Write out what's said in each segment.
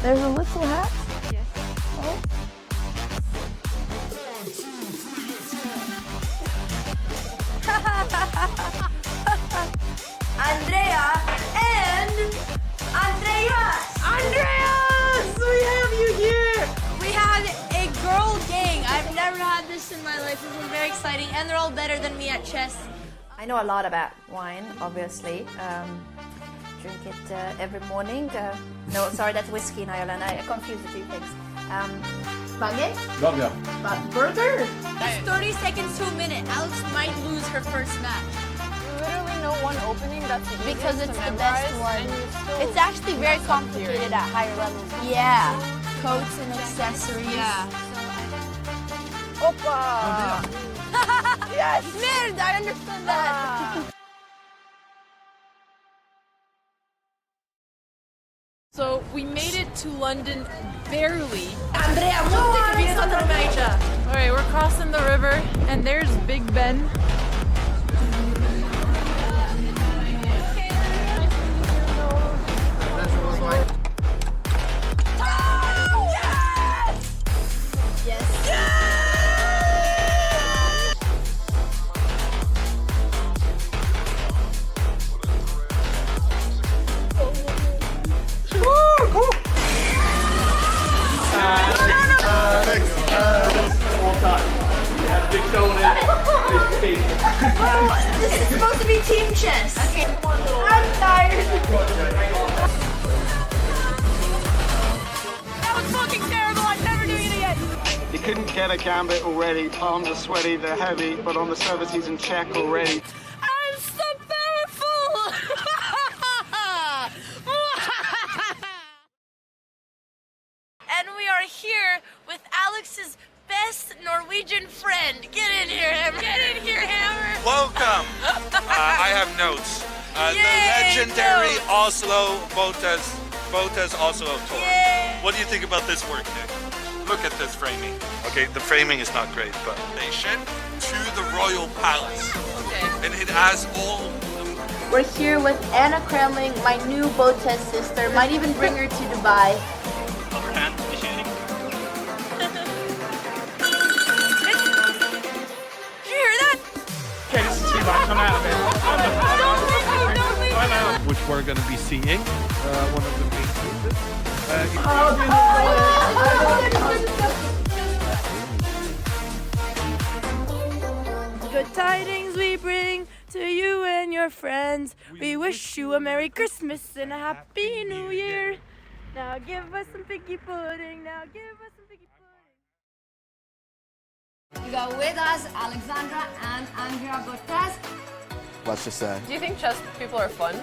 There's a little hat. Yes. Oh. Andrea and Andreas! Andreas! We have you here! We have a girl gang. I've never had this in my life. This is very exciting, and they're all better than me at chess. I know a lot about wine, obviously. Drink it every morning. No, sorry, that's whiskey in Ireland. I confuse the two things. Baguette? Burger. Burger? That's 30 seconds to a minute. Alex might lose her first match. You literally know one opening that's the Because easiest it's to the best memorize, one. and you still It's actually very mess up complicated here. at higher levels. Yeah. Coats and accessories. Yeah. Opa! Yes! Nerd! I understood that. So we made it to London barely. Andrea, molti che viene sotto la mecia. Alright, we're crossing the river, and there's Big Ben. This is supposed to be team chess. Okay. I'm tired. That was fucking terrible. I'm never doing it again. He couldn't get a gambit already, palms are sweaty, they're heavy, but on the service he's in check already. I'm so powerful. And we are here with Alex's best Norwegian friend. Get in here, Hammer. Get in here, Hammer. Welcome. I have notes. The Yay, legendary notes. Oslo Botez Oslo tour. Yay. What do you think about this work, Nick? Look at this framing. Okay, the framing is not great, but station to the royal palace. Okay. And it has all. We're here with Anna Kremling, my new Botez sister. Might even bring her to Dubai. Overhand machining. Did you hear that? Okay, this is too much. I'm out of it. Don't leave me. Which we're going to be seeing. One of the main pieces. Good tidings we bring to you and your friends. We wish you a Merry Christmas and a Happy New Year. Now give us some figgy pudding. Now give us some figgy pudding. We got with us Alexandra and Andrea Botez. Let's just say. Do you think chess people are fun?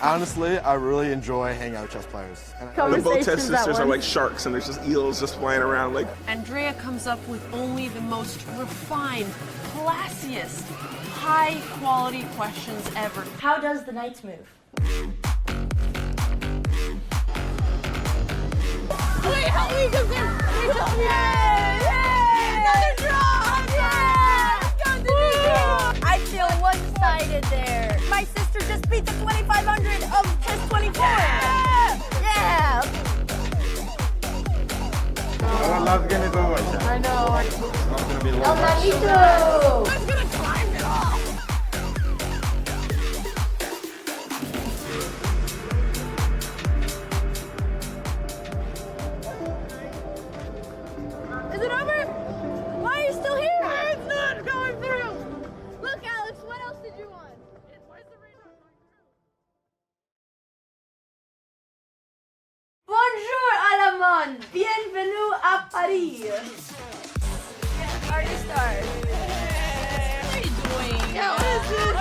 Honestly, I really enjoy hanging out with chess players. And The Botez sisters are like sharks, and there's just eels just flying around. Like Andrea comes up with only the most refined, classiest, high-quality questions ever. How does the knights move? Wait, help me, because another draw! I feel one-sided there. My sister just beat the 2500 of test 24. Yeah! Love game is over. I know. It's not going to be long. Who's gonna climb it off? Is it over? Why are you still here? It's not going through. Look, Alex, what else did you want? Where's the rain not going through? Bonjour, Alamon. Bienvenue à Paris. Party stars. What are you doing? Yeah, what is this?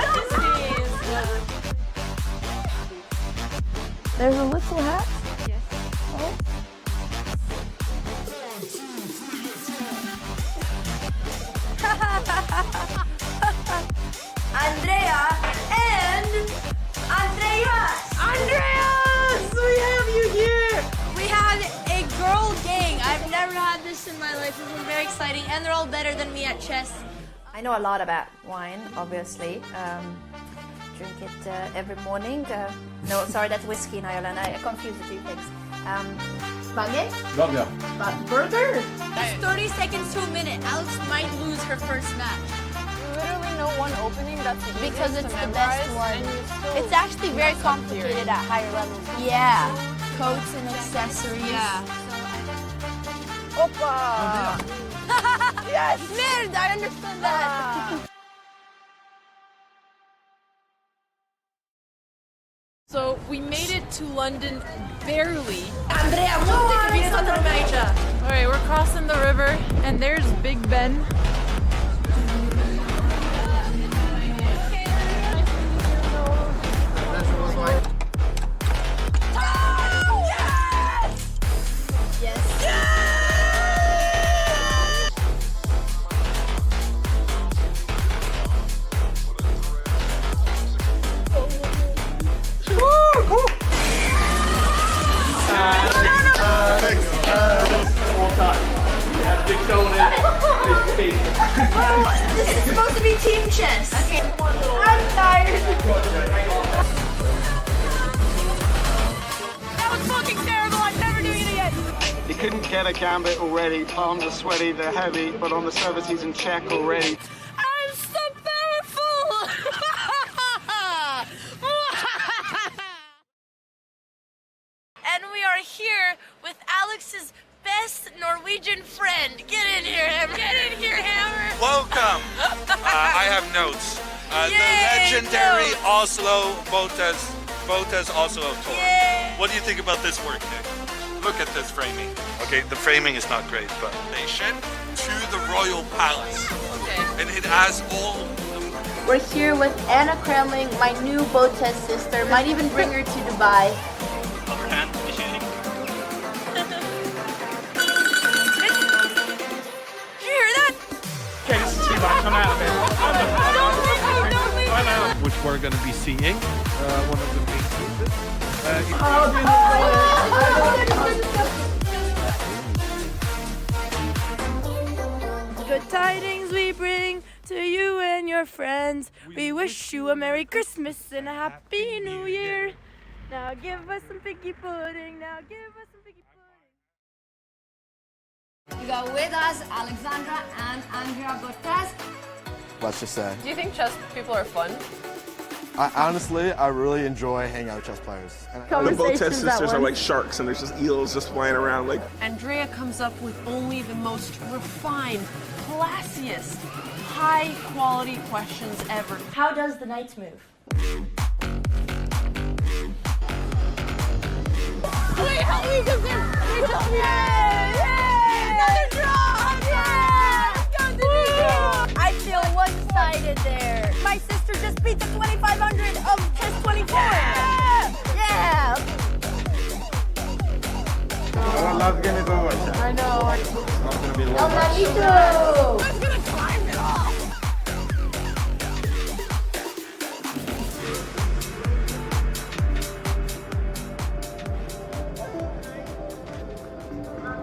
There's a little hat. Yes. Oh. Andrea and Andreas! Andreas! We have you here! We have a girl gang. I've never had this in my life. This is very exciting, and they're all better than me at chess. I know a lot about wine, obviously. Drink it every morning. No, sorry, that's whiskey in Ireland. I confuse the two things. Mange? Love Burger? It's 30 seconds to a minute. Alex might lose her first match. Literally no one opening that's the Because easiest it's to the best memorize, one. and you still It's actually very mess up theory. complicated at higher levels. Yeah. Coats and accessories. Yeah. Opa! Yes! Merde, I understood that. So we made it to London barely. Andrea, monte che viene da Reykjavik. All right, we're crossing the river, and there's Big Ben. This is supposed to be team chess. Okay. I'm tired. That was fucking terrible. I'm never doing it again. He couldn't get a gambit already. Palms are sweaty, they're heavy, but on the service he's in check already. I'm so powerful. And we are here with Alex's best Norwegian friend. Get in here, Hammer. Get in here, Hammer. Welcome. I have notes. The Yay, legendary notes. Oslo Botez Oslo tour. Yay. What do you think about this work, Nick? Look at this framing. Okay, the framing is not great, but station to the royal palace. Okay. And it has all. We're here with Anna Kremling, my new Botez sister. Might even bring her to Dubai. Overhand machining. Did you hear that? Which we're going to be seeing. One of the main pieces. Good tidings we bring to you and your friends. We wish you a Merry Christmas and a Happy New Year. Now give us some piggy pudding. Now give us some piggy pudding. We got with us Alexandra and Andrea Botez. Let's just say. Do you think chess people are fun? Honestly, I really enjoy hanging out with chess players. And The Botez sisters are like sharks, and there's just eels just flying around. Like, Andrea comes up with only the most refined, classiest, high-quality questions ever. How does the knights move? Wait, help me, because they're another draw! Yeah! I feel one-sided there. My sister just beat the 2500 of chess 24. Yeah! I know. El Manito! Who's gonna climb it off?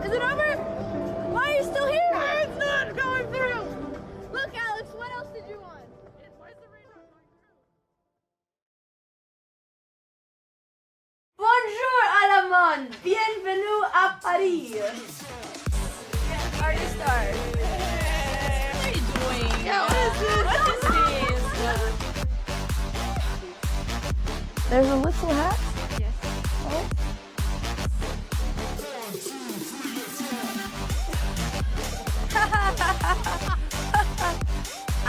Is it over? Why are you still here? It's not going through. Look, Alex, what else did you want? Bonjour, Alamon. Bienvenue à Paris. Party start. What are you doing? Yeah, what is this? What is this? There's a little hat. Yes. Oh.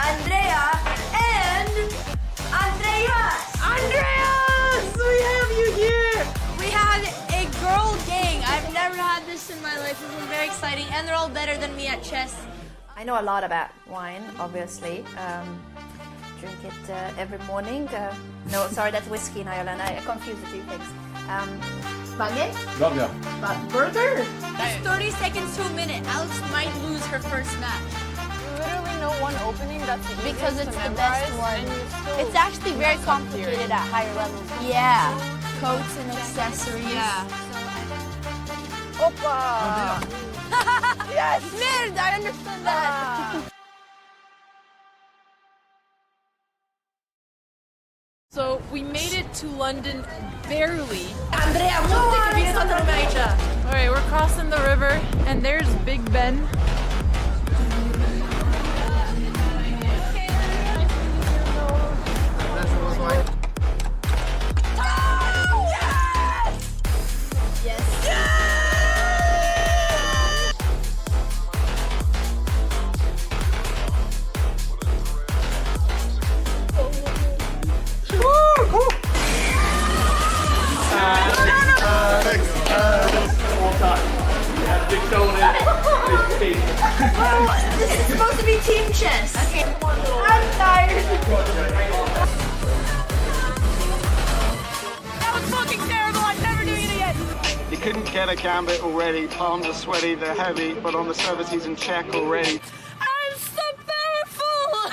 Andrea and Andreas! Andreas! We have you here! We have a girl gang. I've never had this in my life. This is very exciting, and they're all better than me at chess. I know a lot about wine, obviously. Drink it every morning. No, sorry, that's whiskey in Ireland. I confuse the two things. Mange? Love Burger? It's 30 seconds to a minute. Alex might lose her first match. Literally no one opening that's the easiest Because it's to the memorize, best one. and you still It's actually very mess up complicated theory. at higher levels. Yeah. Coats and accessories. Yeah. Opa! Yes! Merde, I understood that. So we made it to London barely. Andrea, måste vi ta den meja. All right, we're crossing the river, and there's Big Ben. This is supposed to be team chess. Okay. I'm tired. That was fucking terrible. I'm never doing it again. You couldn't get a gambit already. Palms are sweaty, they're heavy, but on the service he's in check already. I'm so powerful.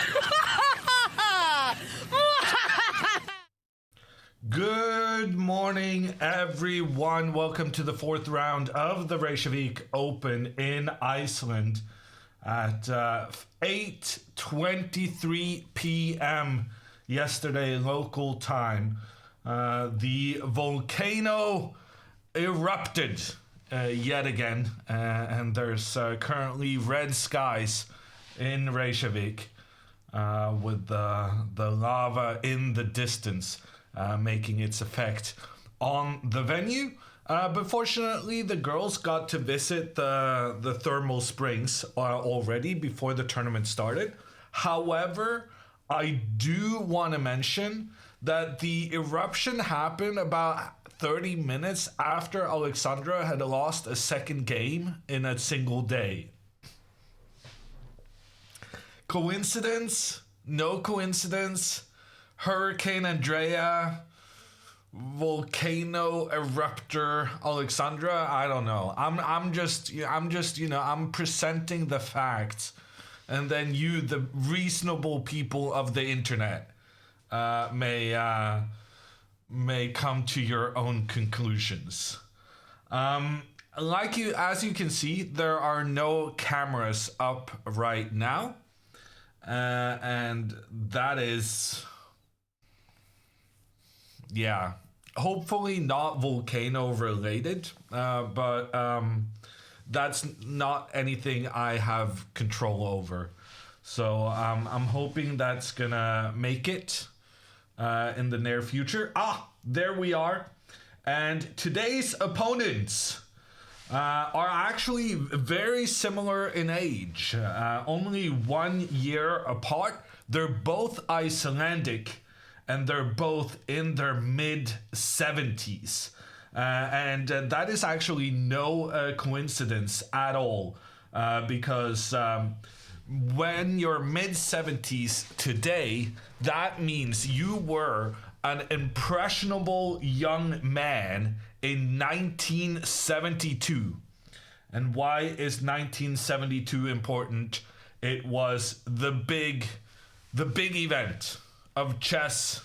Good morning, everyone. Welcome to the fourth round of the Reykjavik Open in Iceland at 8:23 p.m. yesterday local time. The volcano erupted yet again, and there's currently red skies in Reykjavik with the lava in the distance. Making its effect on the venue. But fortunately, the girls got to visit the thermal springs already before the tournament started. However, I do want to mention that the eruption happened about 30 minutes after Alexandra had lost a second game in a single day. Coincidence? No coincidence. Hurricane Andrea, volcano eruptor Alexandra. I don't know. I'm just I'm presenting the facts, and then you, the reasonable people of the internet, may come to your own conclusions. As you can see, there are no cameras up right now, and that is. Yeah, hopefully not volcano related, but that's not anything I have control over. So I'm hoping that's gonna make it in the near future. There we are. And today's opponents are actually very similar in age, only 1 year apart. They're both Icelandic. And they're both in their mid-70s. And that is actually no coincidence at all. Because when you're mid-70s today, that means you were an impressionable young man in 1972. And why is 1972 important? It was the big event of chess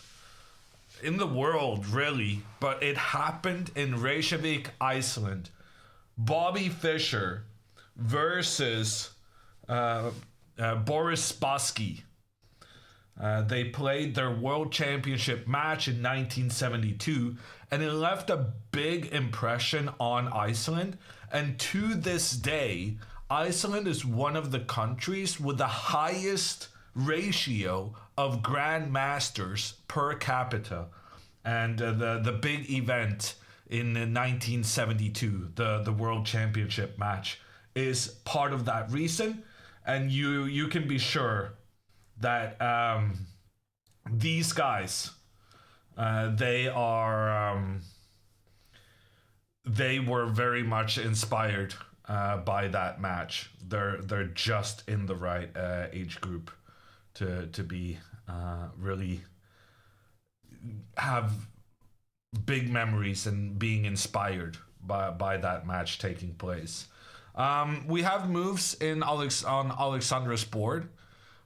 in the world, really, but it happened in Reykjavik, Iceland. Bobby Fischer versus Boris Spassky. They played their world championship match in 1972, and it left a big impression on Iceland. And to this day, Iceland is one of the countries with the highest ratio of grandmasters per capita, and the big event in 1972, the world championship match, is part of that reason. And you can be sure that these guys, they were very much inspired by that match. They're just in the right age group to be really have big memories and being inspired by that match taking place. We have moves on Alexandra's board.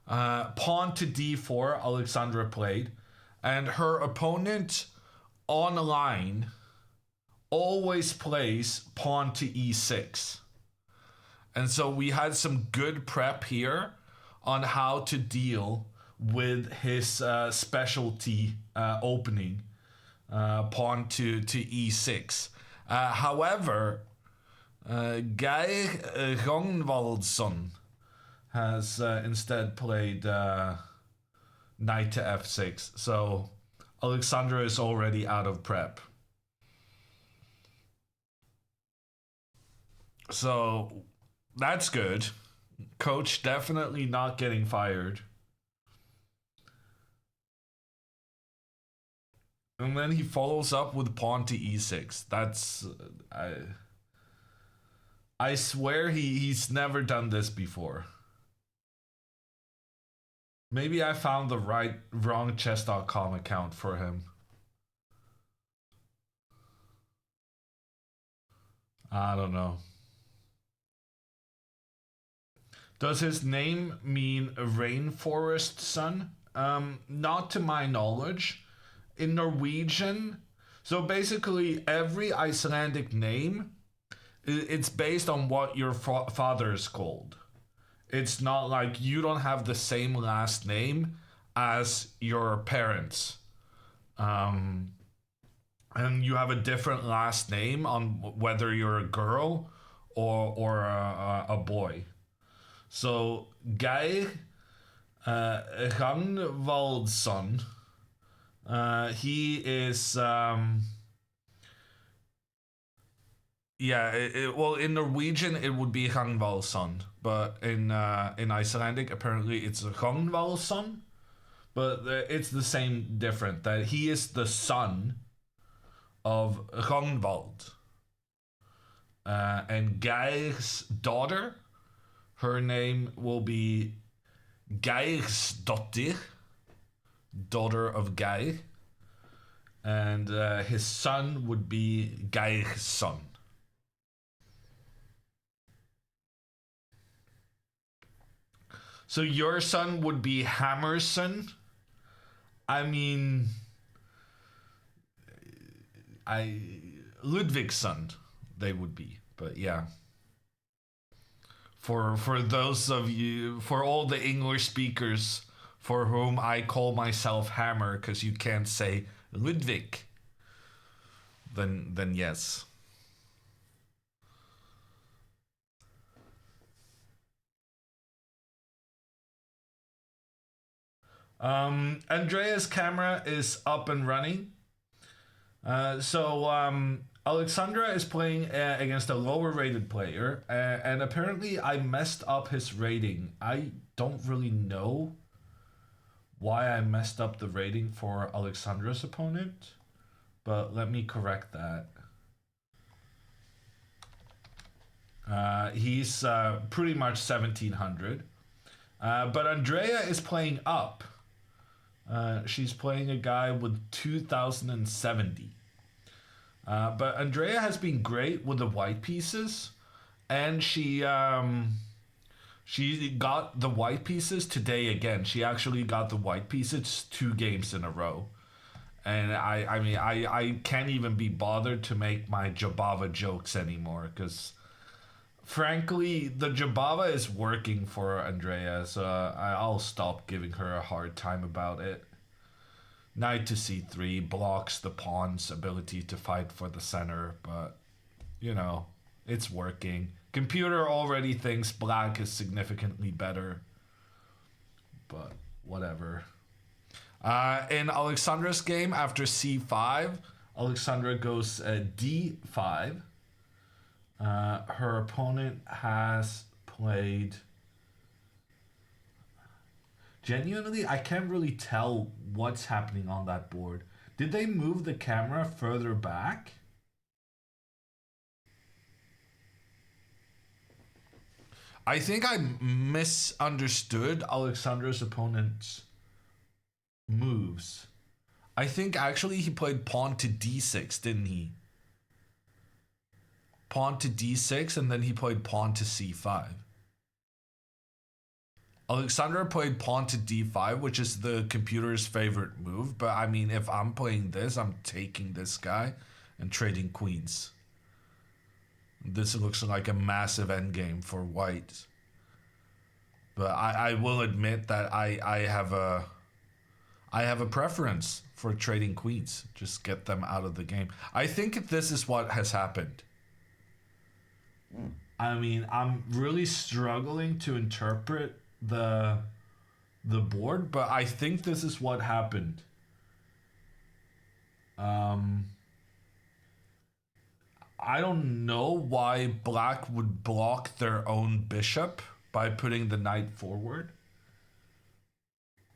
Pawn to d4, Alexandra played, and her opponent on the line always plays pawn to e6. And so we had some good prep here on how to deal with his specialty opening, pawn to e6. However, Geir Ragnvaldsson has instead played knight to f6. So Alexandra is already out of prep. So that's good. Coach definitely not getting fired. And then he follows up with pawn to e6. That's... I swear he's never done this before. Maybe I found the wrong chess.com account for him. I don't know. Does his name mean rainforest sun? Not to my knowledge. In Norwegian, so basically every Icelandic name, it's based on what your father is called. It's not like you don't have the same last name as your parents. And you have a different last name on whether you're a girl or a boy. So Geir Ragnvaldsson, he is well, in Norwegian it would be Ragnvaldsson, but in Icelandic apparently it's Ragnvaldsson, but it's the same different, that he is the son of Ragnvald, and Geir's daughter, her name will be Geirsdottir, daughter of Geir, and his son would be Geirsson. So your son would be Hammerson. I mean, Ludvigson they would be, but yeah. For those of you, for all the English speakers for whom I call myself Hammer because you can't say Ludwig, then yes. Andrea's camera is up and running. So Alexandra is playing against a lower rated player, and apparently I messed up his rating. I don't really know why I messed up the rating for Alexandra's opponent, but let me correct that. He's pretty much 1700, but Andrea is playing up. She's playing a guy with 2070. But Andrea has been great with the white pieces, and she got the white pieces today again. She actually got the white pieces 2 games in a row. And I can't even be bothered to make my Jabava jokes anymore, because frankly, the Jabava is working for Andrea, so I'll stop giving her a hard time about it. Knight to c3 blocks the pawn's ability to fight for the center, but, you know, it's working. Computer already thinks black is significantly better, but whatever. In Alexandra's game, after c5, Alexandra goes d5. Her opponent has played... Genuinely, I can't really tell what's happening on that board. Did they move the camera further back? I think I misunderstood Alexandra's opponent's moves. I think actually he played pawn to d6, didn't he? Pawn to d6, and then he played pawn to c5. Alexandra played pawn to d5, which is the computer's favorite move. But I mean, if I'm playing this, I'm taking this guy and trading queens. This looks like a massive endgame for white. But I will admit that I have a preference for trading queens. Just get them out of the game. I think this is what has happened. I mean, I'm really struggling to interpret the board, but I think this is what happened. I don't know why black would block their own bishop by putting the knight forward.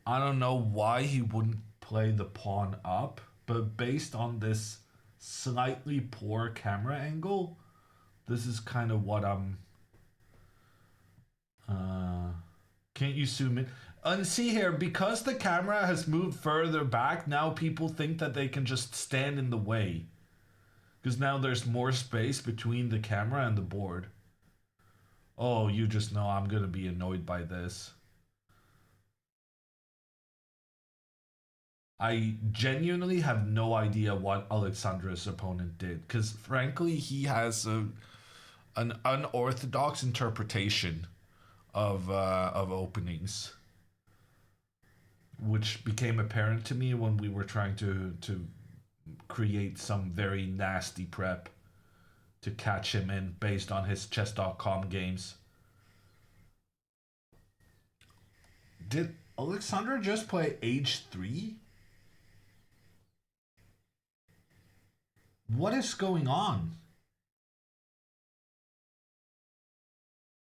I don't know why he wouldn't play the pawn up, but based on this slightly poor camera angle, this is kind of what I'm... Can't you zoom in? And see here, because the camera has moved further back, now people think that they can just stand in the way. Because now there's more space between the camera and the board. Oh, you just know I'm going to be annoyed by this. I genuinely have no idea what Alexandra's opponent did. Because frankly, he has an unorthodox interpretation of openings. Which became apparent to me when we were trying to create some very nasty prep to catch him in based on his chess.com games. Did Alexandra just play h3? What is going on?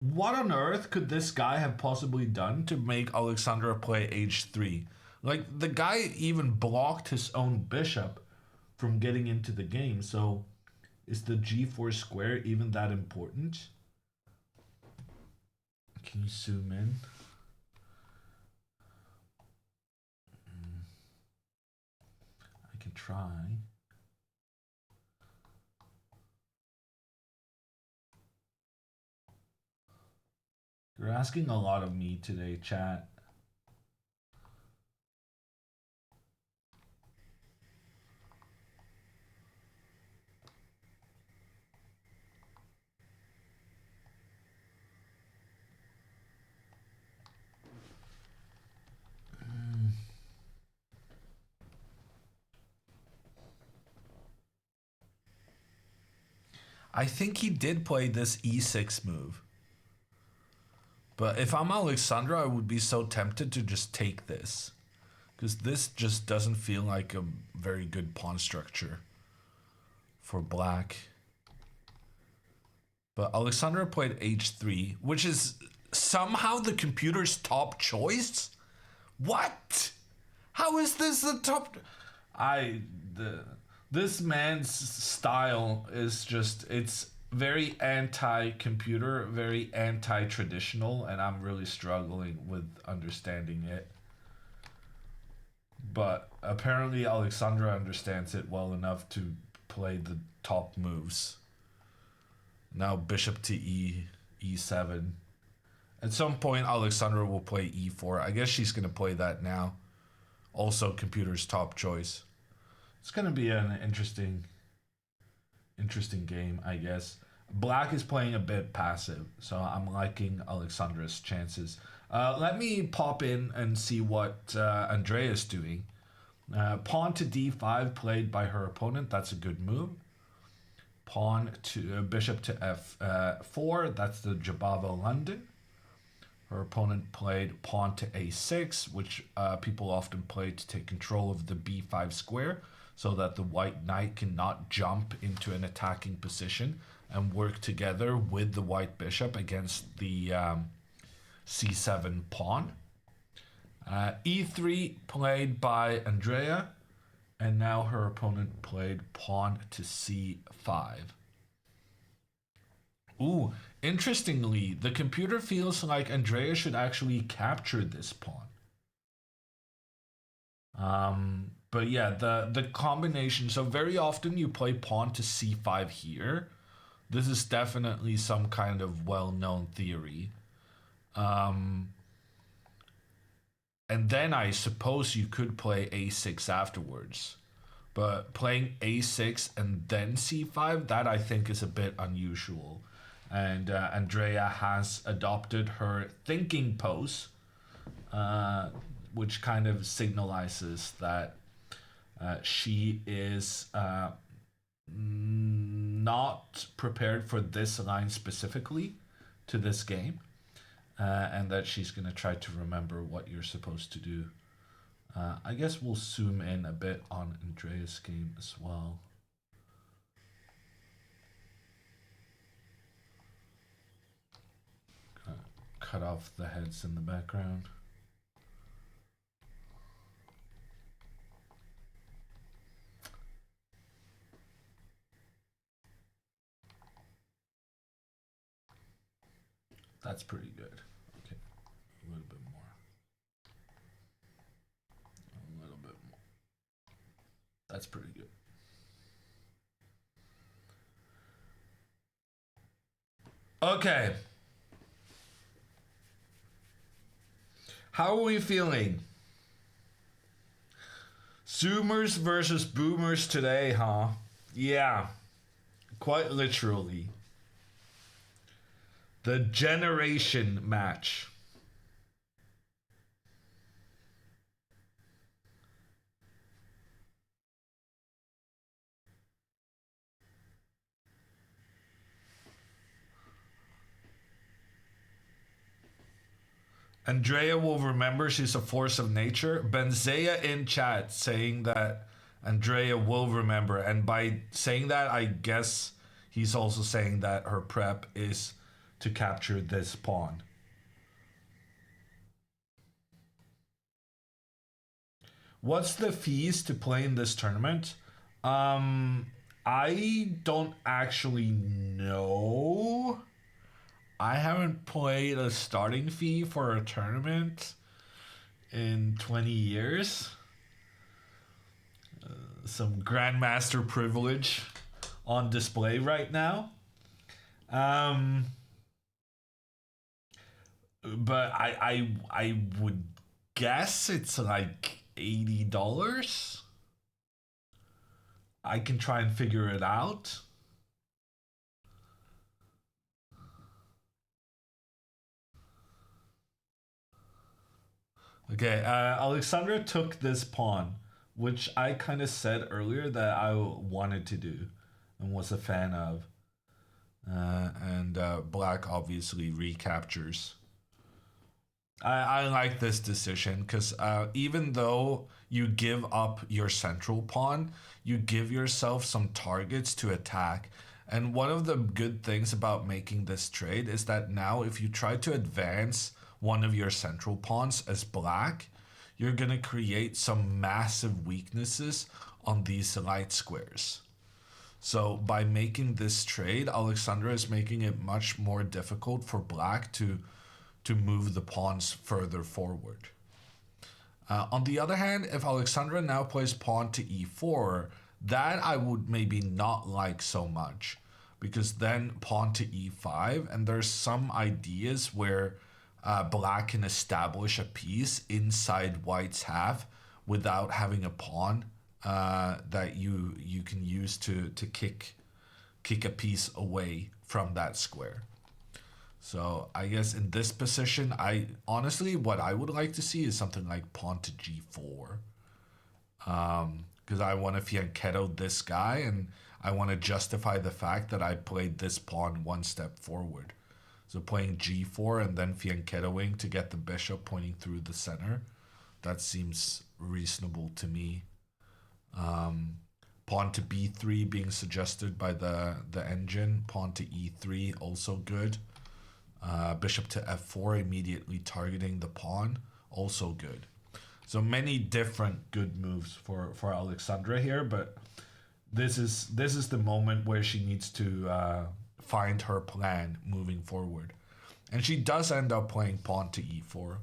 What on earth could this guy have possibly done to make Alexandra play h3? Like, the guy even blocked his own bishop from getting into the game, so is the g4 square even that important? Can you zoom in? I can try. You're asking a lot of me today, chat. I think he did play this e6 move. But if I'm Alexandra, I would be so tempted to just take this. Because this just doesn't feel like a very good pawn structure for black. But Alexandra played h3, which is somehow the computer's top choice? What? How is this the top... This man's style is just, it's very anti-computer, very anti-traditional, and I'm really struggling with understanding it. But apparently Alexandra understands it well enough to play the top moves. Now bishop to e7. At some point Alexandra will play e4. I guess she's going to play that now. Also computer's top choice. It's going to be an interesting game, I guess. Black is playing a bit passive, so I'm liking Alexandra's chances. Let me pop in and see what Andrea's doing. Pawn to d5 played by her opponent. That's a good move. Pawn to bishop to f4. That's the Jabava London. Her opponent played pawn to a6, which people often play to take control of the b5 square, so that the white knight cannot jump into an attacking position and work together with the white bishop against the c7 pawn. e3 played by Andrea, and now her opponent played pawn to c5. Ooh, interestingly, the computer feels like Andrea should actually capture this pawn. But yeah, the combination, so very often you play pawn to c5 here. This is definitely some kind of well-known theory. And then I suppose you could play a6 afterwards. But playing a6 and then c5, that I think is a bit unusual. And Andrea has adopted her thinking pose, which kind of signalizes that she is not prepared for this line specifically to this game, and that she's going to try to remember what you're supposed to do. I guess we'll zoom in a bit on Andrea's game as well. Cut off the heads in the background. That's pretty good. Okay, a little bit more. A little bit more. That's pretty good. Okay. How are we feeling? Zoomers versus boomers today, huh? Yeah, quite literally. The generation match. Andrea will remember she's a force of nature. Benzea in chat saying that Andrea will remember. And by saying that, I guess he's also saying that her prep is to capture this pawn. What's the fees to play in this tournament? I don't actually know. I haven't played a starting fee for a tournament in 20 years. Some Grandmaster privilege on display right now. But I would guess it's like $80. I can try and figure it out. Okay, Alexandra took this pawn, which I kind of said earlier that I wanted to do and was a fan of. And black obviously recaptures. I like this decision because even though you give up your central pawn, you give yourself some targets to attack. And one of the good things about making this trade is that now if you try to advance one of your central pawns as black, you're going to create some massive weaknesses on these light squares. So by making this trade, Alexandra is making it much more difficult for black to move the pawns further forward. On the other hand, if Alexandra now plays pawn to e4, that I would maybe not like so much, because then pawn to e5, and there's some ideas where black can establish a piece inside white's half without having a pawn that you can use to kick a piece away from that square. So I guess in this position, honestly what I would like to see is something like pawn to g4, because I want to fianchetto this guy and I want to justify the fact that I played this pawn one step forward. So playing g4 and then fianchettoing to get the bishop pointing through the center, that seems reasonable to me. Pawn to b3 being suggested by the engine. Pawn to e3 also good. Bishop to f4 immediately targeting the pawn, also good. So many different good moves for Alexandra here, but this is the moment where she needs to find her plan moving forward. And she does end up playing pawn to e4.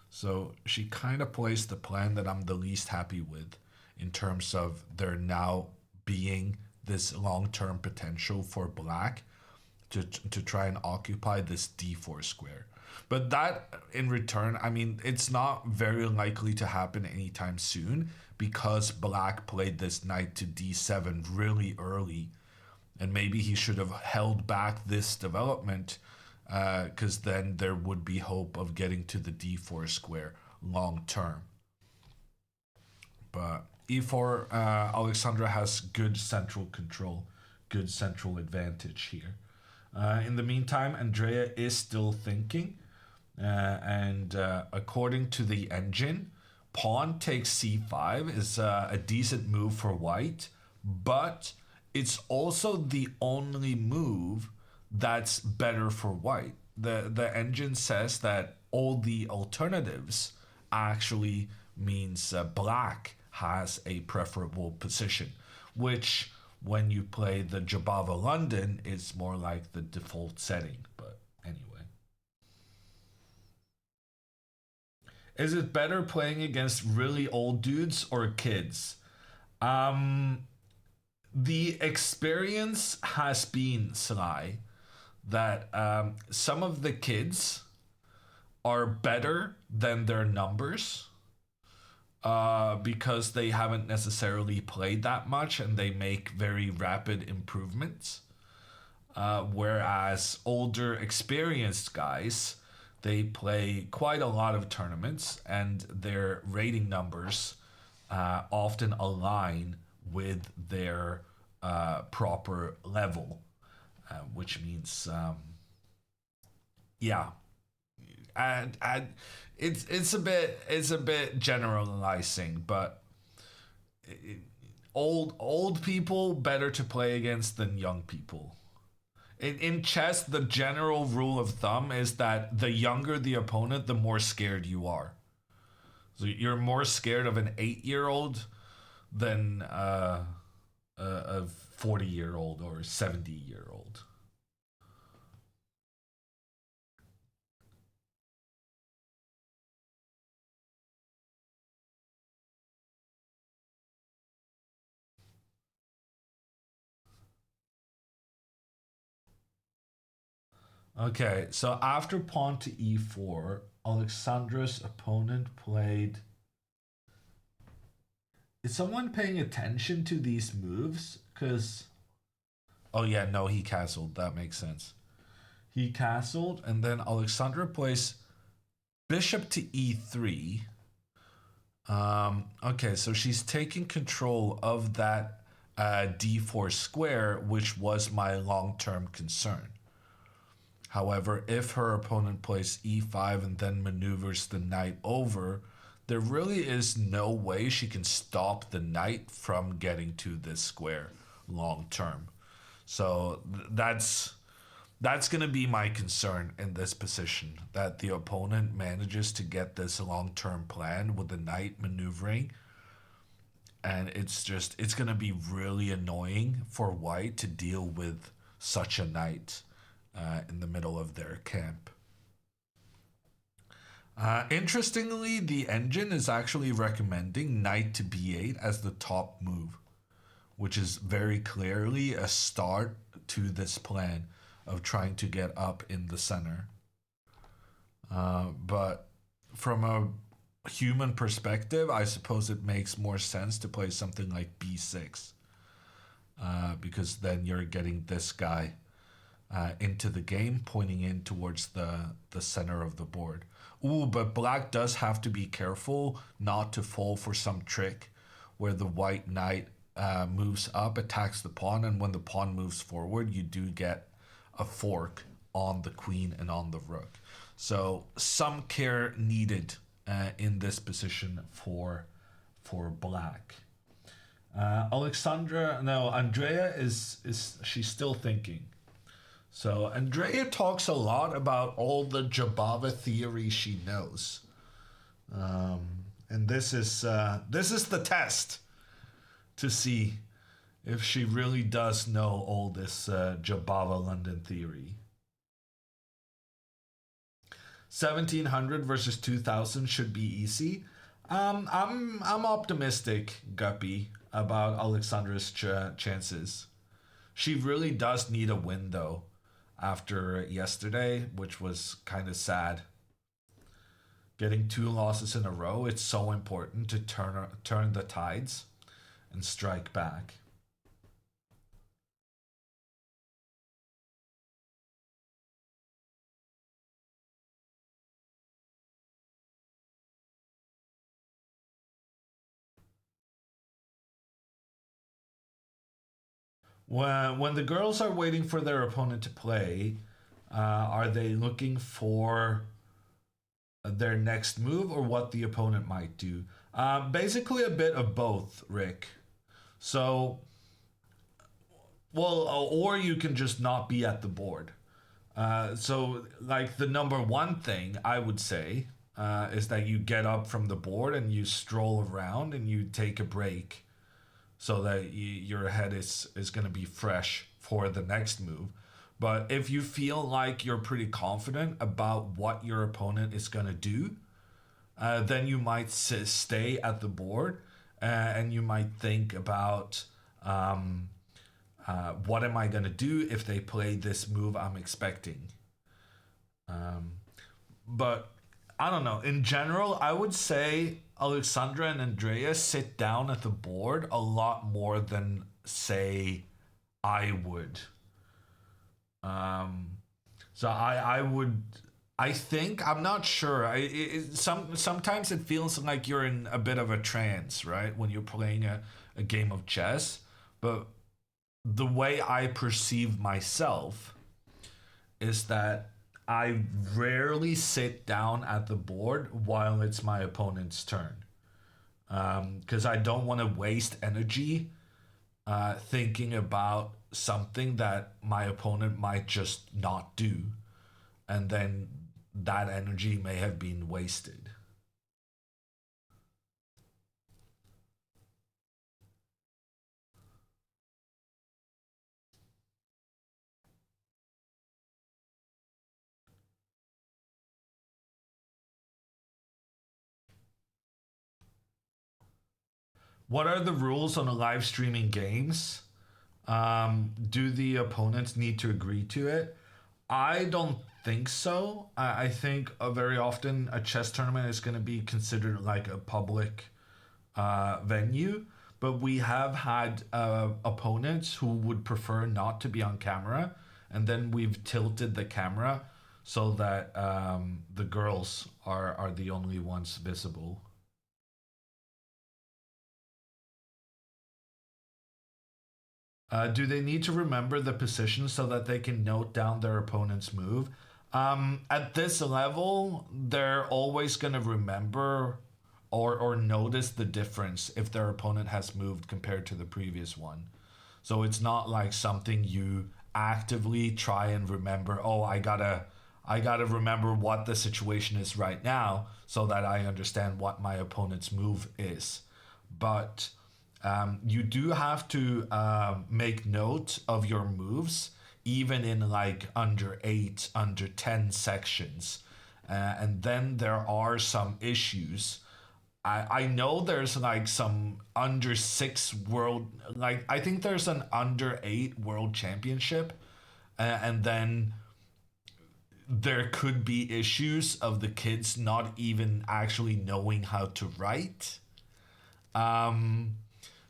So she kind of plays the plan that I'm the least happy with, in terms of there now being this long-term potential for black to try and occupy this d4 square. But that, in return, I mean, it's not very likely to happen anytime soon, because black played this knight to d7 really early And maybe he should have held back this development, because then there would be hope of getting to the d4 square long term. But e4, Alexandra has good central control, good central advantage here. In the meantime, Andrea is still thinking, and according to the engine, pawn takes c5 is a decent move for white, but it's also the only move that's better for white. The engine says that all the alternatives actually means black has a preferable position, which when you play the Jabava London is more like the default setting. But anyway, is it better playing against really old dudes or kids? The experience has been, Sly, that some of the kids are better than their numbers, because they haven't necessarily played that much and they make very rapid improvements. Whereas older, experienced guys, they play quite a lot of tournaments and their rating numbers often align with their proper level, which means, yeah. And it's a bit generalizing, but old people better to play against than young people. In chess, the general rule of thumb is that the younger the opponent, the more scared you are. So you're more scared of an 8-year-old than a 40-year-old or 70-year-old. Okay, so after pawn to e4, Alexandra's opponent played... Is someone paying attention to these moves? Because... Oh yeah, no, he castled. That makes sense. He castled, and then Alexandra plays bishop to e3. Okay, so she's taking control of that d4 square, which was my long-term concern. However, if her opponent plays e5 and then maneuvers the knight over, there really is no way she can stop the knight from getting to this square long term. So that's going to be my concern in this position, that the opponent manages to get this long-term plan with the knight maneuvering. And it's going to be really annoying for white to deal with such a knight in the middle of their camp. Interestingly, the engine is actually recommending knight to b8 as the top move, which is very clearly a start to this plan of trying to get up in the center. But from a human perspective, I suppose it makes more sense to play something like b6, because then you're getting this guy into the game, pointing in towards the center of the board. Ooh, but black does have to be careful not to fall for some trick where the white knight moves up, attacks the pawn, and when the pawn moves forward, you do get a fork on the queen and on the rook. So some care needed in this position for black. Andrea is she's still thinking. So Andrea talks a lot about all the Jabava theory she knows, and this is the test to see if she really does know all this Jabava London theory. 1700 versus 2000 should be easy. I'm optimistic, Guppy, about Alexandra's chances. She really does need a win though, after yesterday, which was kind of sad. Getting 2 losses in a row, it's so important to turn the tides and strike back. When the girls are waiting for their opponent to play, are they looking for their next move or what the opponent might do? Basically a bit of both, Rick. So, well, or you can just not be at the board. So, like, the number one thing I would say is that you get up from the board and you stroll around and you take a break so that your head is going to be fresh for the next move. But if you feel like you're pretty confident about what your opponent is going to do, then you might stay at the board and you might think about what am I going to do if they play this move I'm expecting. But I don't know. In general, I would say Alexandra and Andrea sit down at the board a lot more than, say, I would. So I would, I think, I'm not sure. Sometimes it feels like you're in a bit of a trance, right? When you're playing a game of chess. But the way I perceive myself is that I rarely sit down at the board while it's my opponent's turn. Because I don't want to waste energy thinking about something that my opponent might just not do. And then that energy may have been wasted. What are the rules on a live streaming games? Do the opponents need to agree to it? I don't think so. I think very often a chess tournament is going to be considered like a public venue, but we have had opponents who would prefer not to be on camera, and then we've tilted the camera so that the girls are the only ones visible. Do they need to remember the position so that they can note down their opponent's move? At this level, they're always going to remember or notice the difference if their opponent has moved compared to the previous one. So it's not like something you actively try and remember, oh, I gotta remember what the situation is right now so that I understand what my opponent's move is. But you do have to make note of your moves, even in like under 8, under 10 sections. And then there are some issues. I know there's like some under 6 world, like I think there's an under 8 world championship. And then there could be issues of the kids not even actually knowing how to write.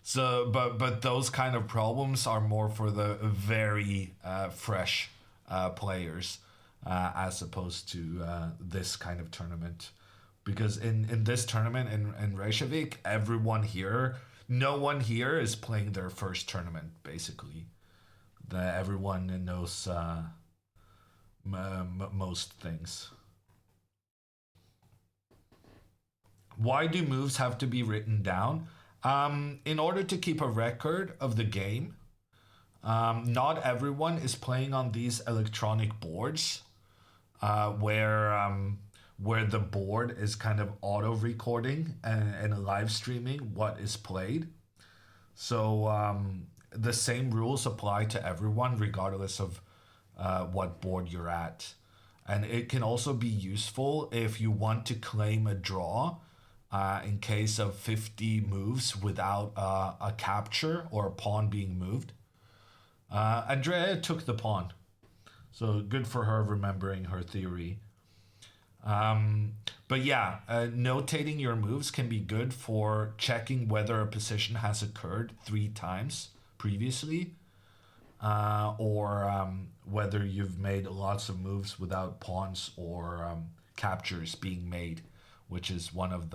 So, but those kind of problems are more for the very fresh players as opposed to this kind of tournament. Because in this tournament in Reykjavik, no one here is playing their first tournament, basically. Everyone knows most things. Why do moves have to be written down? In order to keep a record of the game. Not everyone is playing on these electronic boards where the board is kind of auto recording and live streaming what is played. So the same rules apply to everyone regardless of what board you're at. And it can also be useful if you want to claim a draw in case of 50 moves without a capture or a pawn being moved. Andrea took the pawn, so good for her remembering her theory. But yeah, notating your moves can be good for checking whether a position has occurred 3 times previously, or whether you've made lots of moves without pawns or captures being made, which is one of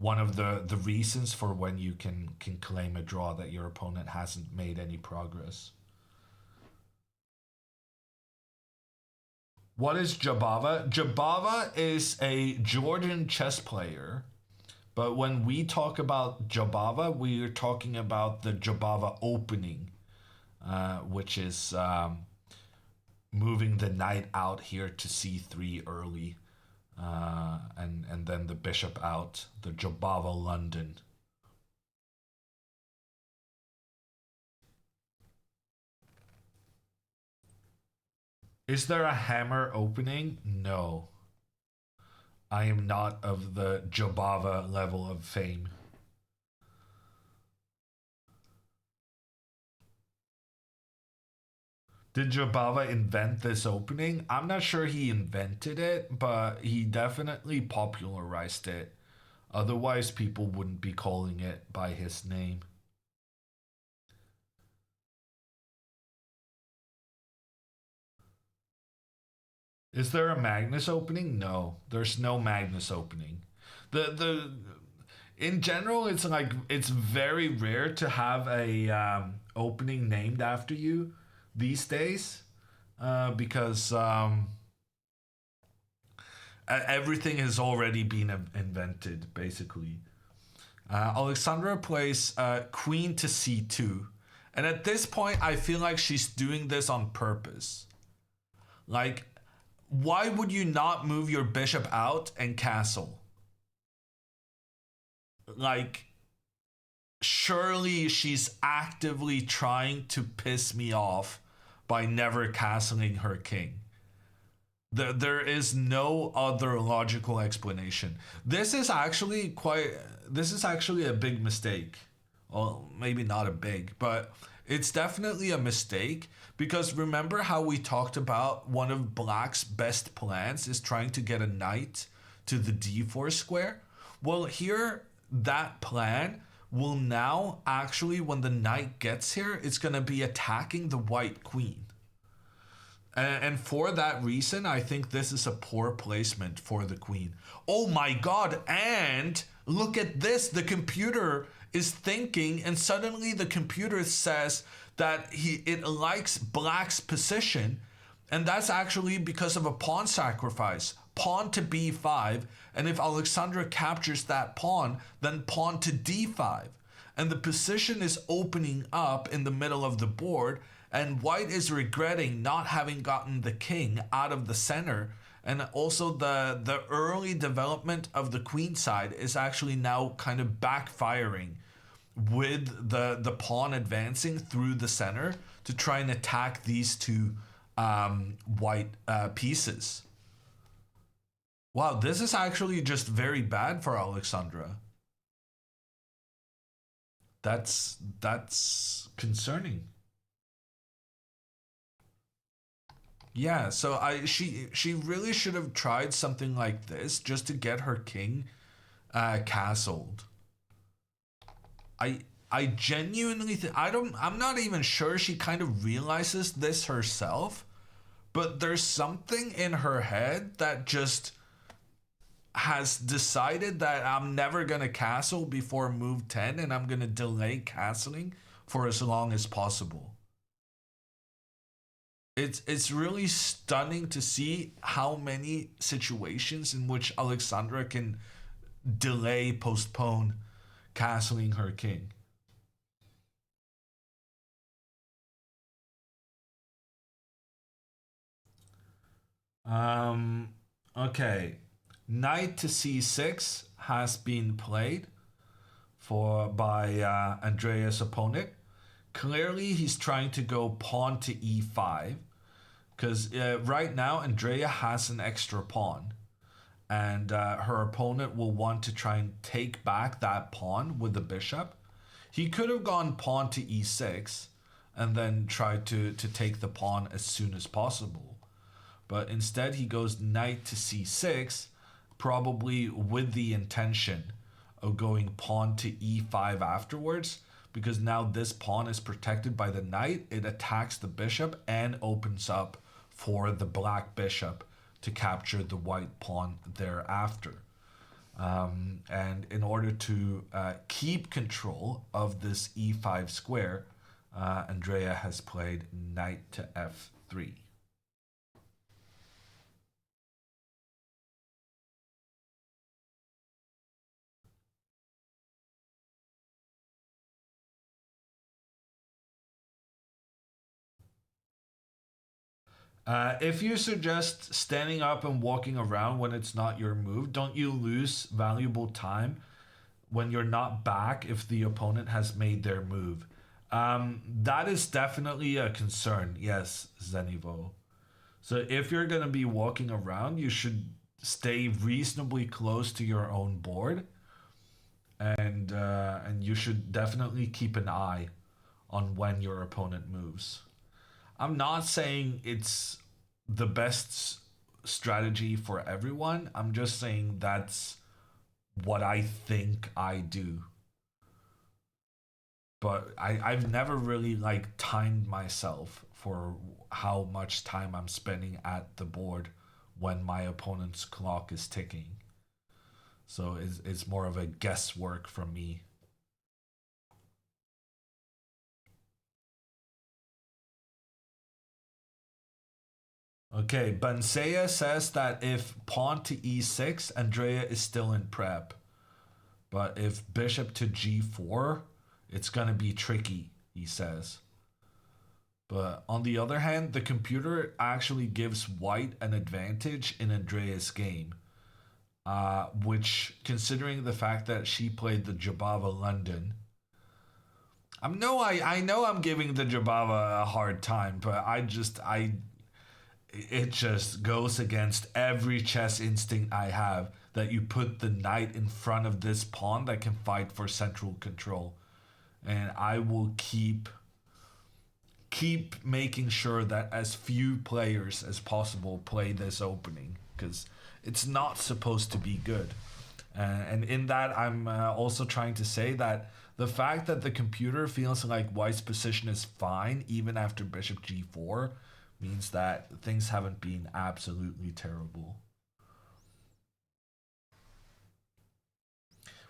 one of the reasons for when you can claim a draw, that your opponent hasn't made any progress. What is Jabava? Jabava is a Georgian chess player, but when we talk about Jabava, we are talking about the Jabava opening, which is moving the knight out here to c3 early, and then the bishop out, the Jabava London. Is there a hammer opening? No. I am not of the Jabava level of fame. Did Jabava invent this opening? I'm not sure he invented it, but he definitely popularized it. Otherwise, people wouldn't be calling it by his name. Is there a Magnus opening? No, there's no Magnus opening. In general, it's like it's very rare to have a opening named after you these days, because everything has already been invented, basically. Alexandra plays queen to c2, and at this point, I feel like she's doing this on purpose. Like, why would you not move your bishop out and castle? Like, surely she's actively trying to piss me off by never castling her king. There is no other logical explanation. This is actually a big mistake. Well, maybe not a big, but it's definitely a mistake, because remember how we talked about one of Black's best plans is trying to get a knight to the d4 square? Well, here, that plan will now actually, when the knight gets here, it's going to be attacking the white queen. And for that reason, I think this is a poor placement for the queen. Oh my god, and look at this. The computer is thinking, and suddenly the computer says that it likes Black's position, and that's actually because of a pawn sacrifice. Pawn to b5, and if Alexandra captures that pawn, then pawn to d5. And the position is opening up in the middle of the board, and white is regretting not having gotten the king out of the center. And also the early development of the queen side is actually now kind of backfiring, with the pawn advancing through the center to try and attack these two white pieces. Wow, this is actually just very bad for Alexandra. That's concerning. Yeah, so she really should have tried something like this just to get her king castled. I genuinely think I'm not even sure she kind of realizes this herself, but there's something in her head that just has decided that I'm never gonna castle before move 10, and I'm gonna delay castling for as long as possible. It's really stunning to see how many situations in which Alexandra can postpone castling her king. Okay. Knight to c6 has been played by Andrea's opponent. Clearly, he's trying to go pawn to e5, because right now Andrea has an extra pawn, and her opponent will want to try and take back that pawn with the bishop. He could have gone pawn to e6 and then tried to take the pawn as soon as possible, but instead he goes knight to c6, probably with the intention of going pawn to e5 afterwards, because now this pawn is protected by the knight. It attacks the bishop and opens up for the black bishop to capture the white pawn thereafter. And in order to keep control of this e5 square, Andrea has played knight to f3. If you suggest standing up and walking around when it's not your move, don't you lose valuable time when you're not back if the opponent has made their move? That is definitely a concern, yes, Zenivo. So if you're going to be walking around, you should stay reasonably close to your own board, and you should definitely keep an eye on when your opponent moves. I'm not saying it's the best strategy for everyone. I'm just saying that's what I think I do. But I've never really like timed myself for how much time I'm spending at the board when my opponent's clock is ticking. So it's more of a guesswork from me. Okay, Bansea says that if pawn to e6, Andrea is still in prep. But if bishop to g4, it's going to be tricky, he says. But on the other hand, the computer actually gives white an advantage in Andrea's game. Which, considering the fact that she played the Jabava London, I know I'm giving the Jabava a hard time, but it just goes against every chess instinct I have that you put the knight in front of this pawn that can fight for central control. And I will keep making sure that as few players as possible play this opening, because it's not supposed to be good. And in that, I'm also trying to say that the fact that the computer feels like white's position is fine even after bishop g4 means that things haven't been absolutely terrible.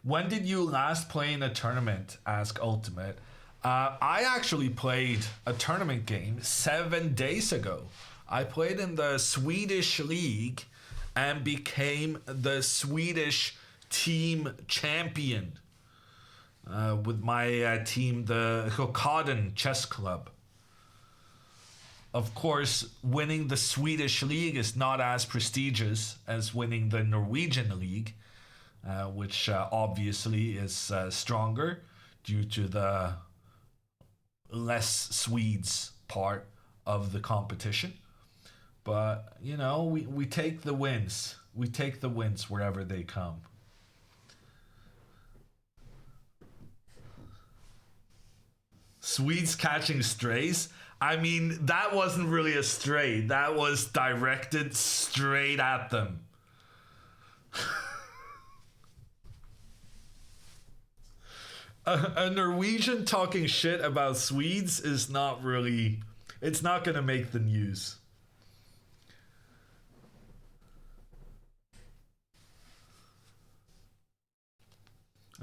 When did you last play in a tournament? Ask Ultimate. I actually played a tournament game 7 days ago. I played in the Swedish league and became the Swedish team champion with my team, the Hokaden Chess Club. Of course, winning the Swedish league is not as prestigious as winning the Norwegian league, which obviously is stronger due to the less Swedes part of the competition. But, you know, we take the wins. We take the wins wherever they come. Swedes catching strays? I mean, that wasn't really a stray. That was directed straight at them. A Norwegian talking shit about Swedes is not really... It's not going to make the news.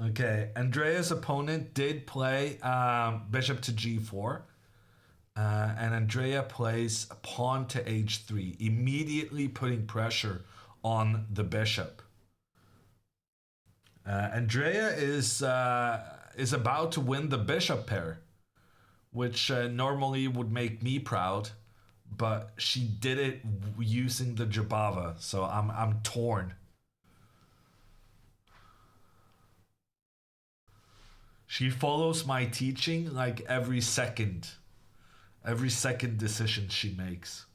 Okay, Andrea's opponent did play bishop to g4. And Andrea plays pawn to h3, immediately putting pressure on the bishop. Andrea is about to win the bishop pair, which normally would make me proud, but she did it using the Jabava, so I'm torn. She follows my teaching like every second decision she makes.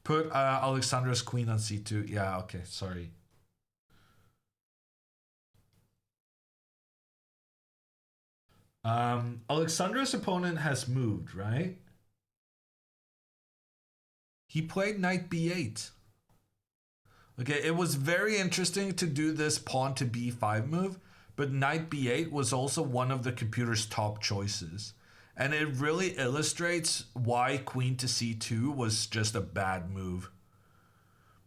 Put Alexandra's queen on c2. Yeah, okay, sorry. Alexandra's opponent has moved, right? He played knight b8. Okay, it was very interesting to do this pawn to b5 move, but knight b8 was also one of the computer's top choices. And it really illustrates why queen to c2 was just a bad move.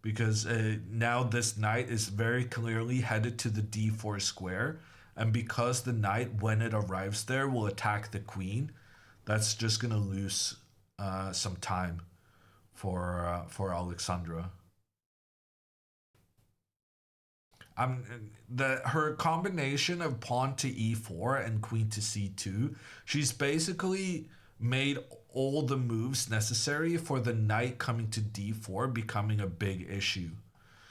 because now this knight is very clearly headed to the d4 square, and because the knight, when it arrives there, will attack the queen, that's just going to lose some time for Alexandra. Her combination of pawn to e4 and queen to c2, she's basically made all the moves necessary for the knight coming to d4 becoming a big issue.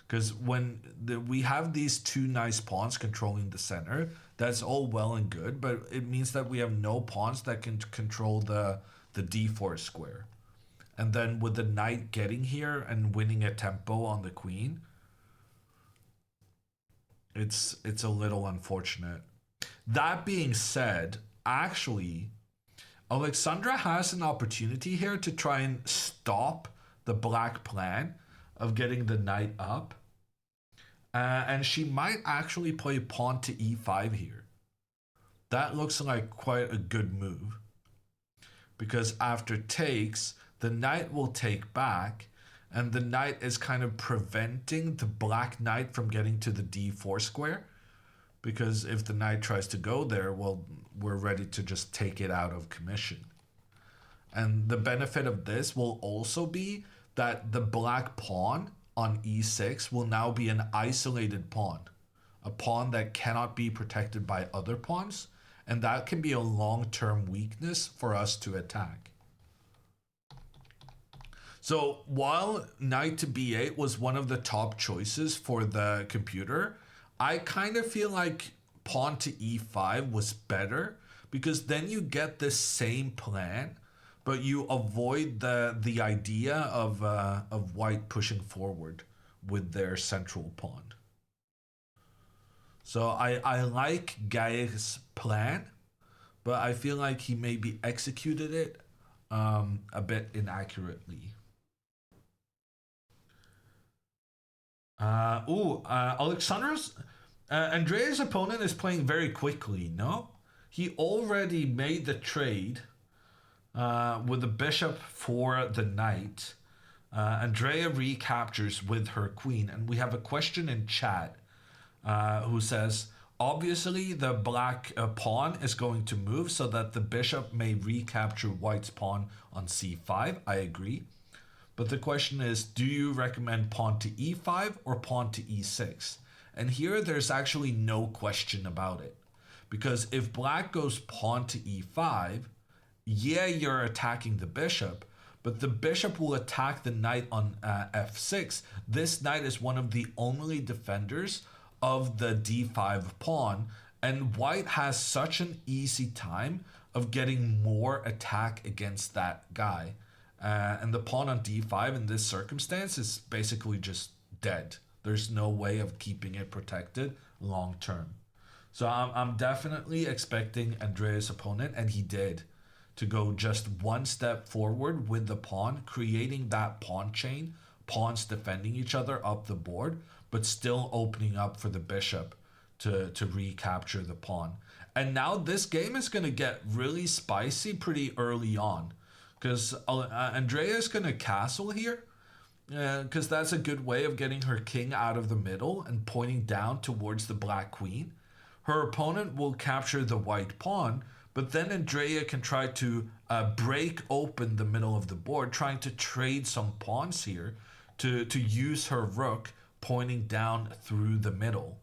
Because when we have these two nice pawns controlling the center, that's all well and good, but it means that we have no pawns that can control the d4 square. And then with the knight getting here and winning a tempo on the queen, it's a little unfortunate. That being said, actually, Alexandra has an opportunity here to try and stop the black plan of getting the knight up. And she might actually play pawn to e5 here. That looks like quite a good move. Because after takes, the knight will take back, and the knight is kind of preventing the black knight from getting to the d4 square. Because if the knight tries to go there, well, we're ready to just take it out of commission. And the benefit of this will also be that the black pawn on e6 will now be an isolated pawn. A pawn that cannot be protected by other pawns. And that can be a long-term weakness for us to attack. So while knight to b8 was one of the top choices for the computer, I kind of feel like pawn to e5 was better, because then you get this same plan, but you avoid the idea of white pushing forward with their central pawn. So I like Geir's plan, but I feel like he maybe executed it a bit inaccurately. Alexandra's Andrea's opponent is playing very quickly, no? He already made the trade with the bishop for the knight. Andrea recaptures with her queen, and we have a question in chat who says, obviously the black pawn is going to move so that the bishop may recapture white's pawn on c5. I agree. But the question is, do you recommend pawn to e5 or pawn to e6? And here there's actually no question about it. Because if black goes pawn to e5, yeah, you're attacking the bishop, but the bishop will attack the knight on f6. This knight is one of the only defenders of the d5 pawn, and white has such an easy time of getting more attack against that guy. And the pawn on d5 in this circumstance is basically just dead. There's no way of keeping it protected long term. So I'm definitely expecting Andrea's opponent, and he did, to go just one step forward with the pawn, creating that pawn chain, pawns defending each other up the board, but still opening up for the bishop to recapture the pawn. And now this game is going to get really spicy pretty early on, because Andrea is going to castle here, because that's a good way of getting her king out of the middle and pointing down towards the black queen. Her opponent will capture the white pawn, but then Andrea can try to break open the middle of the board, trying to trade some pawns here to use her rook pointing down through the middle.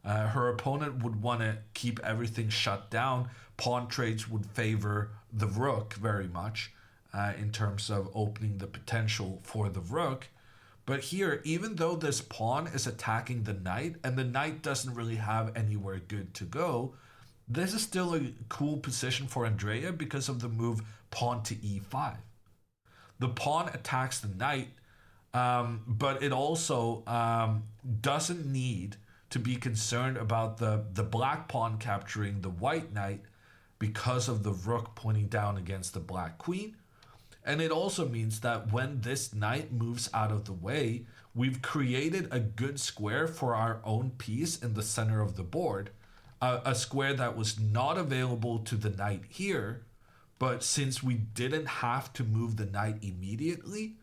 Her opponent would want to keep everything shut down. Pawn trades would favor the rook very much in terms of opening the potential for the rook. But here, even though this pawn is attacking the knight, and the knight doesn't really have anywhere good to go, this is still a cool position for Andrea because of the move pawn to e5. The pawn attacks the knight, but it also doesn't need to be concerned about the black pawn capturing the white knight because of the rook pointing down against the black queen. And it also means that when this knight moves out of the way, we've created a good square for our own piece in the center of the board. A square that was not available to the knight here, but since we didn't have to move the knight immediately,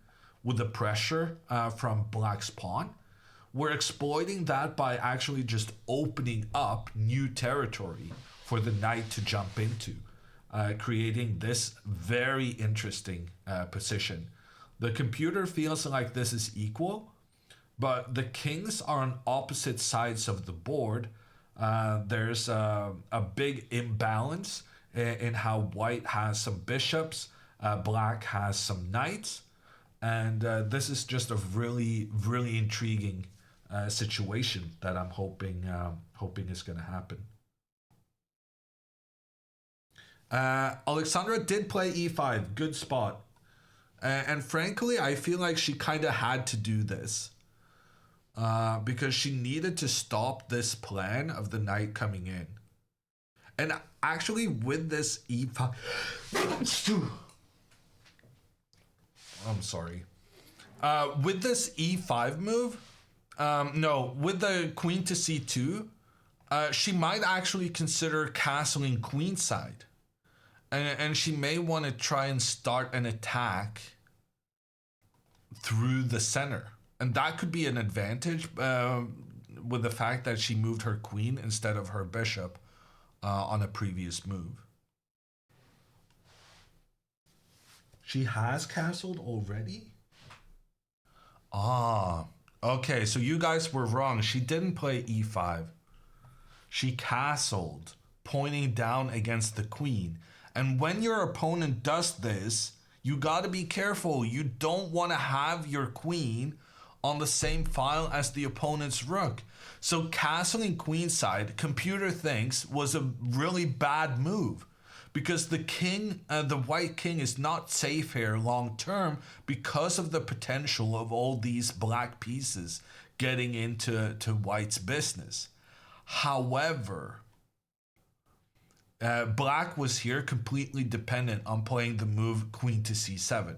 with the pressure from Black's pawn. We're exploiting that by actually just opening up new territory for the knight to jump into, creating this very interesting position. The computer feels like this is equal, but the kings are on opposite sides of the board. There's a big imbalance in how white has some bishops, black has some knights, and this is just a really, really intriguing situation that I'm hoping is going to happen. Alexandra did play e5, good spot. And frankly, I feel like she kind of had to do this because she needed to stop this plan of the knight coming in. And actually, with this e5, I'm sorry. With this e5 move, no, with the queen to c2, she might actually consider castling queenside. And she may want to try and start an attack through the center. And that could be an advantage with the fact that she moved her queen instead of her bishop on a previous move. She has castled already? Ah, okay, so you guys were wrong. She didn't play e5. She castled, pointing down against the queen. And when your opponent does this, you got to be careful. You don't want to have your queen on the same file as the opponent's rook. So castling queenside, computer thinks, was a really bad move because the king, the white king, is not safe here long term because of the potential of all these black pieces getting into white's business. However, black was here completely dependent on playing the move queen to c7.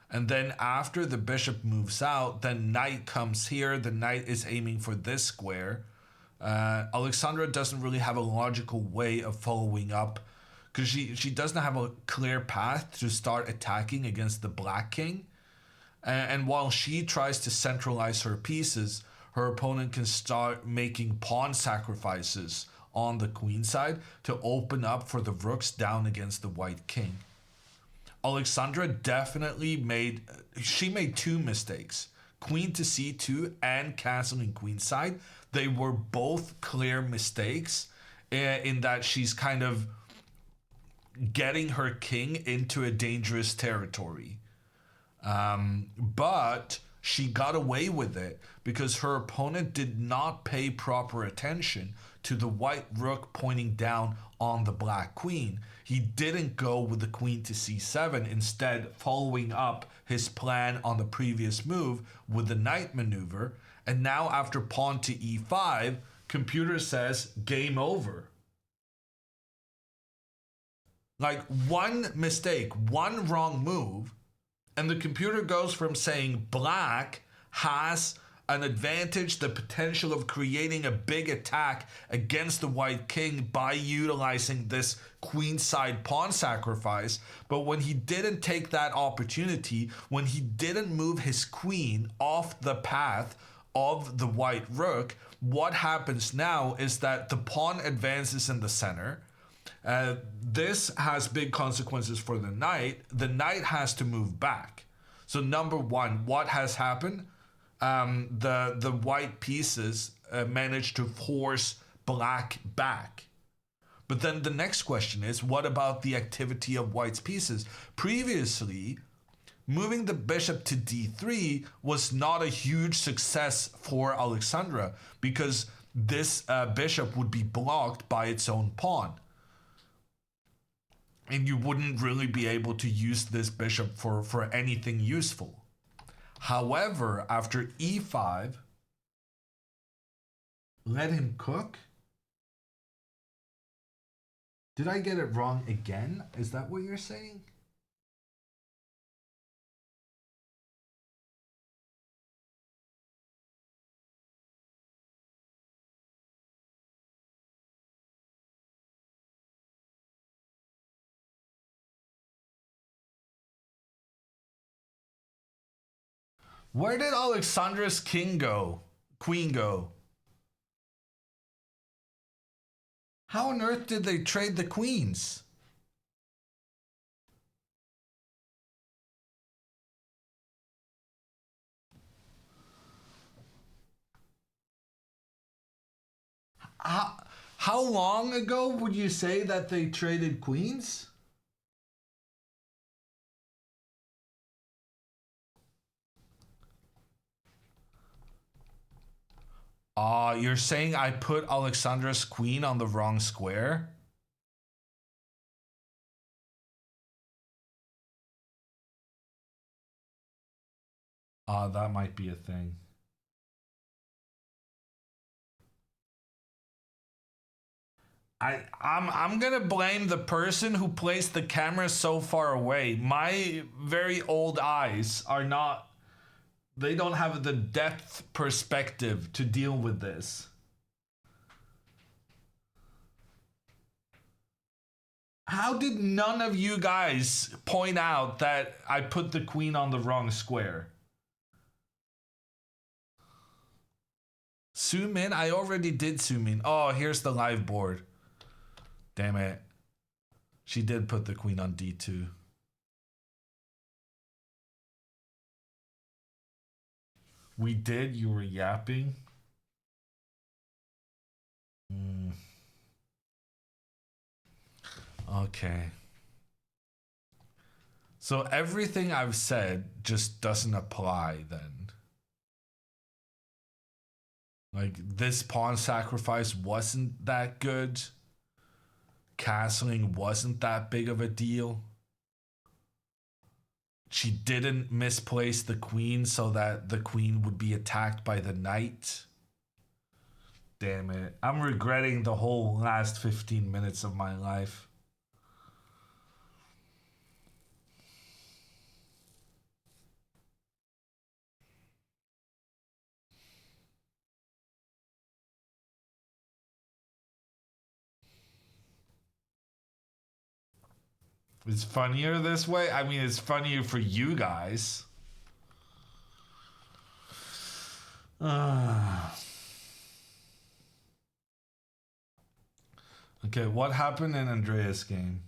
And then after the bishop moves out, then knight comes here. The knight is aiming for this square. Alexandra doesn't really have a logical way of following up because she doesn't have a clear path to start attacking against the black king. And while she tries to centralize her pieces, her opponent can start making pawn sacrifices on the queen side to open up for the rooks down against the white king. Alexandra definitely made two mistakes. Queen to c2 and castling queenside. They were both clear mistakes in that she's kind of getting her king into a dangerous territory. But she got away with it because her opponent did not pay proper attention to the white rook pointing down on the black queen. He didn't go with the queen to c7, instead following up his plan on the previous move with the knight maneuver. And now after pawn to e5, computer says game over. Like one mistake, one wrong move, and the computer goes from saying black has an advantage, the potential of creating a big attack against the white king by utilizing this queenside pawn sacrifice. But when he didn't take that opportunity, when he didn't move his queen off the path of the white rook, what happens now is that the pawn advances in the center. This has big consequences for the knight. The knight has to move back. So number one, what has happened? The white pieces managed to force black back. But then the next question is, what about the activity of white's pieces? Previously, moving the bishop to d3 was not a huge success for Alexandra because this bishop would be blocked by its own pawn. And you wouldn't really be able to use this bishop for anything useful. However, after e5, let him cook. Did I get it wrong again? Is that what you're saying? Where did Alexandra's queen go? How on earth did they trade the queens? How long ago would you say that they traded queens? You're saying I put Alexandra's queen on the wrong square? That might be a thing. I'm gonna blame the person who placed the camera so far away. My very old eyes are not, they don't have the depth perspective to deal with this. How did none of you guys point out that I put the queen on the wrong square? Zoom in? I already did zoom in. Oh, here's the live board. Damn it. She did put the queen on d2. We did? You were yapping? Okay. So everything I've said just doesn't apply then. Like, this pawn sacrifice wasn't that good. Castling wasn't that big of a deal. She didn't misplace the queen so that the queen would be attacked by the knight. Damn it. I'm regretting the whole last 15 minutes of my life. It's funnier this way. I mean, it's funnier for you guys. Okay, what happened in Andrea's game?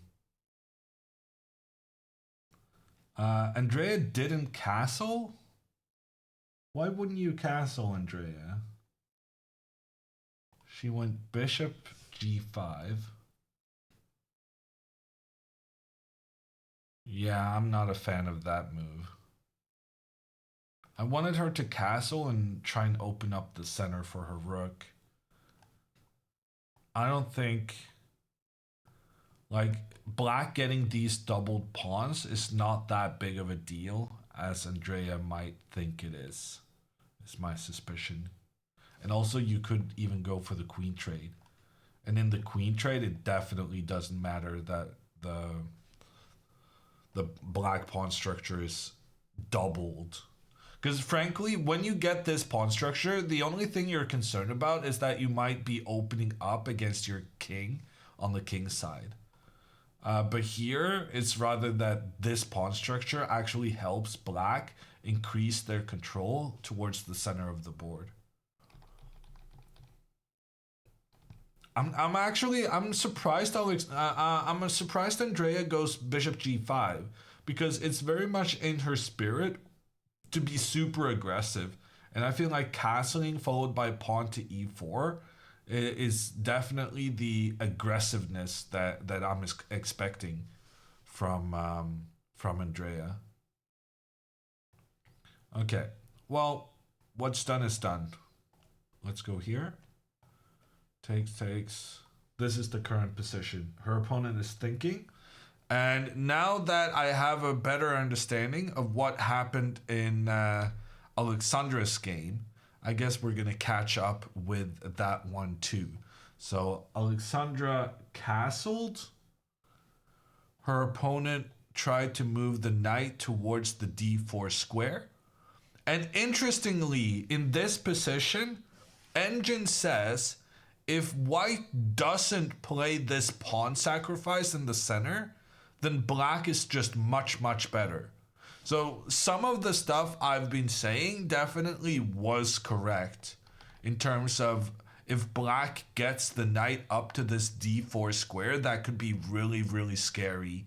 Andrea didn't castle? Why wouldn't you castle, Andrea? She went bishop g5. Yeah, I'm not a fan of that move. I wanted her to castle and try and open up the center for her rook. I don't think, like, black getting these doubled pawns is not that big of a deal as Andrea might think it is my suspicion. And also you could even go for the queen trade. And in the queen trade, it definitely doesn't matter that the black pawn structure is doubled. Because frankly, when you get this pawn structure, the only thing you're concerned about is that you might be opening up against your king on the king's side. But here, it's rather that this pawn structure actually helps black increase their control towards the center of the board. I'm surprised I'm surprised Andrea goes bishop g5 because it's very much in her spirit to be super aggressive, and I feel like castling followed by pawn to e4 is definitely the aggressiveness that I'm expecting from Andrea. Okay, well, what's done is done. Let's go here. Takes. This is the current position. Her opponent is thinking. And now that I have a better understanding of what happened in Alexandra's game, I guess we're going to catch up with that one too. So Alexandra castled. Her opponent tried to move the knight towards the d4 square. And interestingly, in this position, Engine says, if white doesn't play this pawn sacrifice in the center, then black is just much, much better. So some of the stuff I've been saying definitely was correct in terms of if black gets the knight up to this d4 square, that could be really, really scary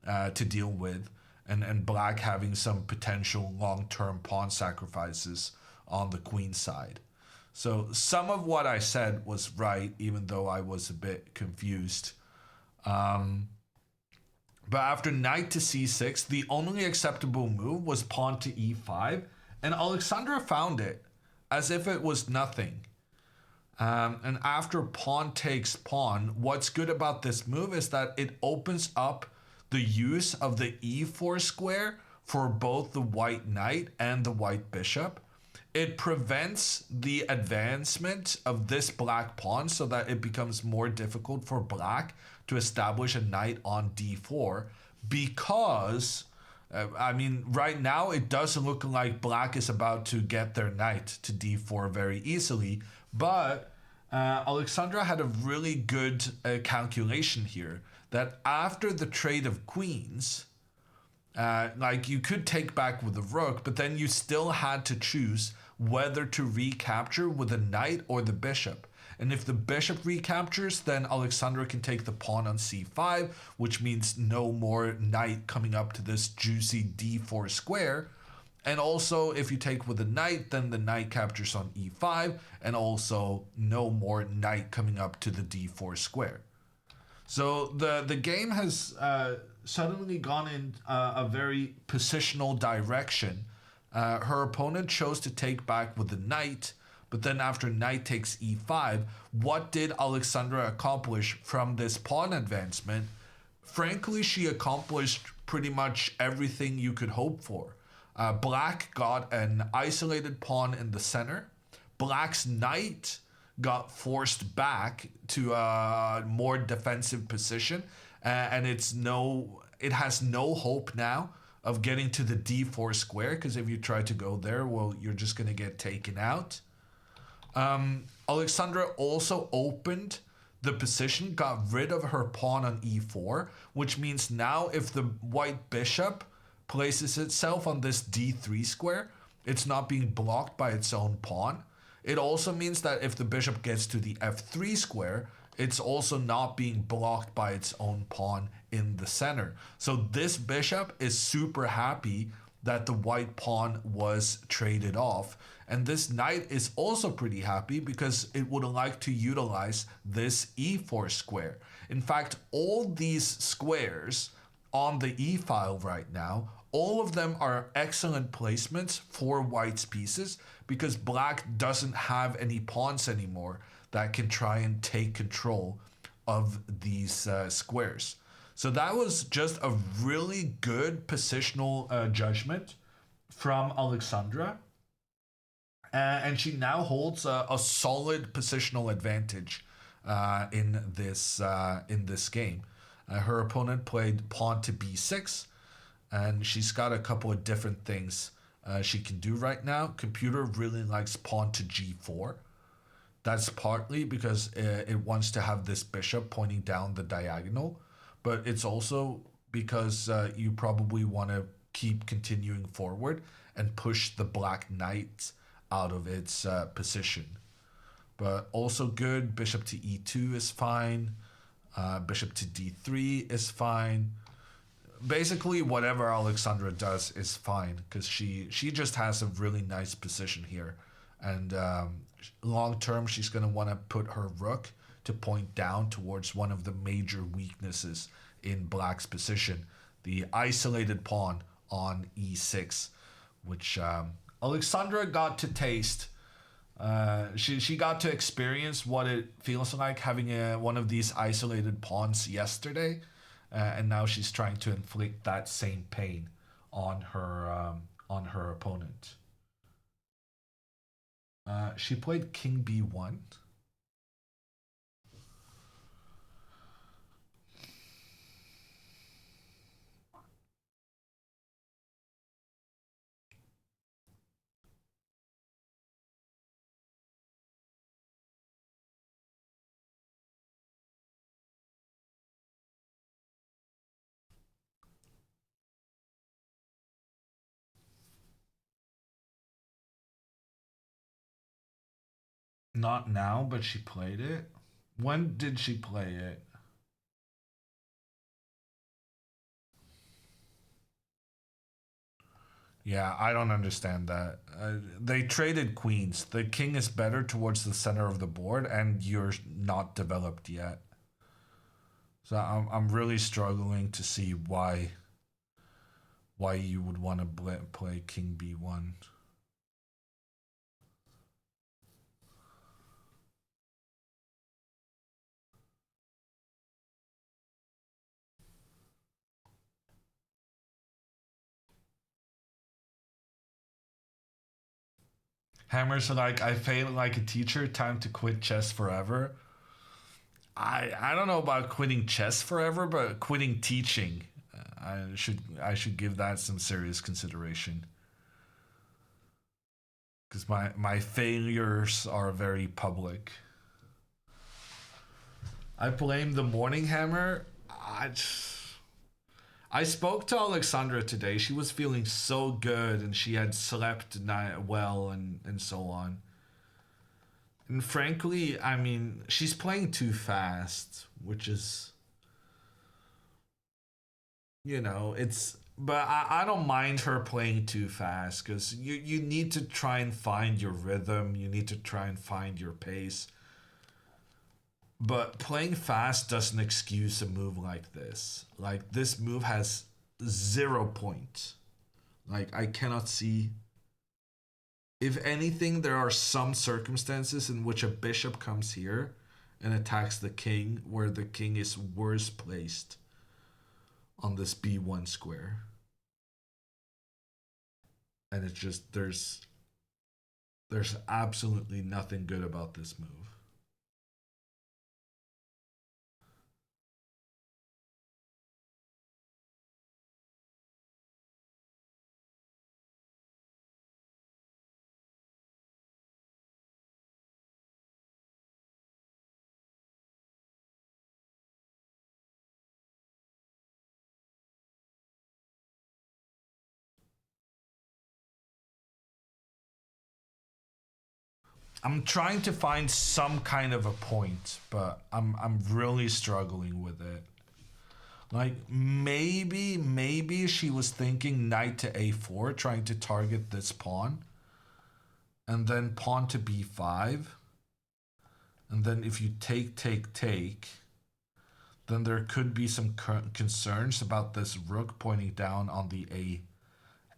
to deal with. And black having some potential long-term pawn sacrifices on the queen side. So some of what I said was right, even though I was a bit confused. But after knight to c6, the only acceptable move was pawn to e5, and Alexandra found it as if it was nothing. And after pawn takes pawn, what's good about this move is that it opens up the use of the e4 square for both the white knight and the white bishop. It prevents the advancement of this black pawn so that it becomes more difficult for black to establish a knight on d4 because, I mean, right now it does look like black is about to get their knight to d4 very easily, but Alexandra had a really good calculation here that after the trade of queens, like you could take back with the rook, but then you still had to choose whether to recapture with a knight or the bishop. And if the bishop recaptures, then Alexandra can take the pawn on c5, which means no more knight coming up to this juicy d4 square. And also, if you take with a knight, then the knight captures on e5, and also no more knight coming up to the d4 square. So the game has suddenly gone in a very positional direction. Her opponent chose to take back with the knight, but then after knight takes e5, what did Alexandra accomplish from this pawn advancement? Frankly, she accomplished pretty much everything you could hope for. Black got an isolated pawn in the center. Black's knight got forced back to a more defensive position, and it has no hope now of getting to the d4 square, because if you try to go there, well, you're just going to get taken out. Alexandra also opened the position, got rid of her pawn on e4, which means now if the white bishop places itself on this d3 square, it's not being blocked by its own pawn. It also means that if the bishop gets to the f3 square, it's also not being blocked by its own pawn in the center. So this bishop is super happy that the white pawn was traded off. And this knight is also pretty happy because it would like to utilize this e4 square. In fact, all these squares on the e file right now, all of them are excellent placements for white's pieces because black doesn't have any pawns anymore that can try and take control of these squares. So that was just a really good positional judgment from Alexandra. And she now holds a solid positional advantage in this game. Her opponent played pawn to b6, and she's got a couple of different things she can do right now. Computer really likes pawn to g4. That's partly because it wants to have this bishop pointing down the diagonal, but it's also because you probably want to keep continuing forward and push the black knight out of its position. But also good, bishop to e2 is fine, bishop to d3 is fine. Basically whatever Alexandra does is fine because she just has a really nice position here, and long term she's going to want to put her rook to point down towards one of the major weaknesses in black's position, the isolated pawn on e6, which Alexandra got to taste. She got to experience what it feels like having one of these isolated pawns yesterday, and now she's trying to inflict that same pain on her opponent. She played king b1. Not now, but she played it. When did she play it? Yeah, I don't understand that. They traded queens. The king is better towards the center of the board, and you're not developed yet. So I'm really struggling to see why you would want to play king b1. Hammer's like, I failed like a teacher, time to quit chess forever. I don't know about quitting chess forever, but quitting teaching, I should give that some serious consideration. Because my failures are very public. I blame the morning hammer. I spoke to Alexandra today. She was feeling so good and she had slept well and so on. And frankly, I mean, she's playing too fast, which is, you know, it's, but I don't mind her playing too fast because you need to try and find your rhythm. You need to try and find your pace. But playing fast doesn't excuse a move like this. Like, this move has 0 points. Like, I cannot see. If anything, there are some circumstances in which a bishop comes here and attacks the king, where the king is worse placed on this b1 square. And it's just, there's absolutely nothing good about this move. I'm trying to find some kind of a point, but I'm really struggling with it. Like, maybe she was thinking knight to a4, trying to target this pawn, and then pawn to b5, and then if you take, then there could be some concerns about this rook pointing down on the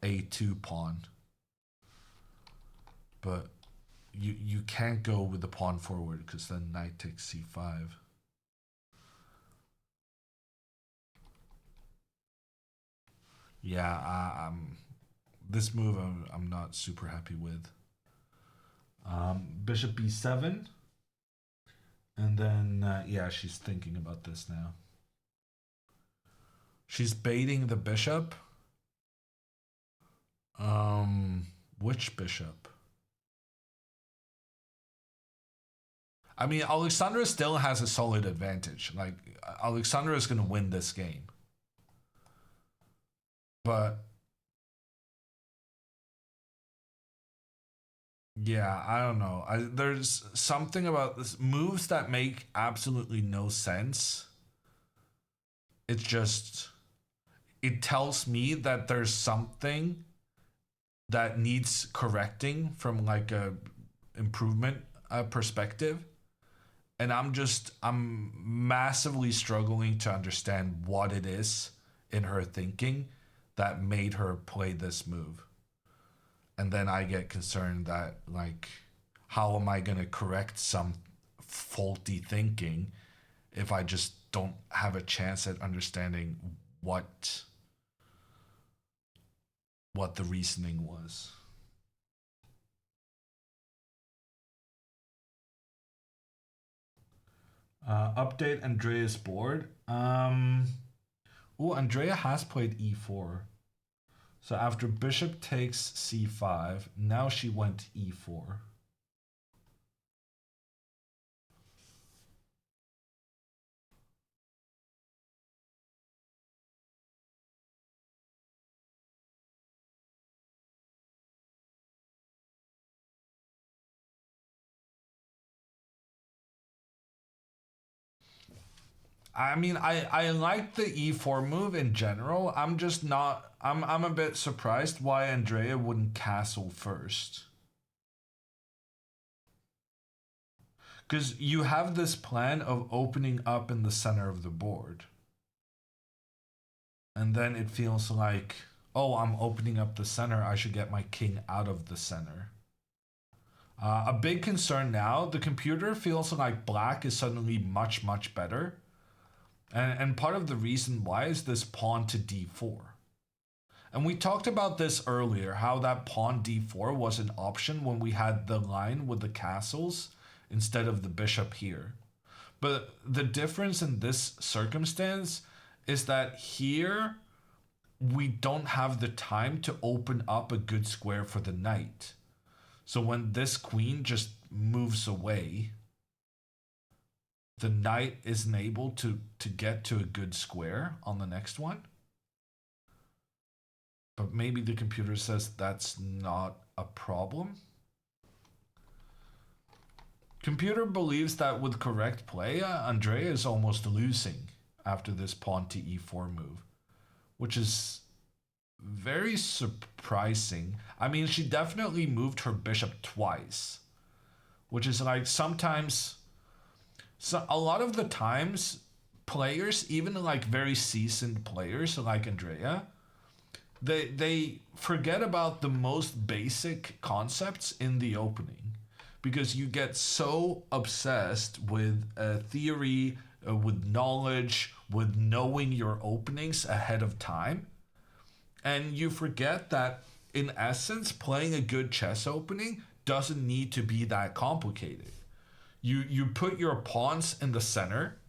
a2 pawn. But you can't go with the pawn forward because then knight takes c5. Yeah, this move I'm not super happy with. Bishop b7, and then yeah, she's thinking about this now. She's baiting the bishop. Which bishop? I mean, Alexandra still has a solid advantage. Like, Alexandra is going to win this game. But yeah, I don't know. There's something about this moves that make absolutely no sense. It's just, it tells me that there's something that needs correcting from like a improvement perspective. And I'm massively struggling to understand what it is in her thinking that made her play this move. And then I get concerned that, like, how am I going to correct some faulty thinking if I just don't have a chance at understanding what the reasoning was. Update Andrea's board. Oh, Andrea has played e4. So after bishop takes c5, now she went e4. I mean, I like the e4 move in general. I'm just not. I'm a bit surprised why Andrea wouldn't castle first. Because you have this plan of opening up in the center of the board. And then it feels like, oh, I'm opening up the center. I should get my king out of the center. A big concern now, the computer feels like black is suddenly much, much better. And part of the reason why is this pawn to d4. And we talked about this earlier, how that pawn d4 was an option when we had the line with the castles instead of the bishop here. But the difference in this circumstance is that here we don't have the time to open up a good square for the knight. So when this queen just moves away, the knight isn't able to get to a good square on the next one. But maybe the computer says that's not a problem. Computer believes that with correct play, Andrea is almost losing after this pawn to e4 move, which is very surprising. I mean, she definitely moved her bishop twice, which is like sometimes, so a lot of the times, players, even like very seasoned players like Andrea, they forget about the most basic concepts in the opening. Because you get so obsessed with theory, with knowledge, with knowing your openings ahead of time. And you forget that, in essence, playing a good chess opening doesn't need to be that complicated. You put your pawns in the center.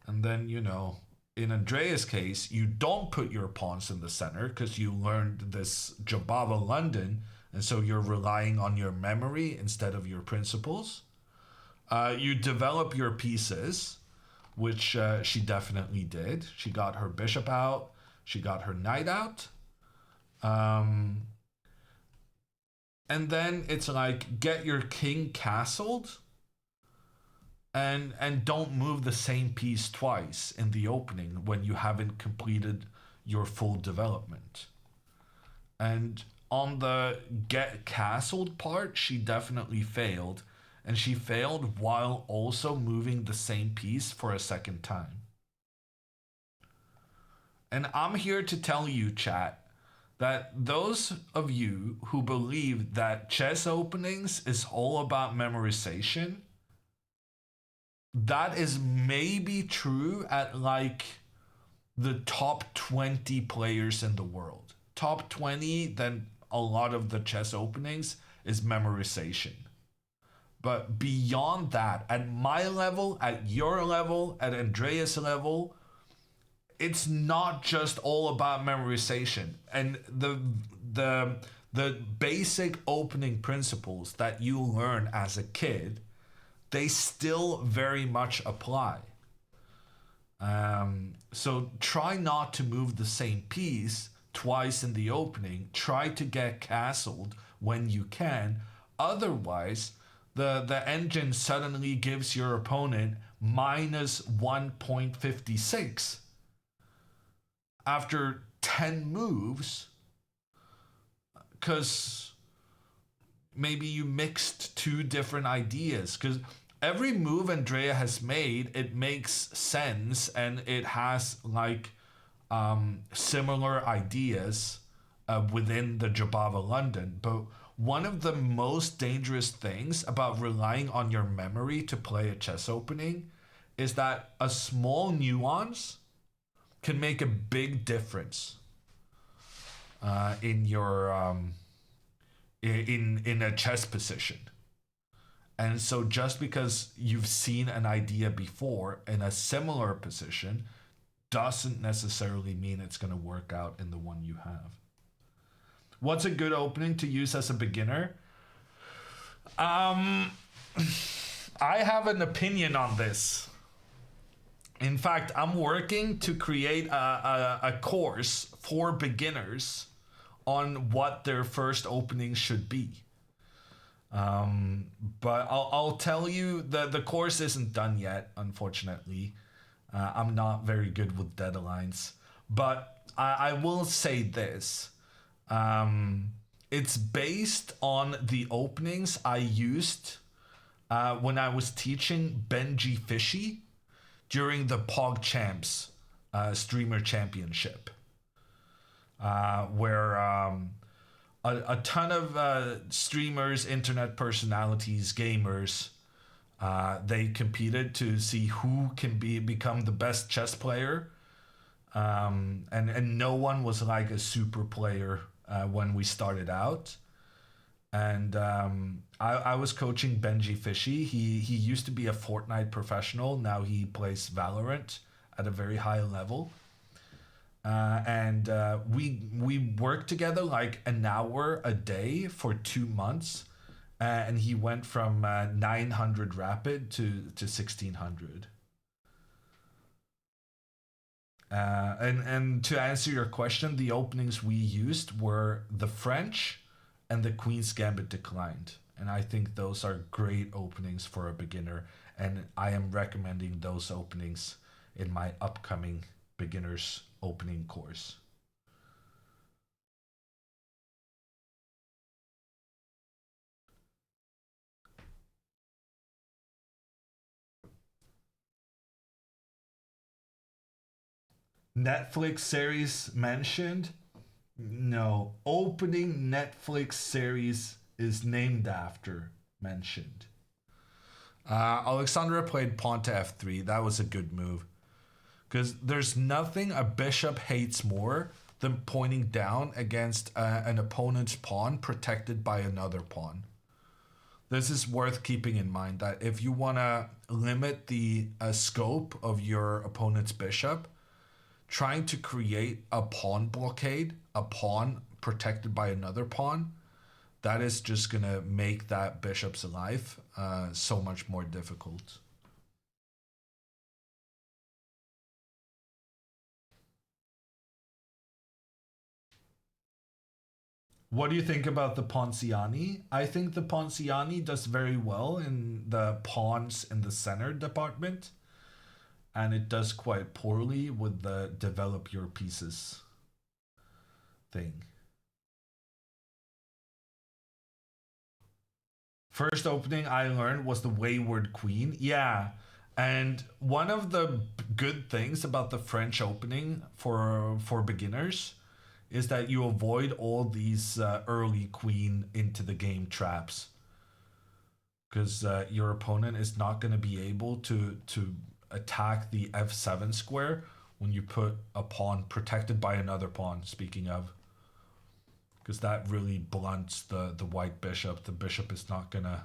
And then, you know, in Andrea's case, you don't put your pawns in the center because you learned this Jabava London. And so you're relying on your memory instead of your principles. You develop your pieces, which she definitely did. She got her bishop out. She got her knight out. And then it's like, get your king castled and don't move the same piece twice in the opening when you haven't completed your full development. And on the get castled part, she definitely failed. And she failed while also moving the same piece for a second time. And I'm here to tell you, chat, that those of you who believe that chess openings is all about memorization, that is maybe true at like the top 20 players in the world. Top 20, then a lot of the chess openings is memorization. But beyond that, at my level, at your level, at Andreas' level, it's not just all about memorization. And the basic opening principles that you learn as a kid, they still very much apply. So try not to move the same piece twice in the opening. Try to get castled when you can. Otherwise, the engine suddenly gives your opponent minus 1.56 after 10 moves, because maybe you mixed two different ideas. Because every move Andrea has made, it makes sense and it has like similar ideas within the Jabava London. But one of the most dangerous things about relying on your memory to play a chess opening is that a small nuance can make a big difference in your in a chess position. And so just because you've seen an idea before in a similar position doesn't necessarily mean it's going to work out in the one you have. What's a good opening to use as a beginner? I have an opinion on this. In fact, I'm working to create a course for beginners on what their first opening should be. But I'll tell you the course isn't done yet, unfortunately. I'm not very good with deadlines. But I will say this. It's based on the openings I used when I was teaching Benji Fishy during the PogChamps Streamer Championship. Where a ton of streamers, internet personalities, gamers, they competed to see who can become the best chess player. And no one was like a super player when we started out. And I was coaching Benji Fishy. He used to be a Fortnite professional. Now he plays Valorant at a very high level. And we worked together like an hour a day for 2 months. And he went from 900 rapid to 1600. And to answer your question, the openings we used were the French and the Queen's Gambit Declined. And I think those are great openings for a beginner. And I am recommending those openings in my upcoming beginners opening course. Netflix series mentioned? No. Opening Netflix series is named after mentioned. Alexandra played pawn to f3. That was a good move. Because there's nothing a bishop hates more than pointing down against an opponent's pawn protected by another pawn. This is worth keeping in mind, that if you want to limit the scope of your opponent's bishop, trying to create a pawn blockade, a pawn protected by another pawn, that is just going to make that bishop's life so much more difficult. What do you think about the Ponciani? I think the Ponciani does very well in the pawns in the center department. And it does quite poorly with the develop your pieces thing. First opening I learned was the Wayward Queen. Yeah. And one of the good things about the French opening for beginners is that you avoid all these early queen into the game traps. Because your opponent is not going to be able to attack the f7 square when you put a pawn protected by another pawn, speaking of. Because that really blunts the white bishop. The bishop is not going to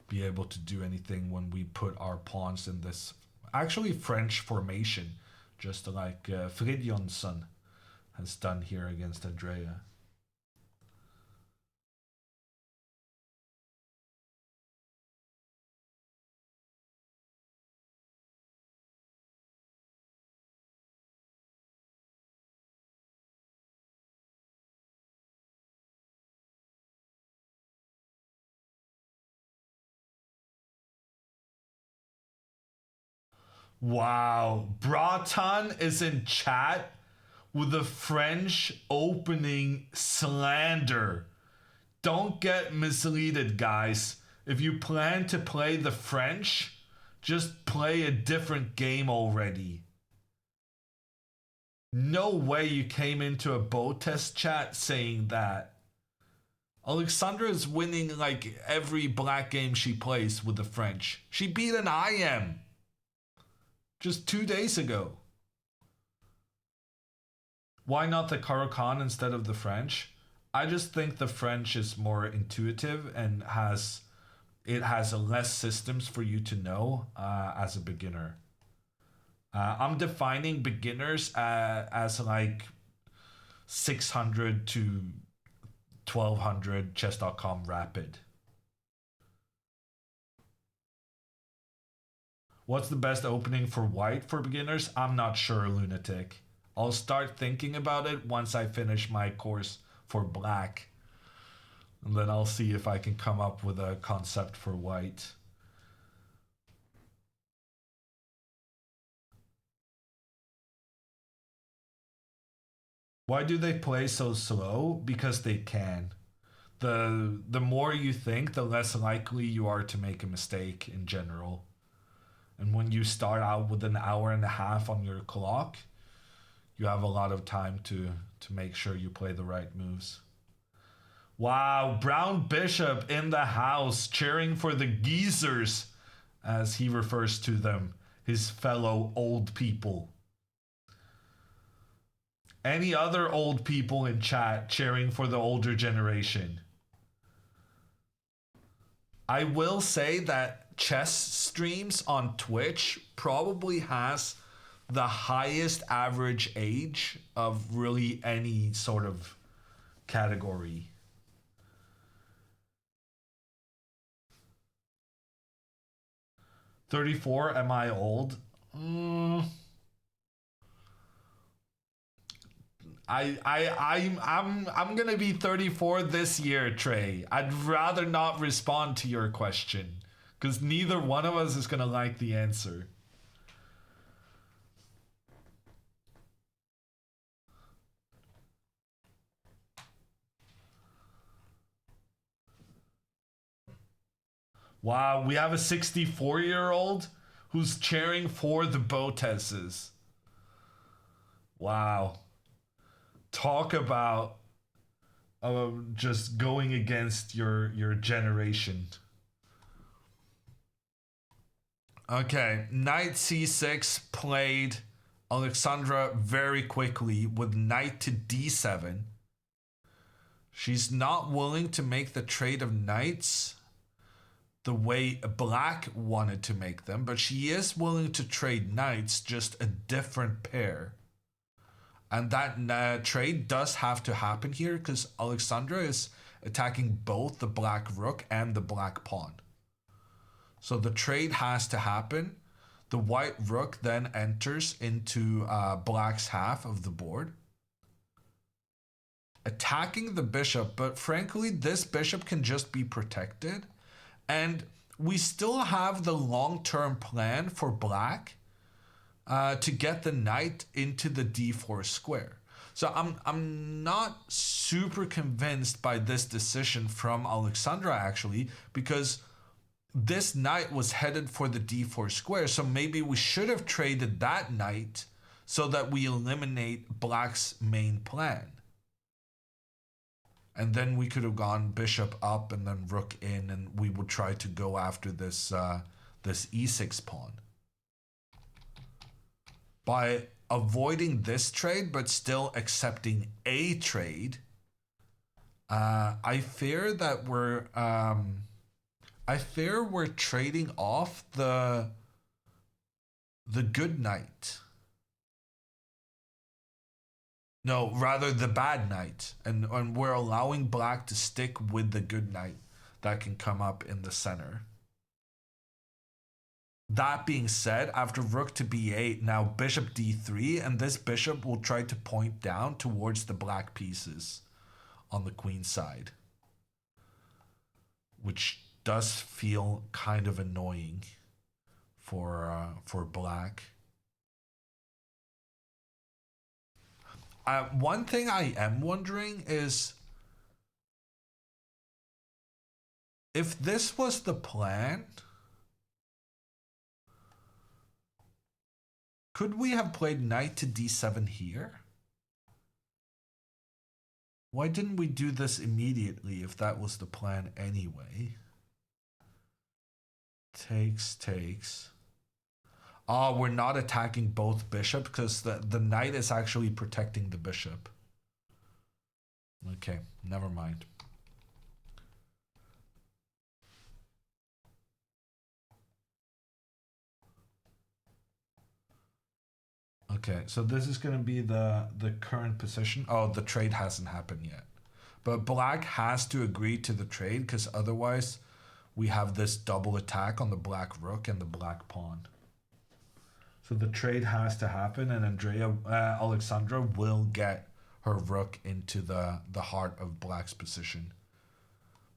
be able to do anything when we put our pawns in this actually French formation, just like Fridjonsson has done here against Andrea. Wow, Braton is in chat with the French opening slander. Don't get misleaded, guys. If you plan to play the French, just play a different game already. No way you came into a Botez chat saying that. Alexandra is winning like every black game she plays with the French. She beat an IM just 2 days ago. Why not the Caro-Kann instead of the French? I just think the French is more intuitive and has less systems for you to know as a beginner. I'm defining beginners as like 600 to 1200 chess.com rapid. What's the best opening for white for beginners? I'm not sure, Lunatic. I'll start thinking about it once I finish my course for black. And then I'll see if I can come up with a concept for white. Why do they play so slow? Because they can. The more you think, the less likely you are to make a mistake in general. And when you start out with an hour and a half on your clock, you have a lot of time to make sure you play the right moves. Wow, Brown Bishop in the house cheering for the geezers, as he refers to them, his fellow old people. Any other old people in chat cheering for the older generation? I will say that chess streams on Twitch probably has the highest average age of really any sort of category. "34, am I old?" I'm gonna be 34 this year, Trey. I'd rather not respond to your question because neither one of us is gonna like the answer. Wow, we have a 64-year-old who's cheering for the Botezes. Wow. Talk about just going against your generation. Okay, knight c6 played Alexandra very quickly with knight to d7. She's not willing to make the trade of knights the way black wanted to make them, but she is willing to trade knights, just a different pair. And that trade does have to happen here because Alexandra is attacking both the black rook and the black pawn. So the trade has to happen. The white rook then enters into black's half of the board, attacking the bishop, but frankly, this bishop can just be protected. And we still have the long-term plan for black to get the knight into the d4 square. So I'm not super convinced by this decision from Alexandra, actually, because this knight was headed for the d4 square. So maybe we should have traded that knight so that we eliminate black's main plan. And then we could have gone bishop up and then rook in, and we would try to go after this this e6 pawn. By avoiding this trade but still accepting a trade, I fear that we're trading off the good knight. No, rather the bad knight. And we're allowing black to stick with the good knight that can come up in the center. That being said, after rook to b8, now bishop d3, and this bishop will try to point down towards the black pieces on the queen side, which does feel kind of annoying for black. One thing I am wondering is if this was the plan, could we have played knight to d7 here? Why didn't we do this immediately if that was the plan anyway? Takes. Oh, we're not attacking both bishop because the knight is actually protecting the bishop. Okay, never mind. Okay, so this is going to be the current position. Oh, the trade hasn't happened yet. But black has to agree to the trade because otherwise we have this double attack on the black rook and the black pawn. So the trade has to happen, and Alexandra will get her rook into the heart of black's position.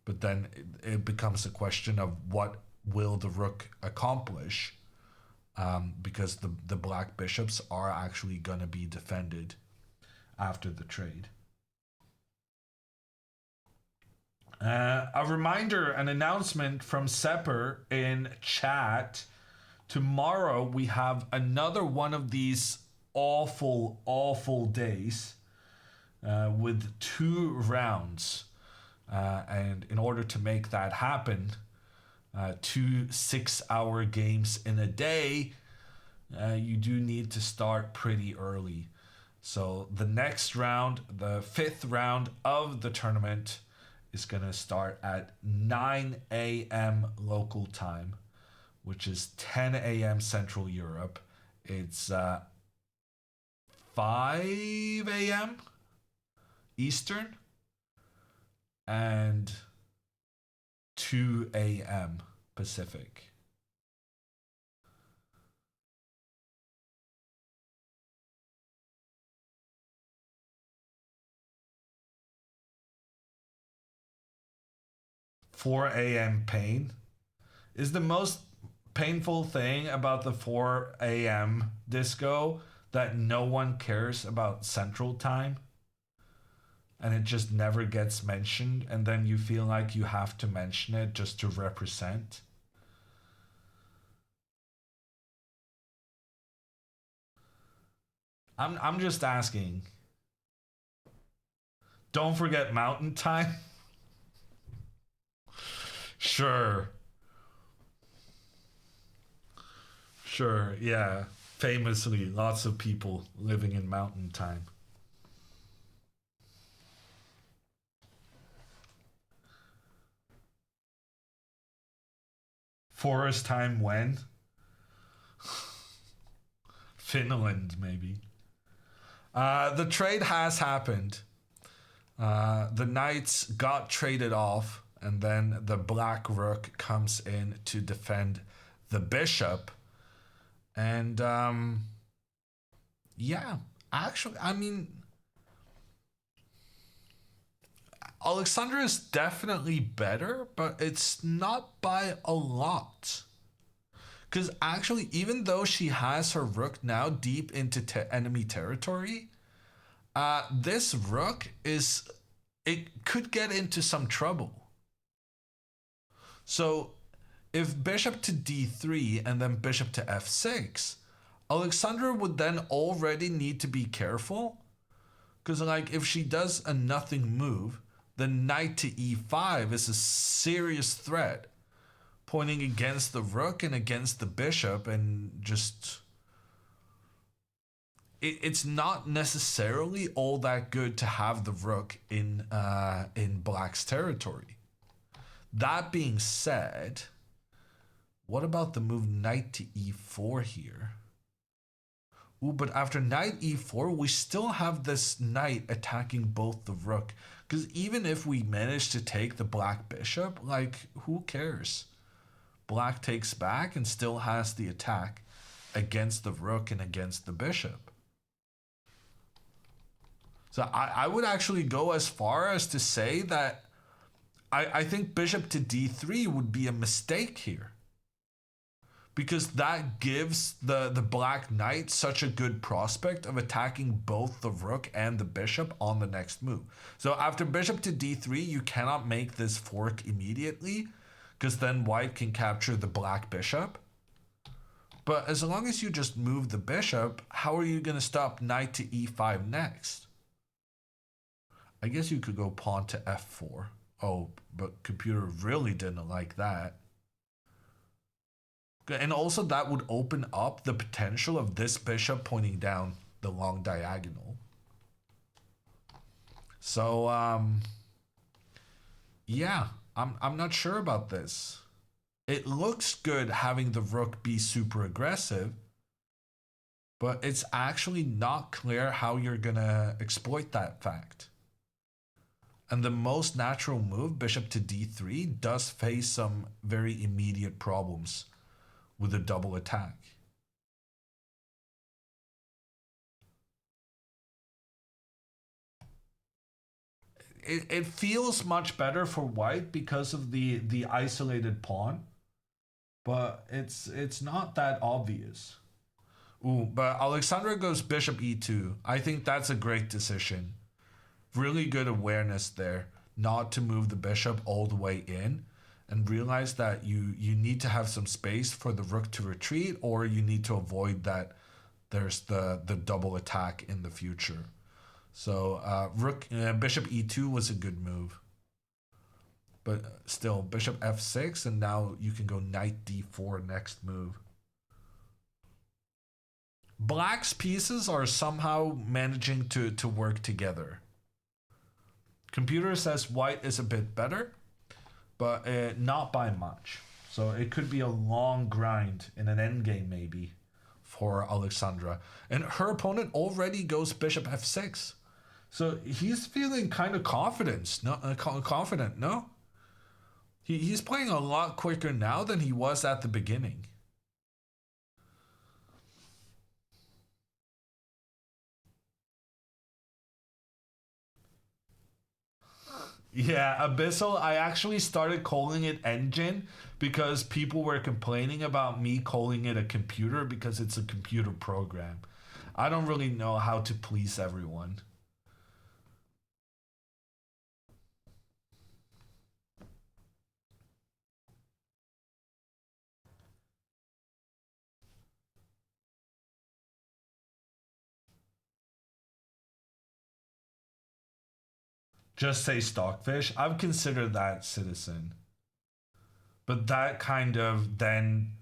but then it becomes a question of what will the rook accomplish, because the black bishops are actually going to be defended after the trade. A reminder, an announcement from Sepper in chat. Tomorrow we have another one of these awful days with 2 rounds. And in order to make that happen, 2 6-hour games in a day, you do need to start pretty early. So the next round, the 5th round of the tournament, is going to start at 9 a.m. local time, which is 10 a.m. Central Europe. It's 5 a.m. Eastern and 2 a.m. Pacific. "4 a.m. pain" is the most painful thing about the 4 a.m. disco, that no one cares about Central Time. And it just never gets mentioned, and then you feel like you have to mention it just to represent. I'm just asking. Don't forget Mountain Time. Sure, yeah. Famously, lots of people living in Mountain Time. Forest Time when? Finland, maybe. The trade has happened. The knights got traded off, and then the black rook comes in to defend the bishop. And yeah, actually, I mean, Alexandra is definitely better, but it's not by a lot. Because actually, even though she has her rook now deep into enemy territory, this rook it could get into some trouble. So if bishop to d3 and then bishop to f6, Alexandra would then already need to be careful. Because like if she does a nothing move, the knight to e5 is a serious threat, pointing against the rook and against the bishop, and just it's not necessarily all that good to have the rook in black's territory. That being said, what about the move knight to e4 here? Ooh, but after knight e4, we still have this knight attacking both the rook. Because even if we manage to take the black bishop, like, who cares? Black takes back and still has the attack against the rook and against the bishop. So I would actually go as far as to say that I think bishop to d3 would be a mistake here. Because that gives the black knight such a good prospect of attacking both the rook and the bishop on the next move. So after bishop to d3, you cannot make this fork immediately, because then white can capture the black bishop. But as long as you just move the bishop, how are you going to stop knight to e5 next? I guess you could go pawn to f4. Oh, but computer really didn't like that. And also that would open up the potential of this bishop pointing down the long diagonal. So, yeah, I'm not sure about this. It looks good having the rook be super aggressive, but it's actually not clear how you're gonna exploit that fact. And the most natural move, bishop to d3, does face some very immediate problems with a double attack. it feels much better for white because of the isolated pawn, but it's not that obvious. Ooh, but Alexandra goes bishop e2. I think that's a great decision. Really good awareness there, not to move the bishop all the way in, and realize that you need to have some space for the rook to retreat, or you need to avoid that there's the double attack in the future. So bishop e2 was a good move. But still, bishop f6, and now you can go knight d4 next move. Black's pieces are somehow managing to work together. Computer says white is a bit better, but not by much. So it could be a long grind in an endgame maybe for Alexandra. And her opponent already goes bishop f6. So he's feeling kind of confident, no? He's playing a lot quicker now than he was at the beginning. Yeah, Abyssal, I actually started calling it engine because people were complaining about me calling it a computer because it's a computer program. I don't really know how to please everyone. Just say stockfish. I've considered that, citizen. But that kind of then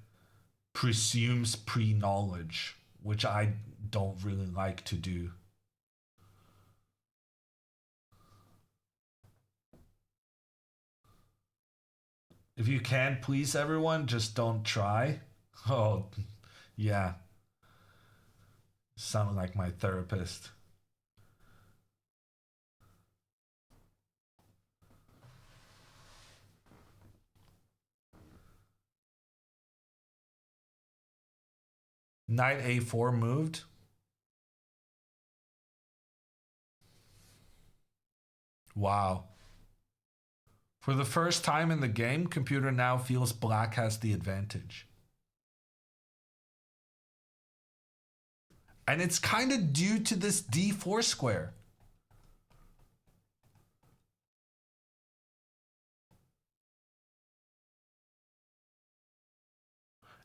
presumes pre-knowledge, which I don't really like to do. If you can't please everyone, just don't try. Oh, yeah. Sound like my therapist. Knight a4 moved. Wow. For the first time in the game, computer now feels black has the advantage. And it's kind of due to this d4 square.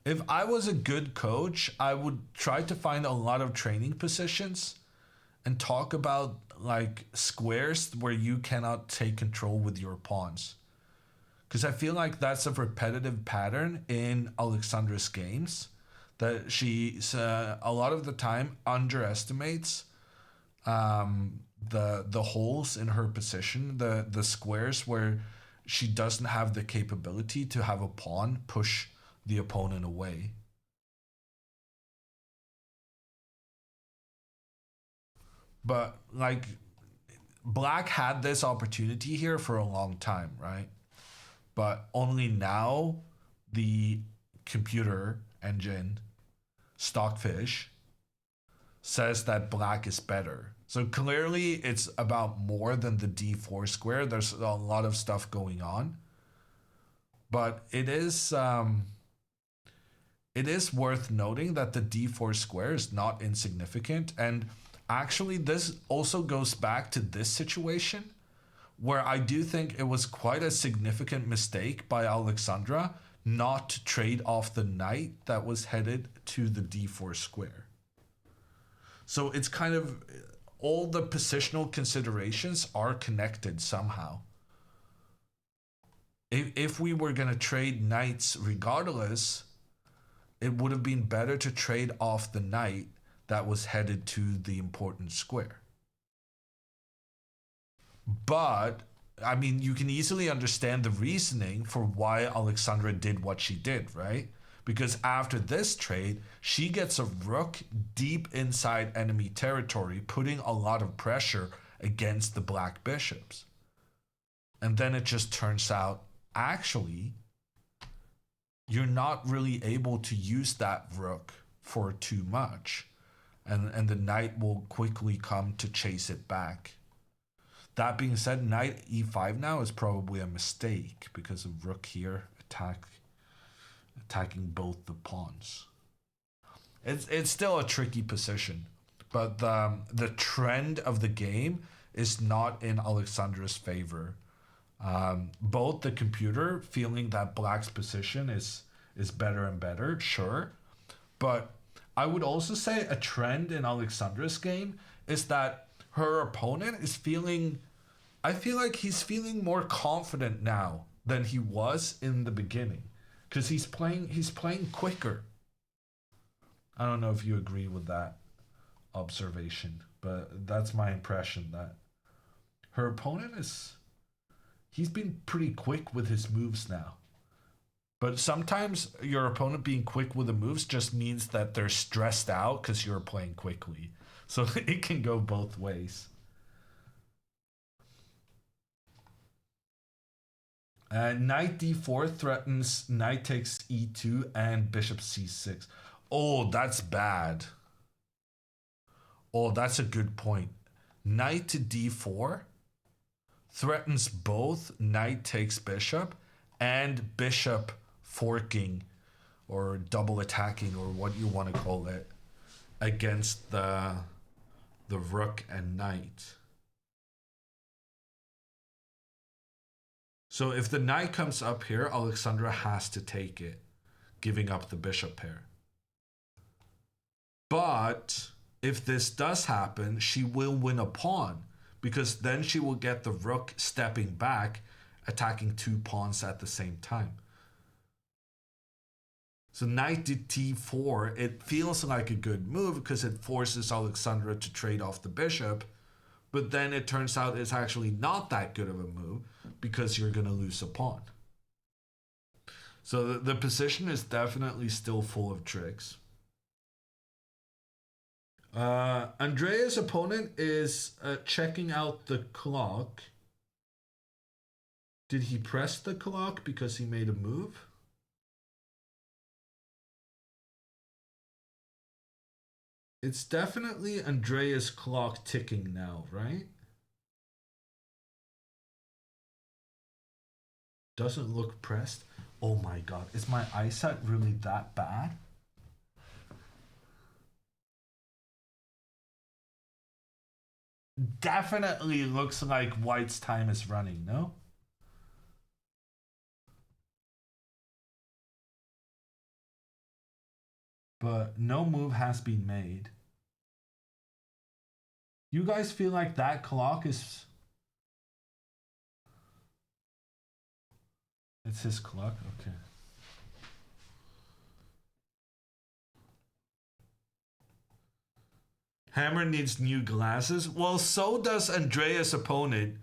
If I was a good coach, I would try to find a lot of training positions and talk about like squares where you cannot take control with your pawns. Because I feel like that's a repetitive pattern in Alexandra's games, that she a lot of the time underestimates the holes in her position, the squares where she doesn't have the capability to have a pawn push the opponent away. But like black had this opportunity here for a long time, right? But only now the computer engine Stockfish says that black is better. So clearly it's about more than the d4 square. There's a lot of stuff going on. But it is worth noting that the d4 square is not insignificant. And actually, this also goes back to this situation where I do think it was quite a significant mistake by Alexandra not to trade off the knight that was headed to the d4 square. So it's kind of all the positional considerations are connected somehow. If we were going to trade knights regardless, it would have been better to trade off the knight that was headed to the important square. But, I mean, you can easily understand the reasoning for why Alexandra did what she did, right? Because after this trade, she gets a rook deep inside enemy territory, putting a lot of pressure against the black bishops. And then it just turns out, actually, you're not really able to use that rook for too much. And the knight will quickly come to chase it back. That being said, knight e5 now is probably a mistake because of rook here attacking both the pawns. It's still a tricky position, but the trend of the game is not in Alexandra's favor. Both the computer feeling that black's position is better and better, sure, but I would also say a trend in Alexandra's game is that her opponent is feeling, I feel like he's feeling more confident now than he was in the beginning, because he's playing quicker. I don't know if you agree with that observation, but that's my impression, that her opponent he's been pretty quick with his moves now. But sometimes your opponent being quick with the moves just means that they're stressed out because you're playing quickly. So it can go both ways. Knight d4 threatens knight takes e2 and bishop c6. Oh, that's bad. Oh, that's a good point. Knight to d4 threatens both knight takes bishop and bishop forking or double attacking, or what you want to call it, against the rook and knight. So if the knight comes up here, Alexandra has to take it, giving up the bishop pair. But if this does happen, she will win a pawn, because then she will get the rook stepping back, attacking two pawns at the same time. So knight to t4, it feels like a good move because it forces Alexandra to trade off the bishop, but then it turns out it's actually not that good of a move because you're going to lose a pawn. So the position is definitely still full of tricks. Andrea's opponent is checking out the clock. Did he press the clock because he made a move? It's definitely Andrea's clock ticking now, right? Doesn't look pressed. Oh my god, is my eyesight really that bad? Definitely looks like white's time is running, no? But no move has been made. You guys feel like that clock is... It's his clock? Okay. Hammer needs new glasses. Well, so does Andrea's opponent,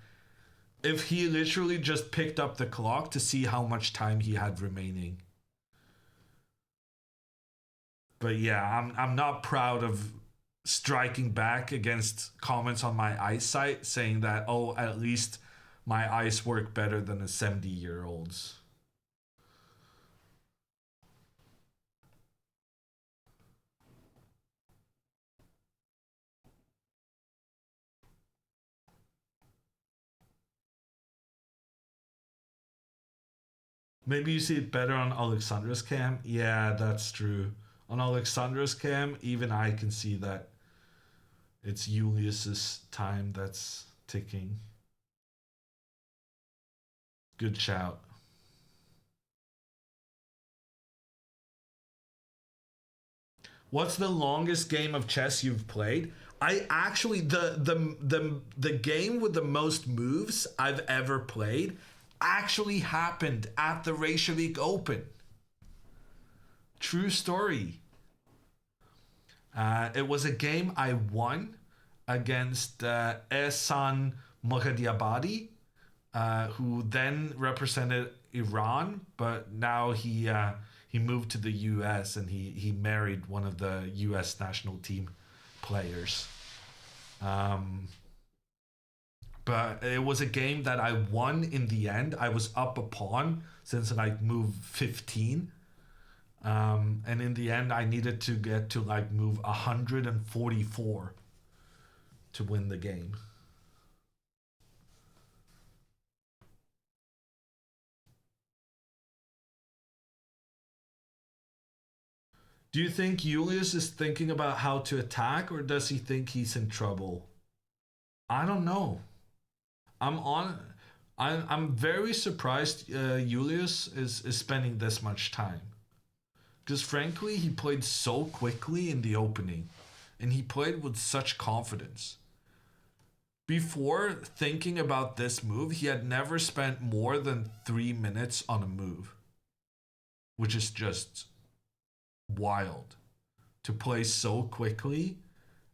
if he literally just picked up the clock to see how much time he had remaining. But yeah, I'm not proud of striking back against comments on my eyesight saying that, oh, at least my eyes work better than a 70-year-old's. Maybe you see it better on Alexandra's cam. Yeah, that's true. On Alexandra's cam, even I can see that it's Julius's time that's ticking. Good shout. What's the longest game of chess you've played? I actually, the game with the most moves I've ever played actually happened at the Reykjavik Open. True story. It was a game I won against Ehsan Moghadiabadi, who then represented Iran, but now he moved to the US and he married one of the US national team players. But it was a game that I won in the end. I was up a pawn since like move 15. And in the end, I needed to get to like move 144 to win the game. Do you think Julius is thinking about how to attack, or does he think he's in trouble? I don't know. I'm very surprised Julius is spending this much time. Because frankly, he played so quickly in the opening. And he played with such confidence. Before thinking about this move, he had never spent more than 3 minutes on a move. Which is just wild. To play so quickly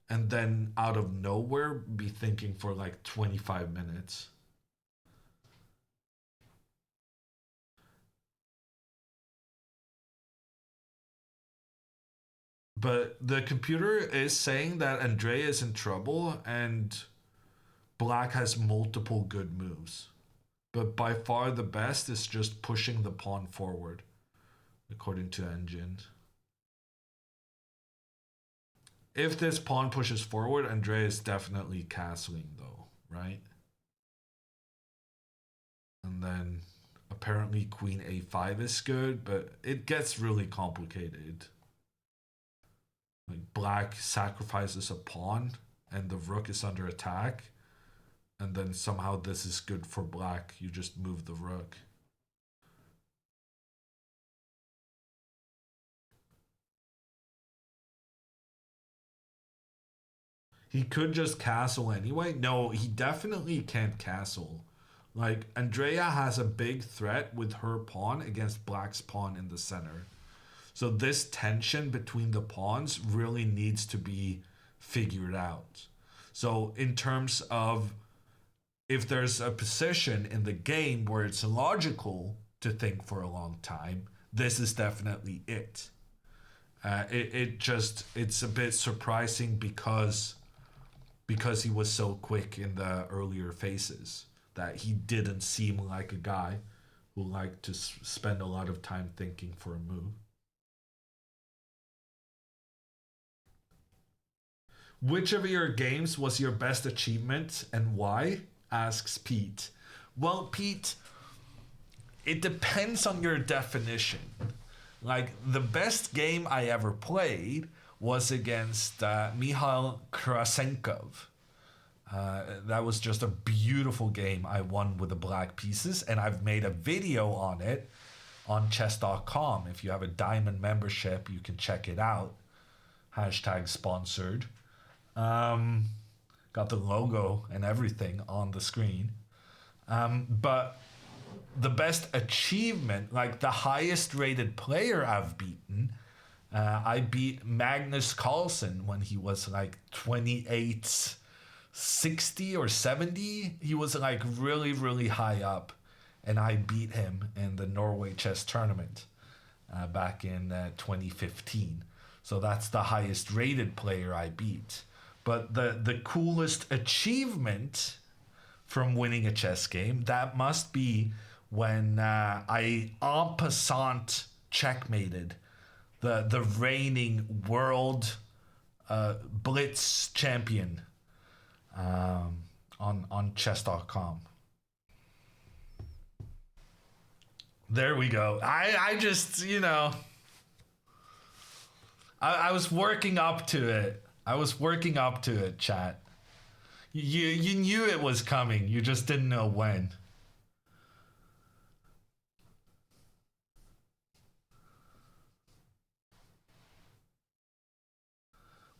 and then out of nowhere be thinking for like 25 minutes. But the computer is saying that Andrea is in trouble and Black has multiple good moves. But by far the best is just pushing the pawn forward, according to Engine. If this pawn pushes forward, Andrea is definitely castling though, right? And then apparently queen a5 is good, but it gets really complicated. Like Black sacrifices a pawn and the rook is under attack. And then somehow this is good for Black. You just move the rook. He could just castle anyway. No, he definitely can't castle. Like, Andrea has a big threat with her pawn against Black's pawn in the center. So this tension between the pawns really needs to be figured out. So in terms of if there's a position in the game where it's logical to think for a long time, this is definitely it. It's a bit surprising because he was so quick in the earlier phases that he didn't seem like a guy who liked to spend a lot of time thinking for a move. Which of your games was your best achievement and why? Asks Pete. Well, Pete, it depends on your definition. Like, the best game I ever played was against Mihail Krasenkov. That was just a beautiful game I won with the black pieces, and I've made a video on it on chess.com. If you have a diamond membership, you can check it out. #sponsored. Got the logo and everything on the screen. But the best achievement, like the highest rated player I've beaten, I beat Magnus Carlsen when he was like 2860 or 70. He was like really, really high up. And I beat him in the Norway chess tournament back in 2015. So that's the highest rated player I beat. But the coolest achievement from winning a chess game, that must be when I en passant checkmated the reigning world Blitz champion on chess.com. There we go. I just, you know, I was working up to it. Chat. You knew it was coming. You just didn't know when.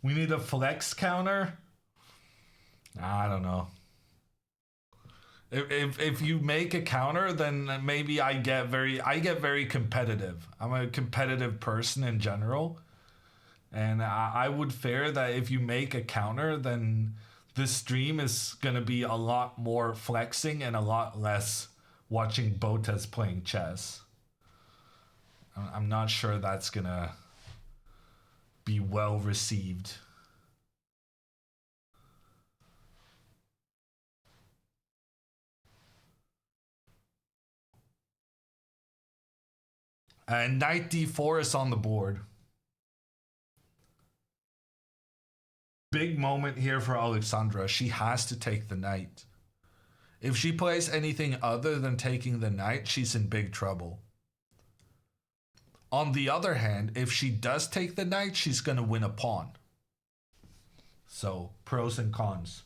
We need a flex counter? I don't know. If you make a counter, then maybe I get very competitive. I'm a competitive person in general. And I would fear that if you make a counter, then this stream is going to be a lot more flexing and a lot less watching Botez playing chess. I'm not sure that's going to be well received. And knight d4 is on the board. Big moment here for Alexandra. She has to take the knight. If she plays anything other than taking the knight, she's in big trouble. On the other hand, if she does take the knight, she's going to win a pawn. So, pros and cons.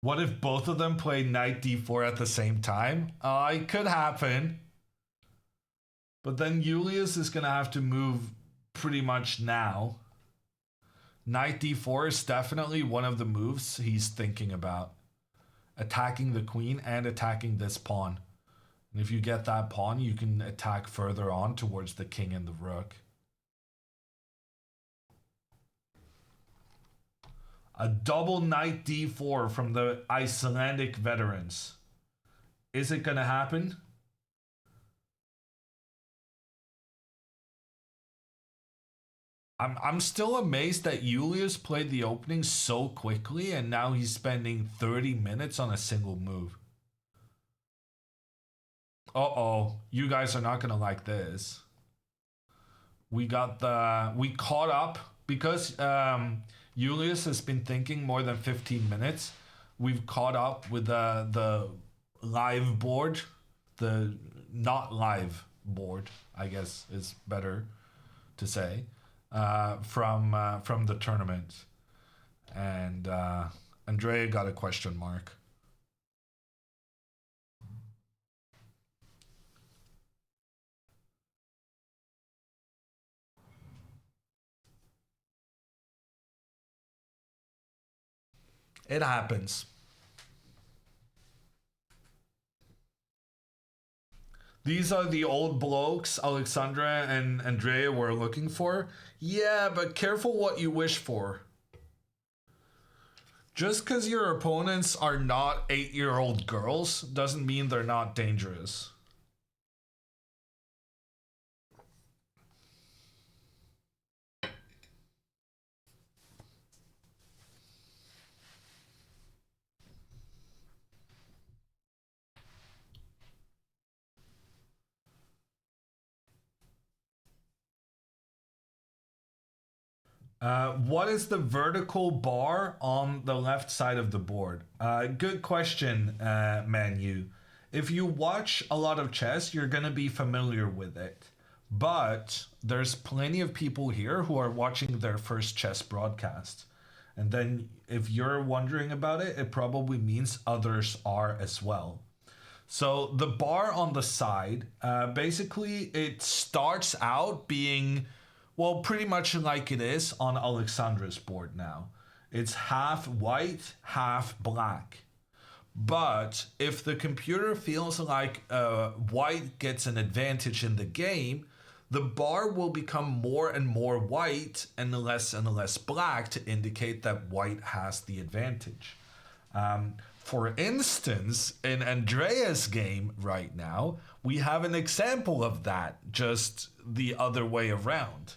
What if both of them play knight d4 at the same time? It could happen. But then Julius is going to have to move pretty much now. Knight d4 is definitely one of the moves he's thinking about. Attacking the queen and attacking this pawn. And if you get that pawn, you can attack further on towards the king and the rook. A double knight d4 from the Icelandic veterans. Is it going to happen? I'm still amazed that Julius played the opening so quickly and now he's spending 30 minutes on a single move. Uh-oh, you guys are not going to like this. We caught up because Julius has been thinking more than 15 minutes. We've caught up with the live board, the not live board, I guess is better to say, from the tournament. And Andrea got a question mark. It happens. These are the old blokes Alexandra and Andrea were looking for. Yeah, but careful what you wish for. Just because your opponents are not 8-year-old girls doesn't mean they're not dangerous. What is the vertical bar on the left side of the board? Good question, Manu. If you watch a lot of chess, you're going to be familiar with it. But there's plenty of people here who are watching their first chess broadcast. And then if you're wondering about it, it probably means others are as well. So the bar on the side, basically it starts out being, well, pretty much like it is on Alexandra's board now. It's half white, half black. But if the computer feels like white gets an advantage in the game, the bar will become more and more white and less black to indicate that white has the advantage. For instance, in Andrea's game right now, we have an example of that, just the other way around.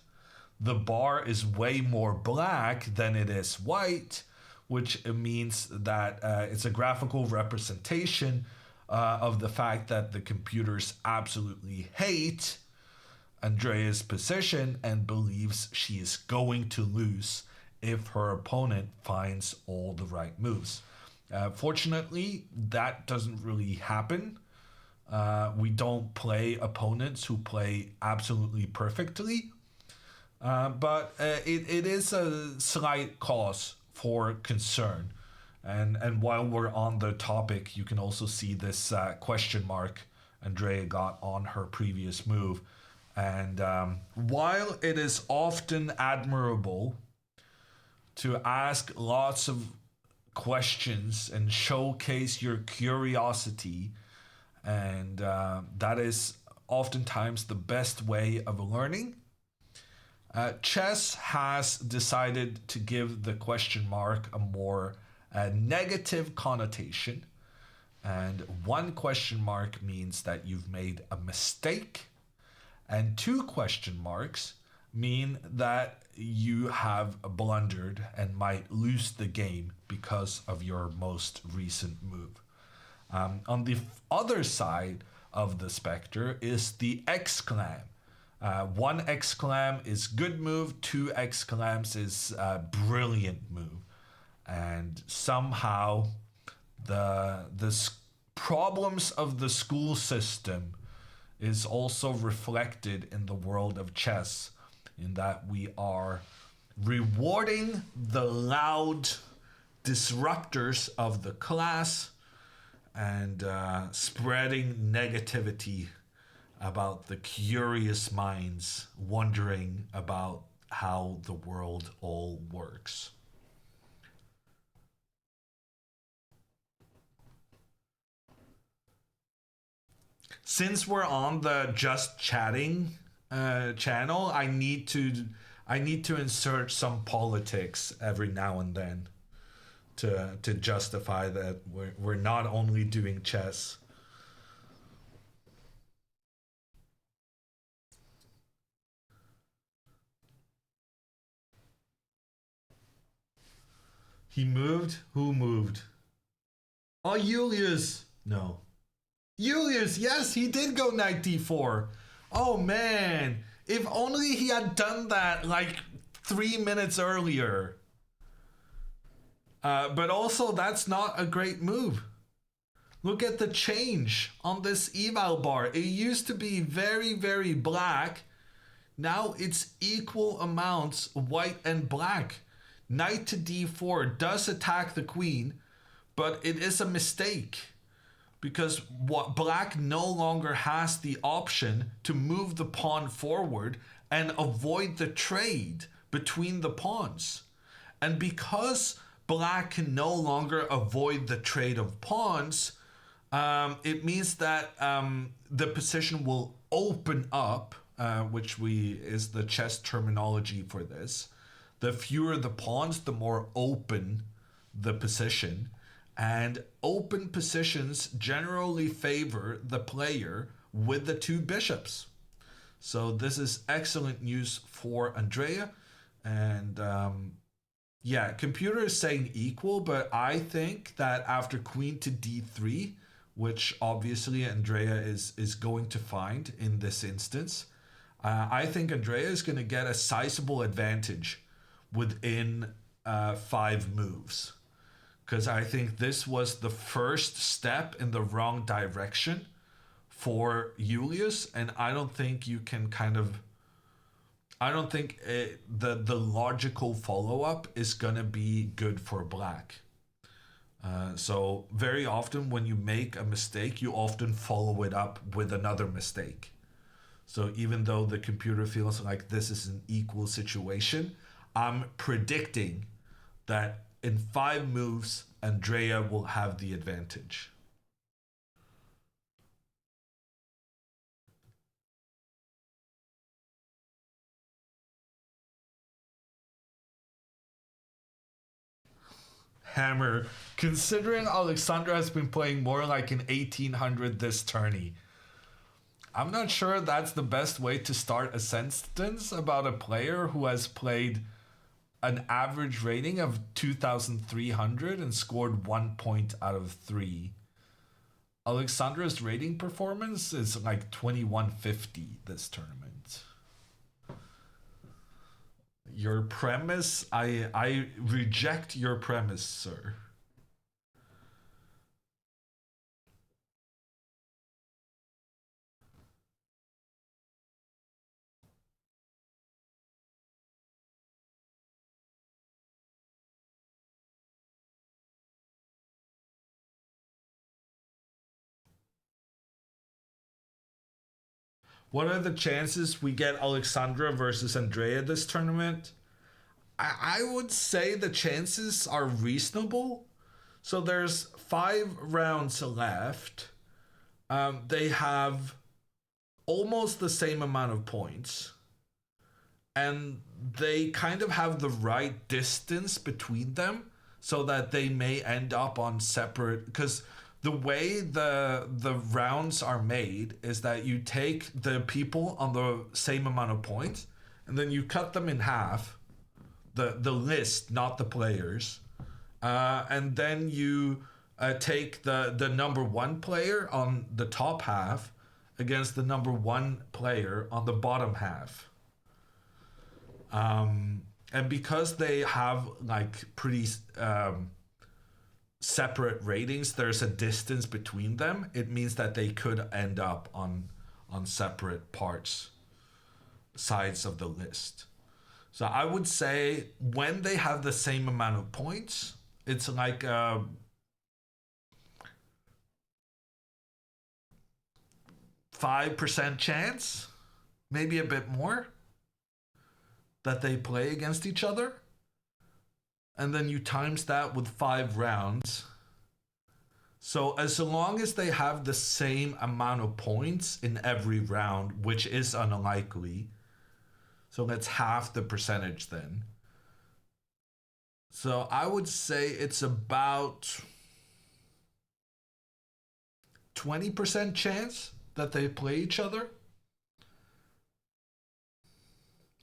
The bar is way more black than it is white, which means that it's a graphical representation of the fact that the computers absolutely hate Andrea's position and believes she is going to lose if her opponent finds all the right moves. Fortunately, that doesn't really happen. We don't play opponents who play absolutely perfectly. But it is a slight cause for concern. And while we're on the topic, you can also see this question mark Andrea got on her previous move. And while it is often admirable to ask lots of questions and showcase your curiosity, and that is oftentimes the best way of learning, chess has decided to give the question mark a more negative connotation. And one question mark means that you've made a mistake. And 2 question marks mean that you have blundered and might lose the game because of your most recent move. On the other side of the spectre is the exclam. 1 exclam is good move, 2 exclams is brilliant move. And somehow the problems of the school system is also reflected in the world of chess, in that we are rewarding the loud disruptors of the class and spreading negativity about the curious minds wondering about how the world all works. Since we're on the Just Chatting channel, I need to insert some politics every now and then to justify that we're not only doing chess. He moved? Who moved? Oh, Julius! No. Julius, yes, he did go knight d4. Oh man, if only he had done that like 3 minutes earlier. But also, that's not a great move. Look at the change on this eval bar. It used to be very, very black. Now it's equal amounts white and black. Knight to d4 does attack the queen, but it is a mistake. Because what black no longer has the option to move the pawn forward and avoid the trade between the pawns. And because black can no longer avoid the trade of pawns, it means that the position will open up, which is the chess terminology for this. The fewer the pawns, the more open the position. And open positions generally favor the player with the 2 bishops. So this is excellent news for Andrea. And yeah, computer is saying equal, but I think that after queen to d3, which obviously Andrea is going to find in this instance, I think Andrea is going to get a sizable advantage within 5 moves. Because I think this was the first step in the wrong direction for Julius, and I don't think you can I don't think the logical follow-up is going to be good for black. So very often when you make a mistake, you often follow it up with another mistake. So even though the computer feels like this is an equal situation, I'm predicting that in 5 moves, Andrea will have the advantage. Hammer, considering Alexandra has been playing more like an 1800 this tourney, I'm not sure that's the best way to start a sentence about a player who has played an average rating of 2,300 and scored 1 point out of 3. Alexandra's rating performance is like 2150 this tournament. Your premise, I reject your premise, sir. What are the chances we get Alexandra versus Andrea this tournament? I would say the chances are reasonable. So there's 5 rounds left. They have almost the same amount of points. And they kind of have the right distance between them so that they may end up on separate... Because the way the rounds are made is that you take the people on the same amount of points and then you cut them in half. The list, not the players. And then you take the number 1 player on the top half against the number 1 player on the bottom half. And because they have like pretty separate ratings, there's a distance between them. It means that they could end up on separate sides of the list. So I would say when they have the same amount of points, it's like 5% chance, maybe a bit more, that they play against each other. And then you times that with 5 rounds. So as long as they have the same amount of points in every round, which is unlikely, so that's half the percentage then. So I would say it's about 20% chance that they play each other.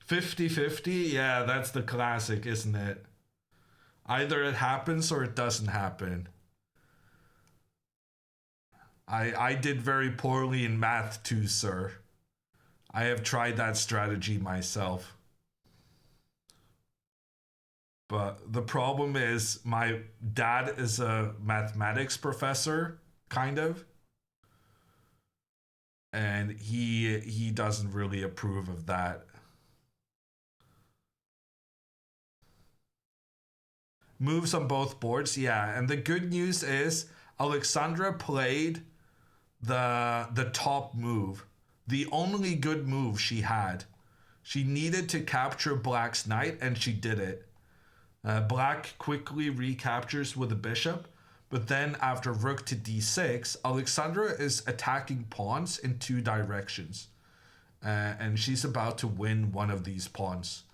50-50, yeah, that's the classic, isn't it? Either it happens or it doesn't happen. I did very poorly in math too, sir. I have tried that strategy myself. But the problem is my dad is a mathematics professor, kind of. And he doesn't really approve of that. Moves on both boards, yeah. And the good news is Alexandra played the top move, the only good move she had. She needed to capture Black's knight, and she did it. Black quickly recaptures with a bishop, but then after rook to d6, Alexandra is attacking pawns in 2 directions. And she's about to win one of these pawns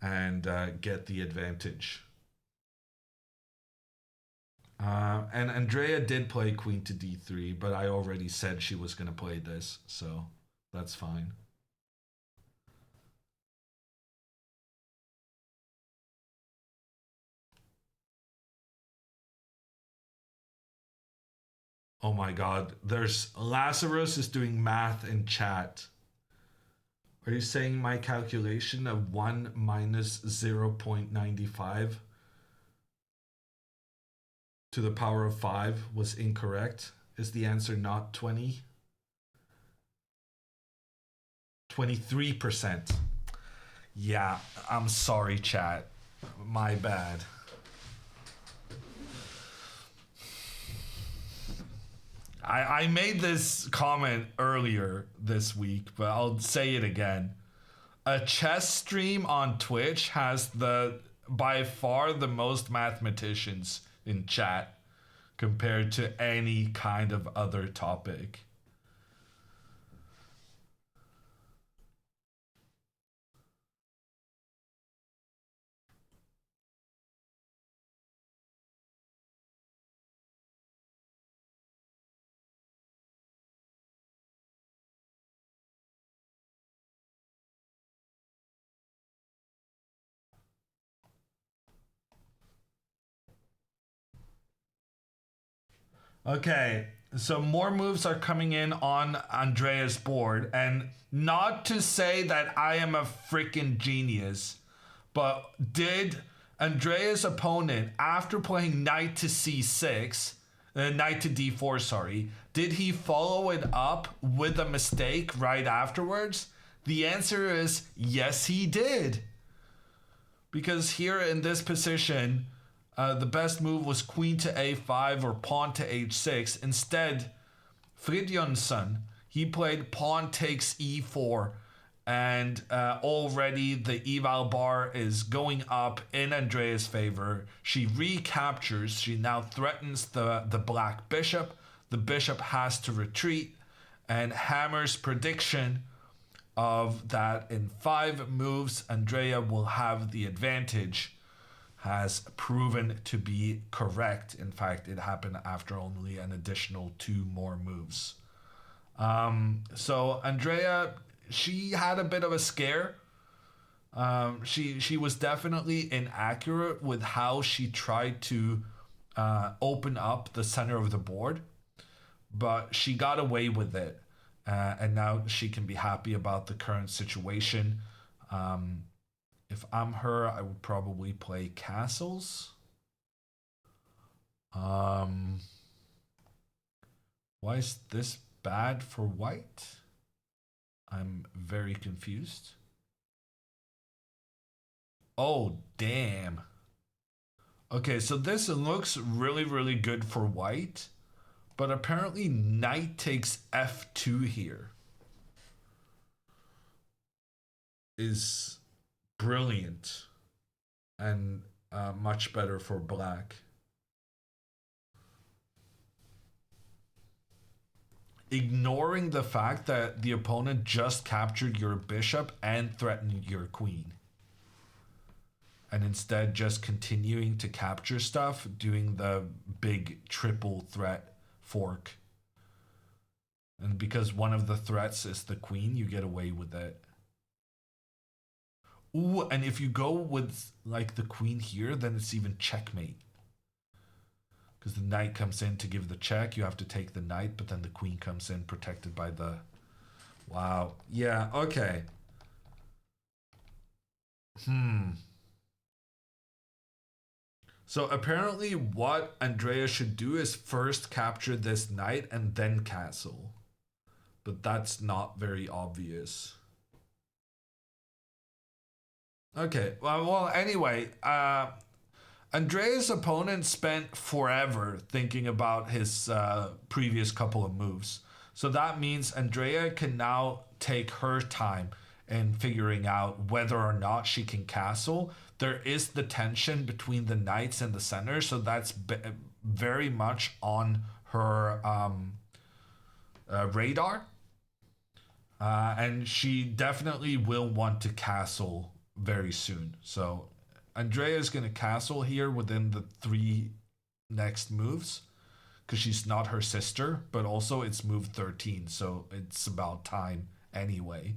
and get the advantage. And Andrea did play queen to d3, but I already said she was going to play this, so that's fine. Oh my god, there's Lazarus is doing math in chat. Are you saying my calculation of 1 minus 0.95 to the power of 5 was incorrect? Is the answer not 20? 23%. Yeah, I'm sorry, chat. My bad. I made this comment earlier this week, but I'll say it again. A chess stream on Twitch has by far the most mathematicians in chat compared to any kind of other topic. Okay, so more moves are coming in on Andrea's board, and not to say that I am a freaking genius, but did Andrea's opponent, after playing knight to c6, knight to d4, sorry, did he follow it up with a mistake right afterwards? The answer is yes, he did. Because here in this position, the best move was queen to a5 or pawn to h6. Instead, Fridtjonsson, he played pawn takes e4, and already the eval bar is going up in Andrea's favor. She recaptures. She now threatens the black bishop. The bishop has to retreat, and Hammer's prediction of that in 5 moves Andrea will have the advantage has proven to be correct. In fact, it happened after only an additional 2 more moves. So Andrea, she had a bit of a scare. She was definitely inaccurate with how she tried to open up the center of the board, but she got away with it. And now she can be happy about the current situation. If I'm her, I would probably play castles. Why is this bad for white? I'm very confused. Oh, damn. Okay, so this looks really, really good for white. But apparently knight takes f2 here is brilliant and much better for black. Ignoring the fact that the opponent just captured your bishop and threatened your queen. And instead just continuing to capture stuff, doing the big triple threat fork. And because one of the threats is the queen, you get away with it. Ooh, and if you go with like the queen here, then it's even checkmate. Because the knight comes in to give the check, you have to take the knight, but then the queen comes in protected by the... Wow. Yeah, okay. So apparently what Andrea should do is first capture this knight and then castle. But that's not very obvious. Okay, well anyway, Andrea's opponent spent forever thinking about his previous couple of moves. So that means Andrea can now take her time in figuring out whether or not she can castle. There is the tension between the knights and the center, so that's very much on her radar. And she definitely will want to castle very soon. So Andrea is going to castle here within the 3 next moves because she's not her sister, but also it's move 13, so it's about time anyway.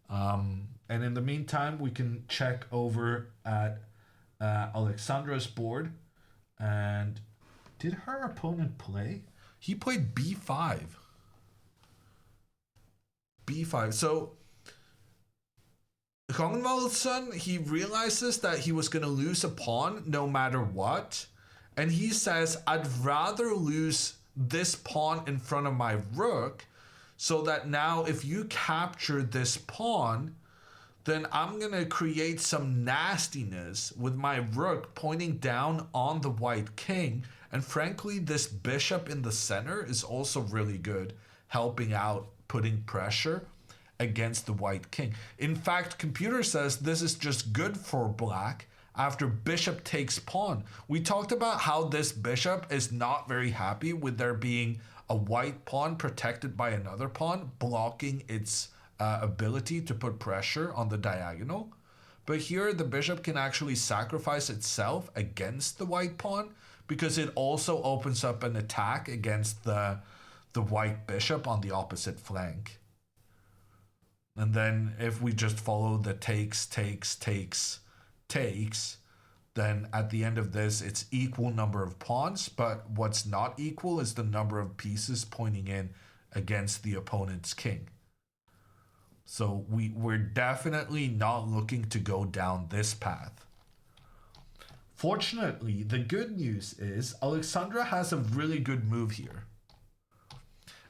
And in the meantime, we can check over at Alexandra's board. And did her opponent play? He played b5. b5. So Ragnvaldson, he realizes that he was going to lose a pawn no matter what. And he says, I'd rather lose this pawn in front of my rook so that now if you capture this pawn, then I'm going to create some nastiness with my rook pointing down on the white king. And frankly, this bishop in the center is also really good, helping out, putting pressure against the white king. In fact, computer says this is just good for black after bishop takes pawn. We talked about how this bishop is not very happy with there being a white pawn protected by another pawn, blocking its ability to put pressure on the diagonal. But here the bishop can actually sacrifice itself against the white pawn because it also opens up an attack against the white bishop on the opposite flank. And then if we just follow the takes, then at the end of this, it's equal number of pawns, but what's not equal is the number of pieces pointing in against the opponent's king. So we're definitely not looking to go down this path. Fortunately, the good news is Alexandra has a really good move here.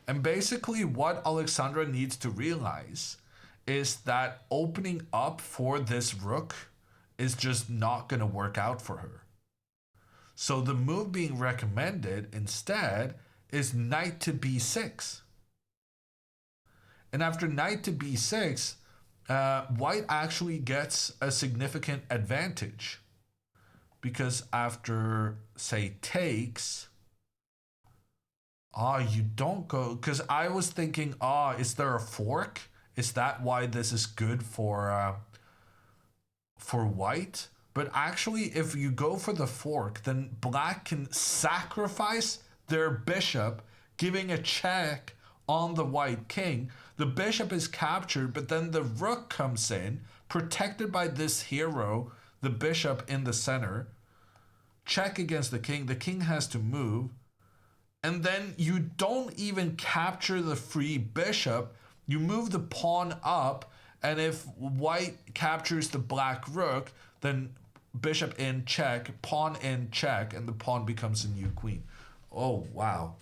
And basically what Alexandra needs to realize is that opening up for this rook is just not going to work out for her. So the move being recommended instead is knight to b6. And after knight to b6, white actually gets a significant advantage. Because after, say, takes, you don't go, because I was thinking, is there a fork? Is that why this is good for white? But actually, if you go for the fork, then black can sacrifice their bishop, giving a check on the white king. The bishop is captured, but then the rook comes in, protected by this hero, the bishop in the center. Check against the king. The king has to move. And then you don't even capture the free bishop. You move the pawn up, and if white captures the black rook, then bishop in check, pawn in check, and the pawn becomes a new queen. Oh, wow.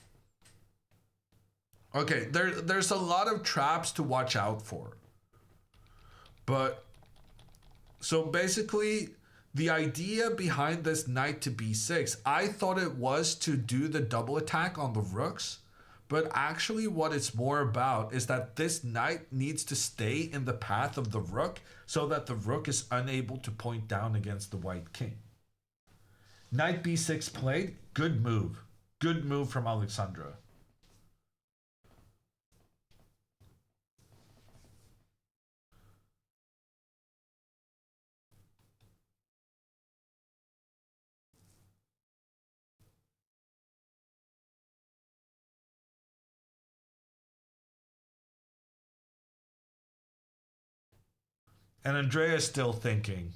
Okay, there's a lot of traps to watch out for. But, so basically, the idea behind this knight to b6, I thought it was to do the double attack on the rooks, but actually what it's more about is that this knight needs to stay in the path of the rook so that the rook is unable to point down against the white king. Knight b6 played, good move. Good move from Alexandra. And Andrea's still thinking.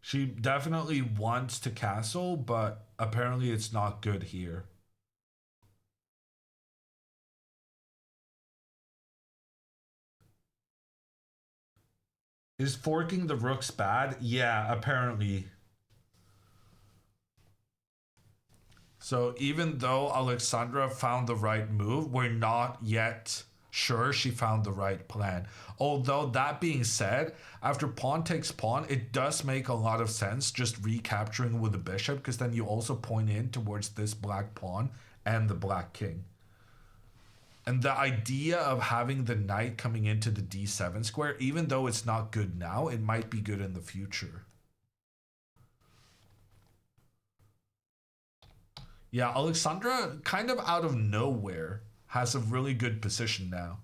She definitely wants to castle, but apparently it's not good here. Is forking the rooks bad? Yeah, apparently. So even though Alexandra found the right move, we're not yet sure she found the right plan. Although that being said, after pawn takes pawn, it does make a lot of sense just recapturing with the bishop, because then you also point in towards this black pawn and the black king. And the idea of having the knight coming into the d7 square, even though it's not good now, it might be good in the future. Yeah, Alexandra, kind of out of nowhere, has a really good position now.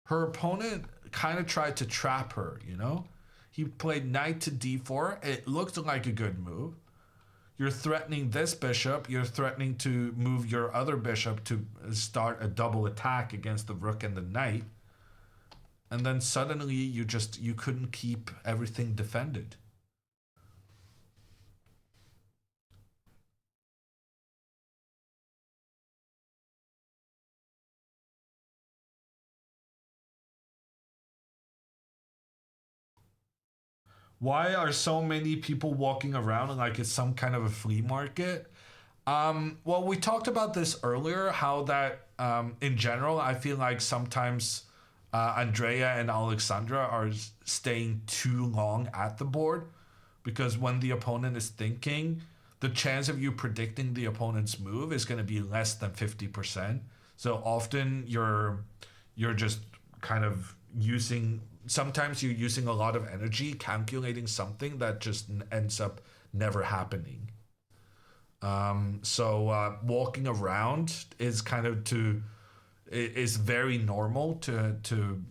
Her opponent kind of tried to trap her, you know? He played knight to d4. It looked like a good move. You're threatening this bishop. You're threatening to move your other bishop to start a double attack against the rook and the knight. And then suddenly you couldn't keep everything defended. Why are so many people walking around like it's some kind of a flea market? Well, we talked about this earlier, how that in general, I feel like sometimes Andrea and Alexandra are staying too long at the board, because when the opponent is thinking, the chance of you predicting the opponent's move is going to be less than 50%. So often you're just kind of sometimes you're using a lot of energy calculating something that just ends up never happening. So walking around is is very normal to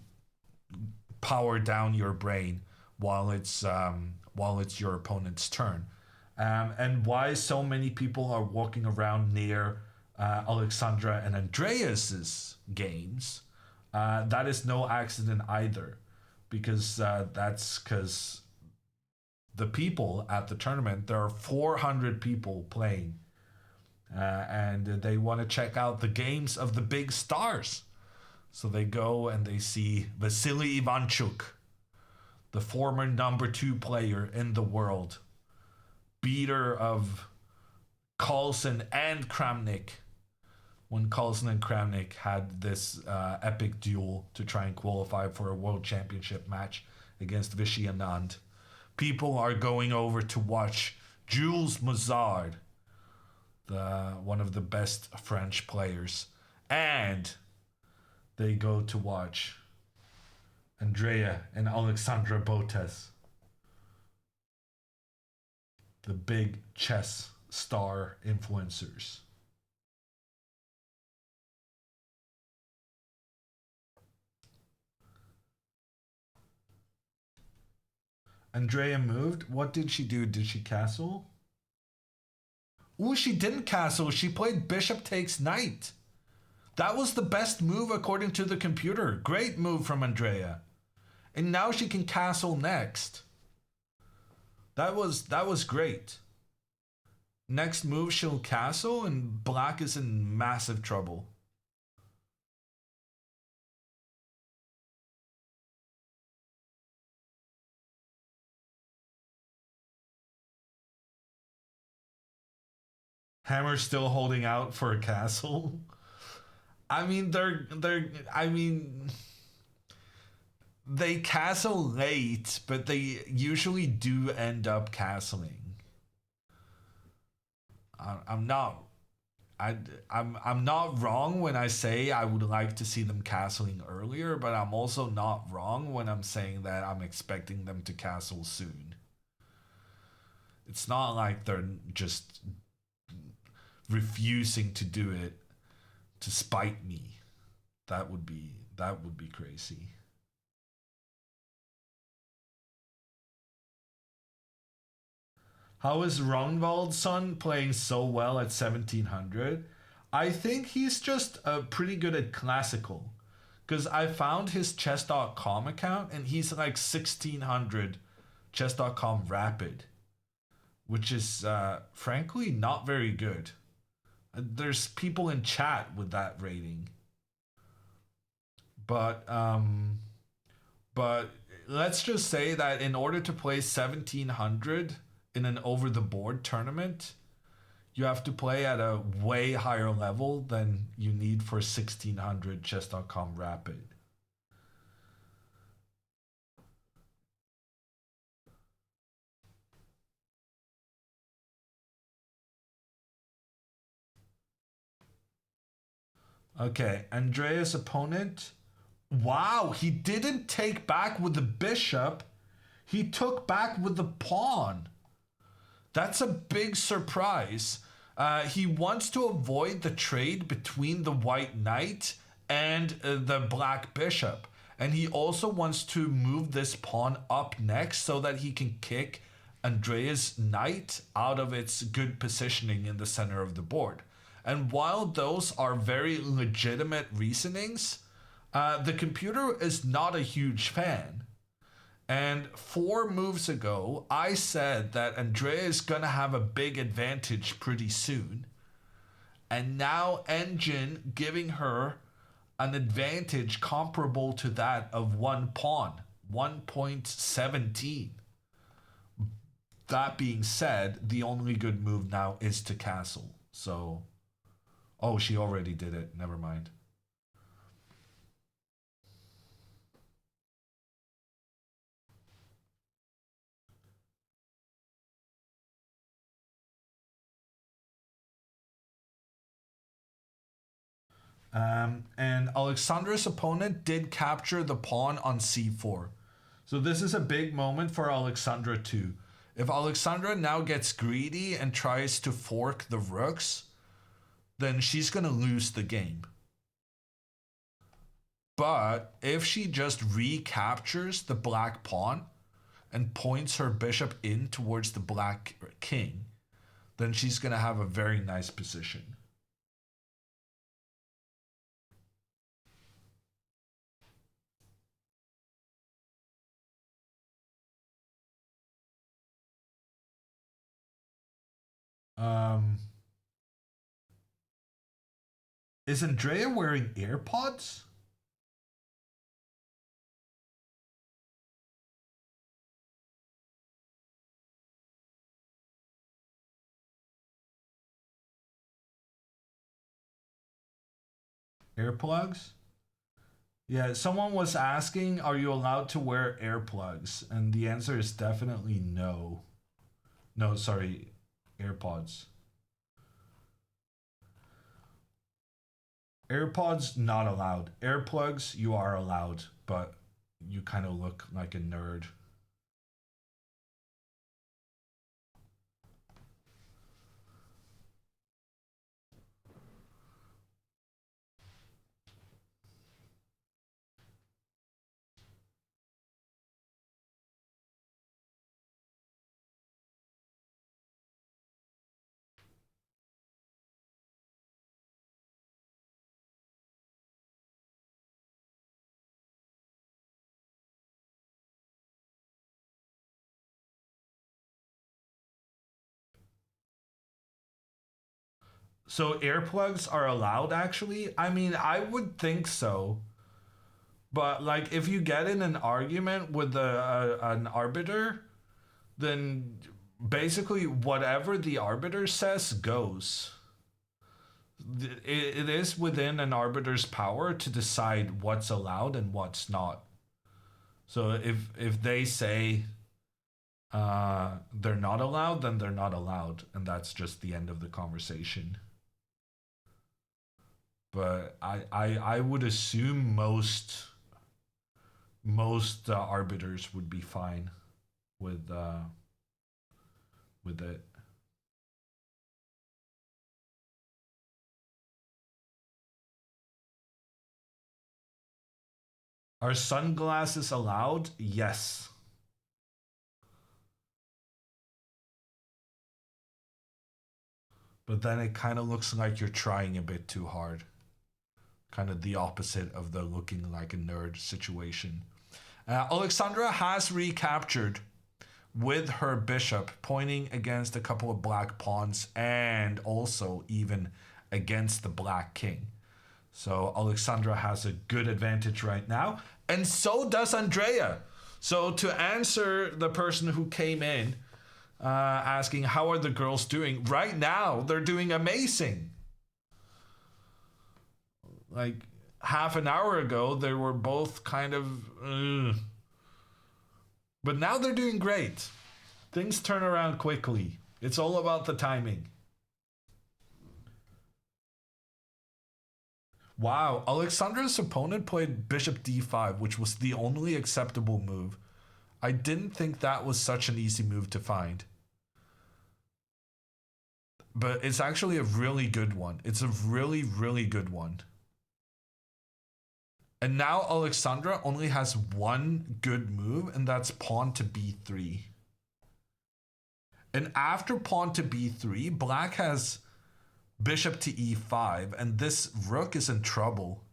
power down your brain while it's your opponent's turn. And why so many people are walking around near Alexandra and Andreas's games, that is no accident either. Because that's because the people at the tournament, there are 400 people playing. And they want to check out the games of the big stars. So they go and they see Vasily Ivanchuk, the former #2 player in the world, beater of Carlsen and Kramnik, when Carlsen and Kramnik had this epic duel to try and qualify for a world championship match against Vichy Anand. People are going over to watch Jules Mazard, one of the best French players, and they go to watch Andrea and Alexandra Botez, the big chess star influencers. Andrea moved. What did she do? Did she castle? Ooh, she didn't castle. She played bishop takes knight. That was the best move according to the computer. Great move from Andrea. And now she can castle next. That was great. Next move, she'll castle, and black is in massive trouble. Hammer's still holding out for a castle. I mean, they castle late, but they usually do end up castling. I'm not wrong when I say I would like to see them castling earlier, but I'm also not wrong when I'm saying that I'm expecting them to castle soon. It's not like they're just refusing to do it to spite me. That would be crazy. How is Ronvald's son playing so well at 1700? I think he's just pretty good at classical. Because I found his chess.com account and he's like 1600 chess.com rapid. Which is frankly not very good. There's people in chat with that rating. But let's just say that in order to play 1700 in an over-the-board tournament, you have to play at a way higher level than you need for 1600 chess.com rapid. Okay, Andrea's opponent. Wow, he didn't take back with the bishop. He took back with the pawn. That's a big surprise. He wants to avoid the trade between the white knight and the black bishop. And he also wants to move this pawn up next so that he can kick Andrea's knight out of its good positioning in the center of the board. And while those are very legitimate reasonings, the computer is not a huge fan. And 4 moves ago, I said that Andrea is going to have a big advantage pretty soon. And now Engine giving her an advantage comparable to that of one pawn, 1.17. That being said, the only good move now is to castle. So, oh, she already did it. Never mind. And Alexandra's opponent did capture the pawn on c4. So this is a big moment for Alexandra too. If Alexandra now gets greedy and tries to fork the rooks, then she's going to lose the game. But if she just recaptures the black pawn and points her bishop in towards the black king, then she's going to have a very nice position. Is Andrea wearing AirPods? Earplugs? Yeah, someone was asking, are you allowed to wear earplugs? And the answer is definitely no. No, sorry, AirPods. AirPods, not allowed. Earplugs, you are allowed, but you kind of look like a nerd. So earplugs are allowed, actually? I mean, I would think so. But, like, if you get in an argument with an arbiter, then basically whatever the arbiter says goes. It is within an arbiter's power to decide what's allowed and what's not. So if they say they're not allowed, then they're not allowed, and that's just the end of the conversation. But I would assume most arbiters would be fine with it. Are sunglasses allowed? Yes. But then it kind of looks like you're trying a bit too hard. Kind of the opposite of the looking like a nerd situation. Alexandra has recaptured with her bishop, pointing against a couple of black pawns and also even against the black king. So Alexandra has a good advantage right now, and so does Andrea. So to answer the person who came in asking how are the girls doing, right now they're doing amazing. Like half an hour ago, they were both kind of... But now they're doing great. Things turn around quickly. It's all about the timing. Wow, Alexandra's opponent played bishop d5, which was the only acceptable move. I didn't think that was such an easy move to find. But it's actually a really good one. It's a really, really good one. And now Alexandra only has one good move, and that's pawn to b3. And after pawn to b3, black has bishop to e5, and this rook is in trouble.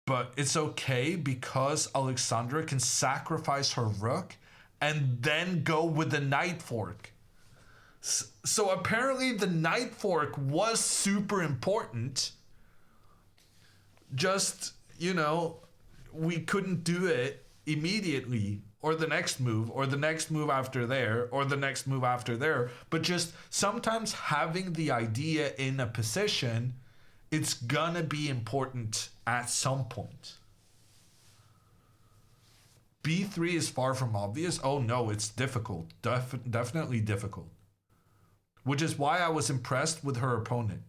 But it's okay because Alexandra can sacrifice her rook and then go with the knight fork. So apparently the knight fork was super important. Just, you know, we couldn't do it immediately, or the next move, or the next move after there, or the next move after there. But just sometimes having the idea in a position, it's gonna be important at some point. B3 is far from obvious. Oh no, it's difficult. Definitely difficult. Which is why I was impressed with her opponent.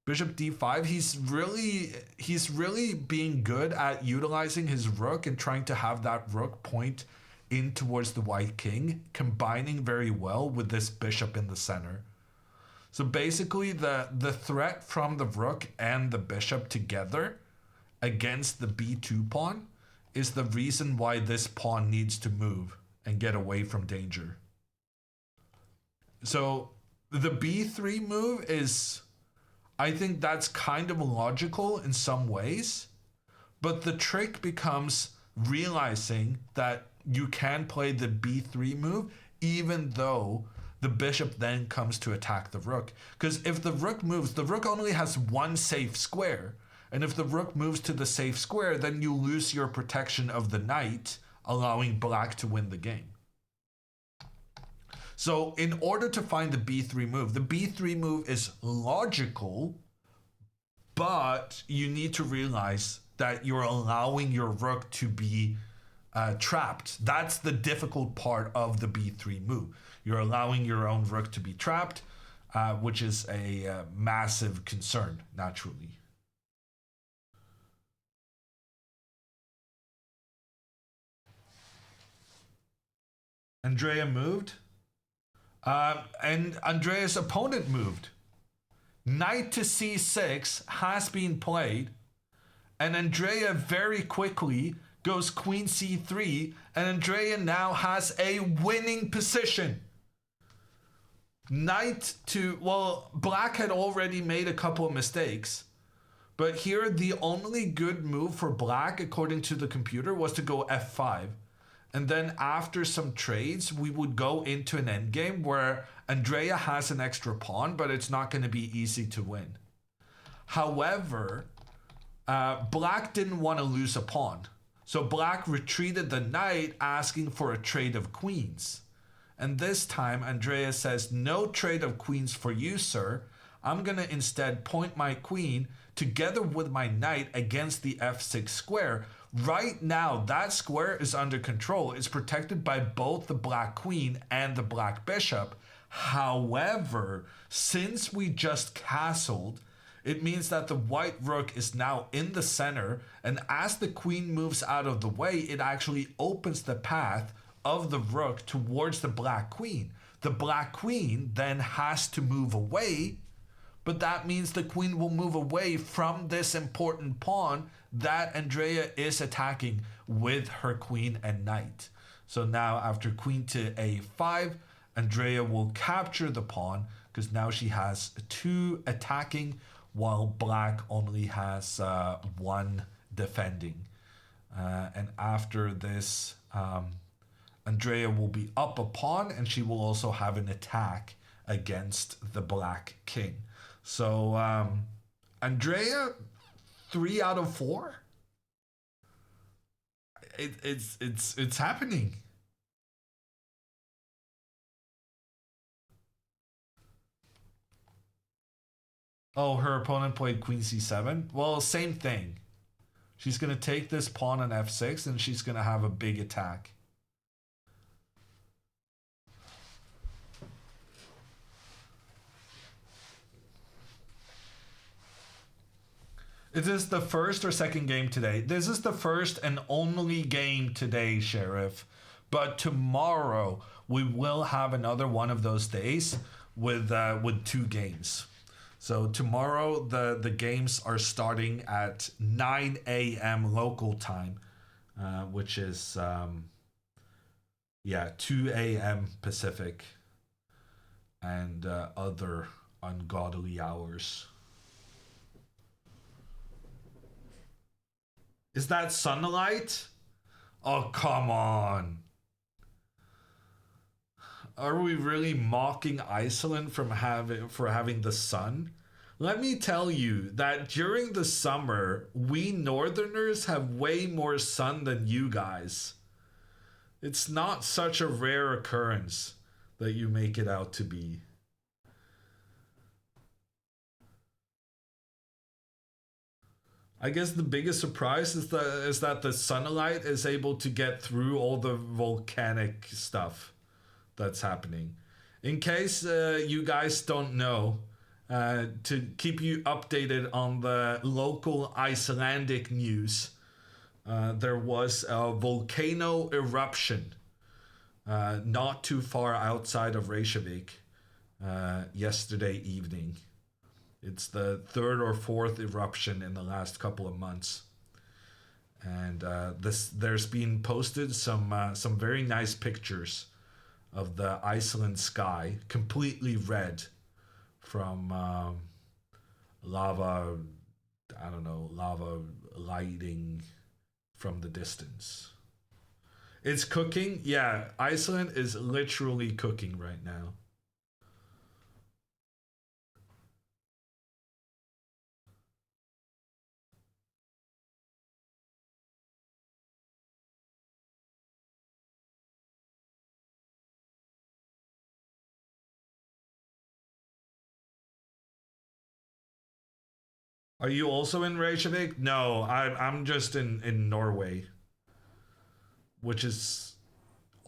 Bishop d5, he's really being good at utilizing his rook and trying to have that rook point in towards the white king, combining very well with this bishop in the center. So basically the threat from the rook and the bishop together against the b2 pawn is the reason why this pawn needs to move and get away from danger. So the b3 move is... I think that's kind of logical in some ways, but the trick becomes realizing that you can play the b3 move even though the bishop then comes to attack the rook. Because if the rook moves, the rook only has one safe square, and if the rook moves to the safe square, then you lose your protection of the knight, allowing black to win the game. So in order to find the b3 move is logical, but you need to realize that you're allowing your rook to be trapped. That's the difficult part of the b3 move. You're allowing your own rook to be trapped, which is a massive concern, naturally. Andrea moved. And Andrea's opponent moved. Knight to c6 has been played, and Andrea very quickly goes queen c3, and Andrea now has a winning position. Knight to... Well, black had already made a couple of mistakes, but here the only good move for black, according to the computer, was to go f5. And then after some trades, we would go into an endgame where Andrea has an extra pawn, but it's not going to be easy to win. However, Black didn't want to lose a pawn. So Black retreated the knight, asking for a trade of queens. And this time, Andrea says, no trade of queens for you, sir. I'm going to instead point my queen together with my knight against the f6 square. Right now, that square is under control. It's protected by both the Black queen and the Black bishop. However, since we just castled, it means that the white rook is now in the center, and as the queen moves out of the way, it actually opens the path of the rook towards the Black queen. The Black queen then has to move away, but that means the queen will move away from this important pawn that Andrea is attacking with her queen and knight. So now after queen to a5, Andrea will capture the pawn because now she has 2 attacking while Black only has 1 defending. And after this, Andrea will be up a pawn and she will also have an attack against the Black king. So Andrea, 3 out of 4. It's happening. Oh, her opponent played queen c7. Well, same thing. She's going to take this pawn on f6 and she's going to have a big attack. Is this the first or second game today? This is the first and only game today, Sheriff. But tomorrow we will have another one of those days with 2 games. So tomorrow the games are starting at 9 a.m. local time, which is 2 a.m. Pacific, and other ungodly hours. Is that sunlight? Oh, come on. Are we really mocking Iceland for having the sun? Let me tell you that during the summer, we Northerners have way more sun than you guys. It's not such a rare occurrence that you make it out to be. I guess the biggest surprise is that the sunlight is able to get through all the volcanic stuff that's happening. In case you guys don't know, to keep you updated on the local Icelandic news, there was a volcano eruption not too far outside of Reykjavik yesterday evening. It's the 3rd or 4th eruption in the last couple of months. And there's been posted some very nice pictures of the Iceland sky, completely red from lava lighting from the distance. It's cooking. Yeah, Iceland is literally cooking right now. Are you also in Reykjavik? No, I'm just in Norway, which is,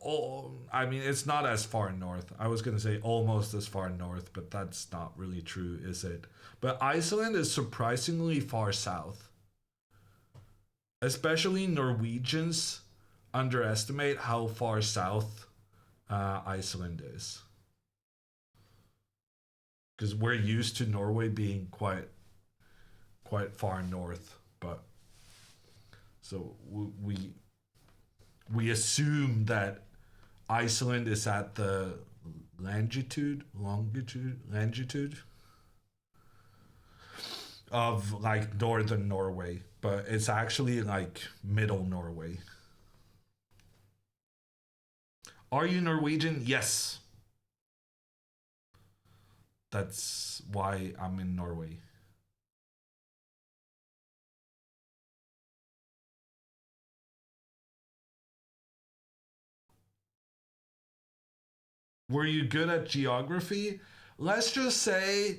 it's not as far north. I was going to say almost as far north, but that's not really true, is it? But Iceland is surprisingly far south. Especially Norwegians underestimate how far south Iceland is. Because we're used to Norway being quite far north, but so we assume that Iceland is at the longitude of like northern Norway, but it's actually like middle Norway. Are you Norwegian? Yes. That's why I'm in Norway. Were you good at geography? Let's just say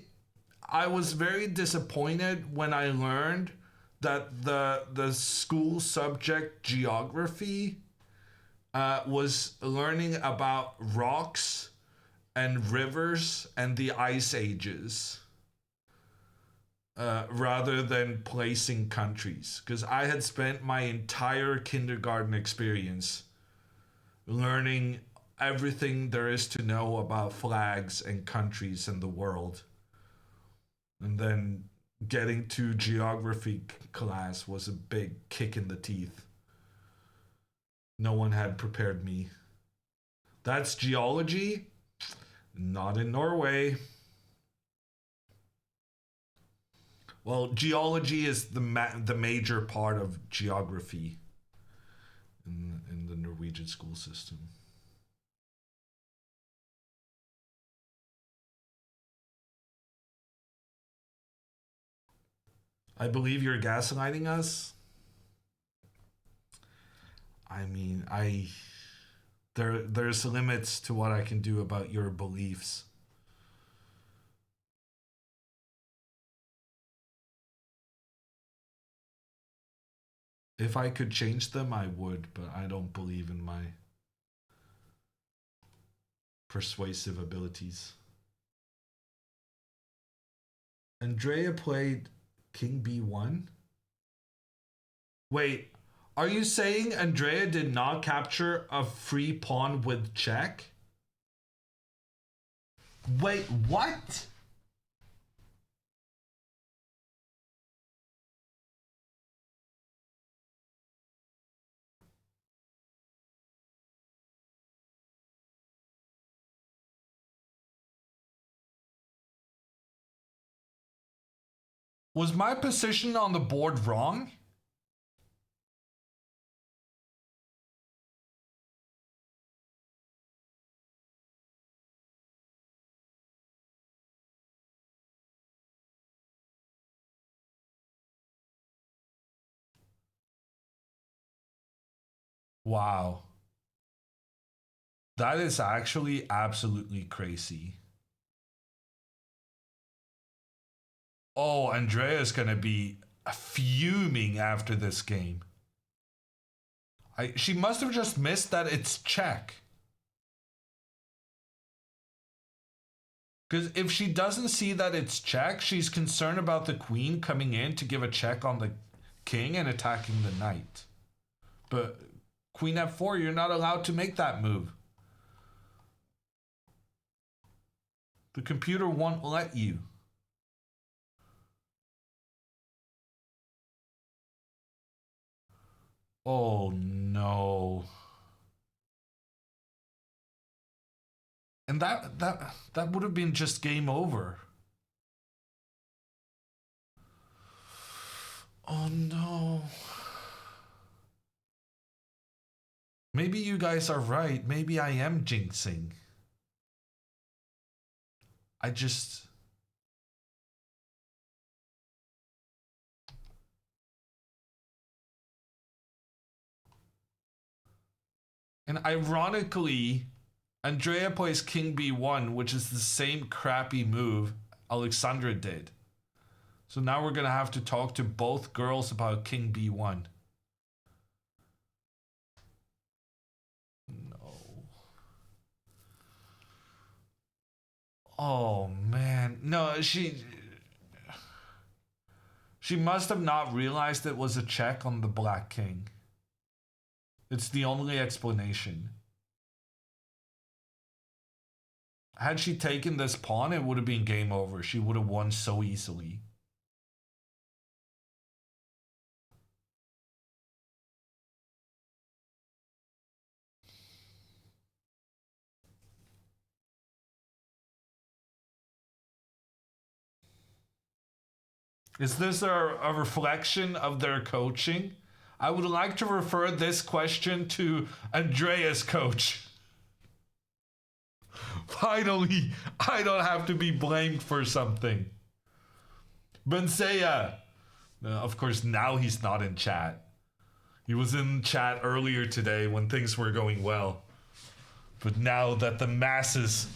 I was very disappointed when I learned that the school subject geography was learning about rocks and rivers and the ice ages rather than placing countries. Because I had spent my entire kindergarten experience learning everything there is to know about flags and countries in the world. And then getting to geography class was a big kick in the teeth. No one had prepared me. That's geology? Not in Norway. Well, geology is the major part of geography in the Norwegian school system. I believe you're gaslighting us. I mean, there's limits to what I can do about your beliefs. If I could change them, I would, but I don't believe in my persuasive abilities. Andrea played King B1? Wait, are you saying Andrea did not capture a free pawn with check? Wait, what? Was my position on the board wrong? Wow. That is actually absolutely crazy. Oh, Andrea's gonna be fuming after this game. She must have just missed that it's check. Because if she doesn't see that it's check, she's concerned about the queen coming in to give a check on the king and attacking the knight. But queen f4, you're not allowed to make that move. The computer won't let you. Oh no. And that would have been just game over. Oh no. Maybe you guys are right. Maybe I am jinxing. I just... And ironically, Andrea plays King B1, which is the same crappy move Alexandra did. So now we're going to have to talk to both girls about King B1. No. Oh, man. No, she must have not realized it was a check on the Black King. It's the only explanation. Had she taken this pawn, it would have been game over. She would have won so easily. Is this a reflection of their coaching? I would like to refer this question to Andrea's coach. Finally, I don't have to be blamed for something. Benseiya. Of course, now he's not in chat. He was in chat earlier today when things were going well. But now that the masses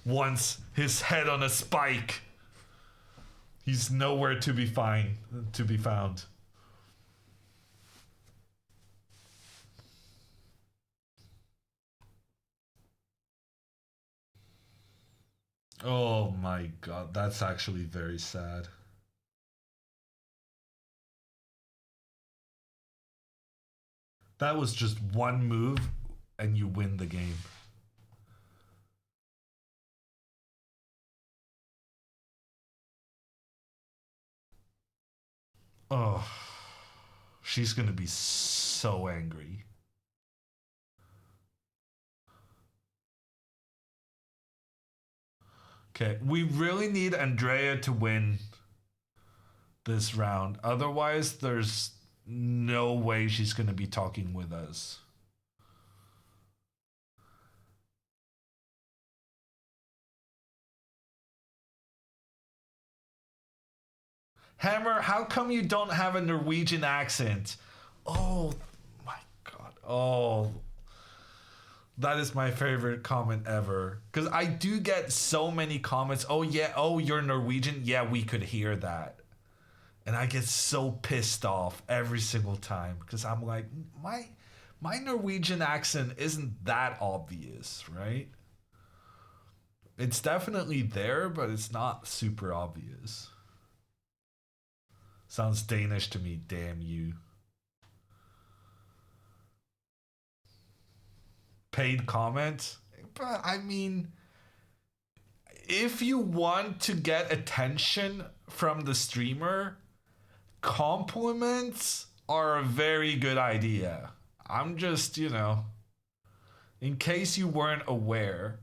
wants his head on a spike, he's nowhere to be found. Oh my god, that's actually very sad. That was just one move and you win the game. Oh, she's gonna be so angry. Okay, we really need Andrea to win this round. Otherwise, there's no way she's going to be talking with us. Hammer, how come you don't have a Norwegian accent? Oh my god. Oh, that is my favorite comment ever. Because I do get so many comments. Oh yeah, oh you're Norwegian? Yeah, we could hear that. And I get so pissed off every single time. Because I'm like, my Norwegian accent isn't that obvious, right? It's definitely there, but it's not super obvious. Sounds Danish to me, damn you. Paid comment? But I mean, if you want to get attention from the streamer, compliments are a very good idea. I'm just, you know, in case you weren't aware,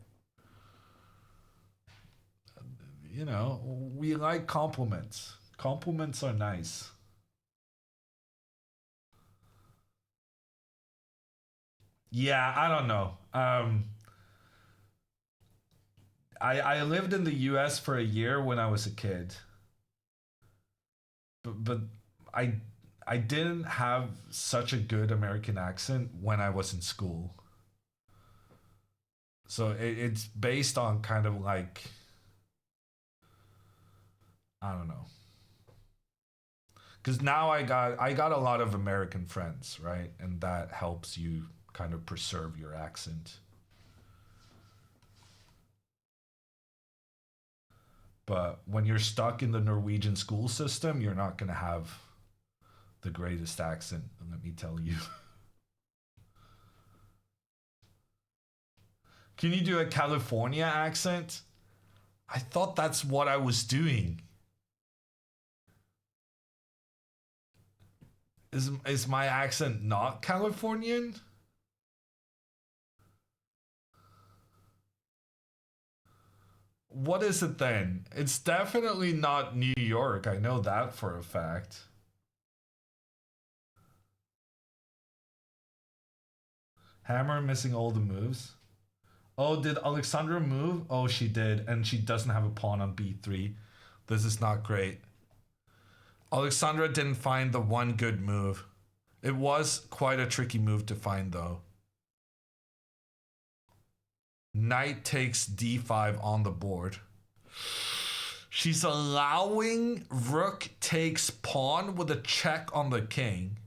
you know, we like compliments. Compliments are nice. Yeah, I don't know. I lived in the US for a year when I was a kid. But I didn't have such a good American accent when I was in school. So it's based on kind of like, I don't know. Because now I got a lot of American friends, right? And that helps you kind of preserve your accent. But when you're stuck in the Norwegian school system, you're not going to have the greatest accent, let me tell you. Can you do a California accent? I thought that's what I was doing. Is my accent not Californian? What is it then? It's definitely not New York. I know that for a fact. Hammer missing all the moves. Oh, did Alexandra move? Oh, she did. And she doesn't have a pawn on b3. This is not great. Alexandra didn't find the one good move. It was quite a tricky move to find, though. Knight takes d5 on the board. She's allowing rook takes pawn with a check on the king.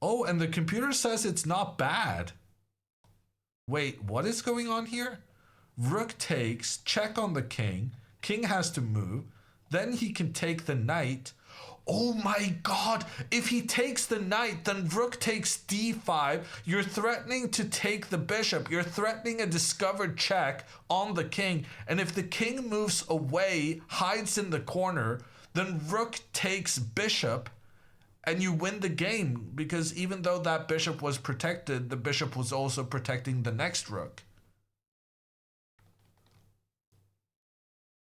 Oh, and the computer says it's not bad. Wait, what is going on here? Rook takes, check on the king. King has to move. Then he can take the knight. Oh my god, if he takes the knight, then rook takes d5. You're threatening to take the bishop. You're threatening a discovered check on the king. And if the king moves away, hides in the corner, then rook takes bishop and you win the game. Because even though that bishop was protected, the bishop was also protecting the next rook.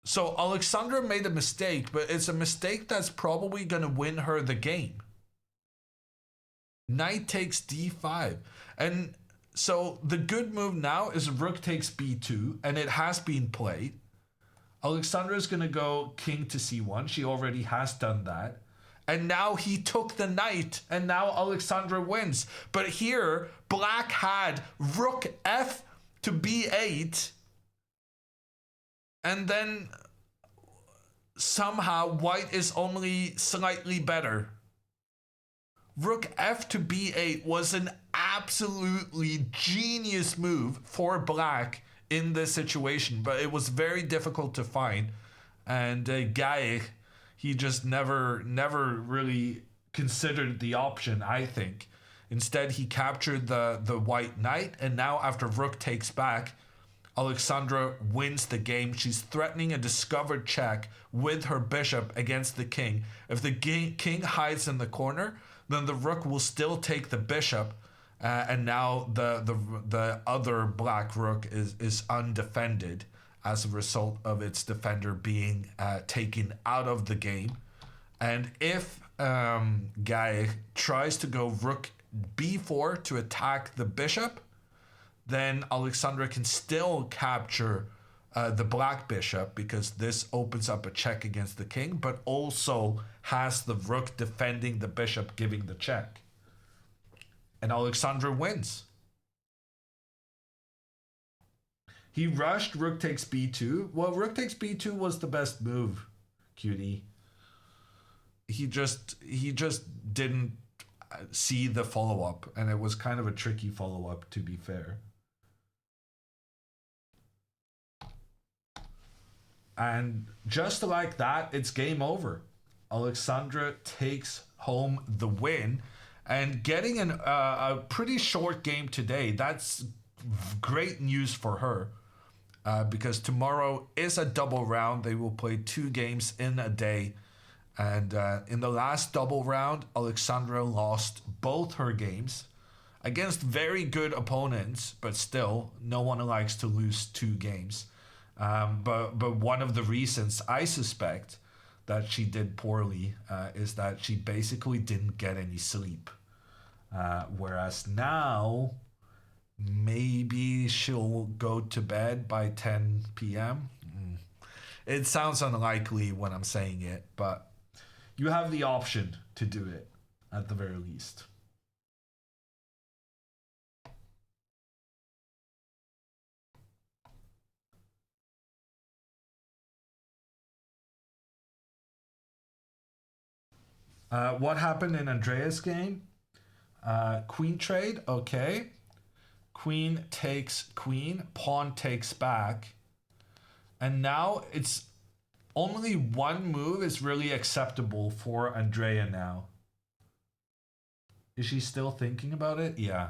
So Alexandra made a mistake, but it's a mistake that's probably going to win her the game. Knight takes d5. And So the good move now is rook takes b2, and it has been played. Alexandra is going to go king to c1. She already has done that. And now he took the knight, and now Alexandra wins. But here, black had rook f to b8, and then somehow white is only slightly better. Rook f to b8 was an absolutely genius move for black in this situation, but it was very difficult to find. And Geir, he just never really considered the option, I think. Instead, he captured the white knight, and now after rook takes back, Alexandra wins the game. She's threatening a discovered check with her bishop against the king. If the king hides in the corner, then the rook will still take the bishop, and now the other black rook is undefended as a result of its defender being taken out of the game. And if Geir tries to go rook b4 to attack the bishop, then Alexandra can still capture the black bishop, because this opens up a check against the king, but also has the rook defending the bishop, giving the check. And Alexandra wins. He rushed rook takes b2. Well, rook takes b2 was the best move, cutie. He just didn't see the follow-up, and it was kind of a tricky follow-up, to be fair. And just like that, it's game over. Alexandra takes home the win, and getting a pretty short game today. That's great news for her, because tomorrow is a double round. They will play 2 games in a day. And in the last double round, Alexandra lost both her games against very good opponents, but still, no one likes to lose 2 games. But one of the reasons I suspect that she did poorly is that she basically didn't get any sleep. Whereas now, maybe she'll go to bed by 10 p.m. It sounds unlikely when I'm saying it, but you have the option to do it at the very least. What happened in Andrea's game? Queen trade, okay. Queen takes queen, pawn takes back. And now it's only one move is really acceptable for Andrea now. Is she still thinking about it? Yeah.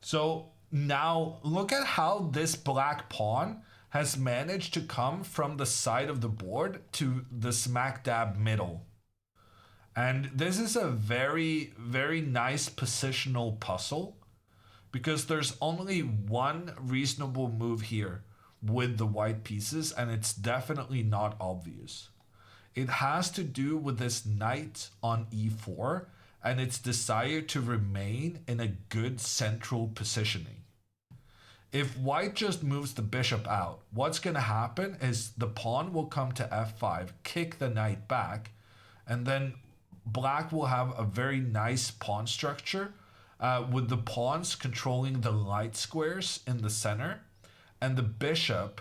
So now look at how this black pawn has managed to come from the side of the board to the smack dab middle. And this is a very, very nice positional puzzle, because there's only one reasonable move here with the white pieces, and it's definitely not obvious. It has to do with this knight on e4 and its desire to remain in a good central positioning. If white just moves the bishop out, what's going to happen is the pawn will come to f5, kick the knight back, and then black will have a very nice pawn structure with the pawns controlling the light squares in the center, and the bishop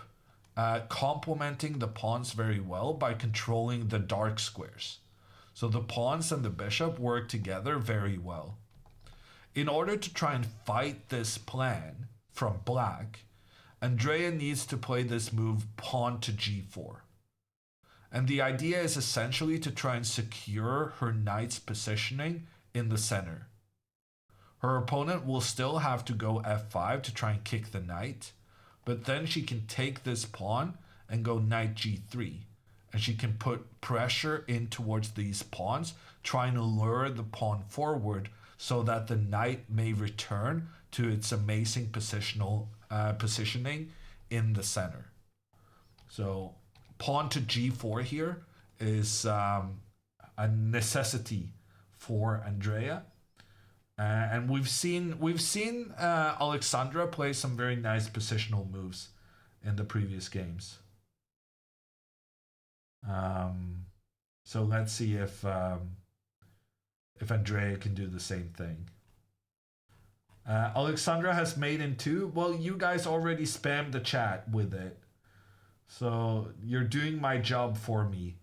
complementing the pawns very well by controlling the dark squares. So the pawns and the bishop work together very well. In order to try and fight this plan from black, Andrea needs to play this move pawn to g4. And the idea is essentially to try and secure her knight's positioning in the center. Her opponent will still have to go f5 to try and kick the knight, but then she can take this pawn and go knight g3. And she can put pressure in towards these pawns, trying to lure the pawn forward so that the knight may return to its amazing positioning in the center. So pawn to g4 here is a necessity for Andrea. And we've seen Alexandra play some very nice positional moves in the previous games. So let's see if Andrea can do the same thing. Alexandra has mate in 2. Well, you guys already spammed the chat with it, so you're doing my job for me.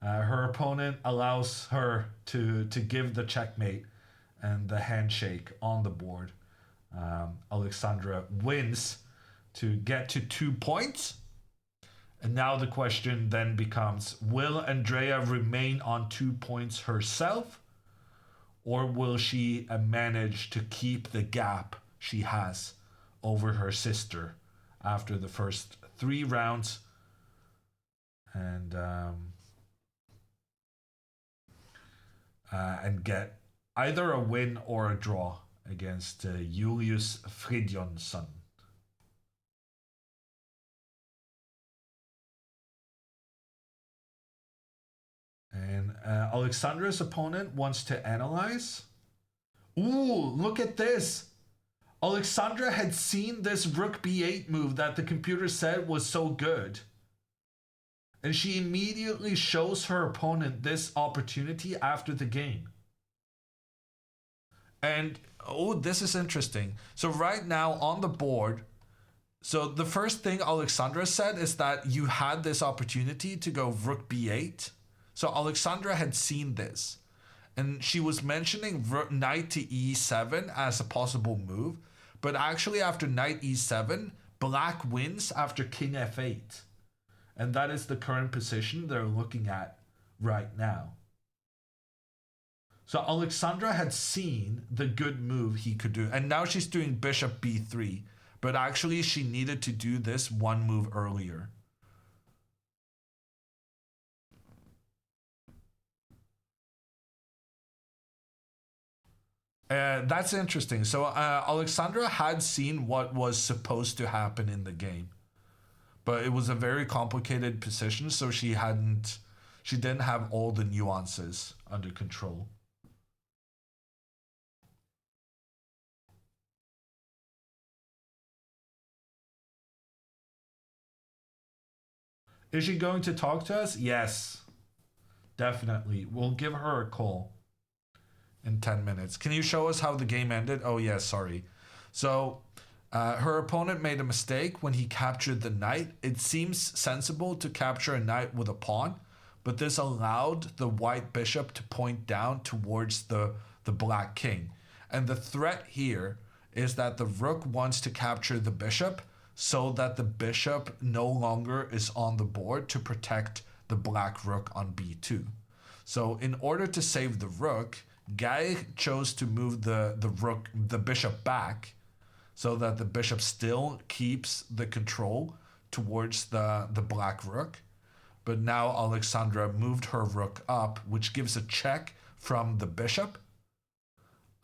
Her opponent allows her to give the checkmate and the handshake on the board. Alexandra wins to get to 2 points. And now the question then becomes, will Andrea remain on 2 points herself? Or will she manage to keep the gap she has over her sister after the first 3 rounds? And get either a win or a draw against Julius Fridjonsson. And Alexandra's opponent wants to analyze. Ooh, look at this. Alexandra had seen this rook b8 move that the computer said was so good. And she immediately shows her opponent this opportunity after the game. And, oh, this is interesting. So right now on the board, so the first thing Alexandra said is that you had this opportunity to go rook b8. So Alexandra had seen this. And she was mentioning knight to e7 as a possible move. But actually after knight e7, black wins after king f8. And that is the current position they're looking at right now. So Alexandra had seen the good move he could do. And now she's doing bishop b3. But actually she needed to do this one move earlier. That's interesting. So Alexandra had seen what was supposed to happen in the game. But it was a very complicated position, so she didn't have all the nuances under control. Is she going to talk to us? Yes, definitely. We'll give her a call in 10 minutes. Can you show us how the game ended? Oh, yeah, sorry. So her opponent made a mistake when he captured the knight. It seems sensible to capture a knight with a pawn, but this allowed the white bishop to point down towards the black king. And the threat here is that the rook wants to capture the bishop so that the bishop no longer is on the board to protect the black rook on b2. So in order to save the rook, Guy chose to move the bishop back so that the bishop still keeps the control towards the black rook. But now Alexandra moved her rook up, which gives a check from the bishop.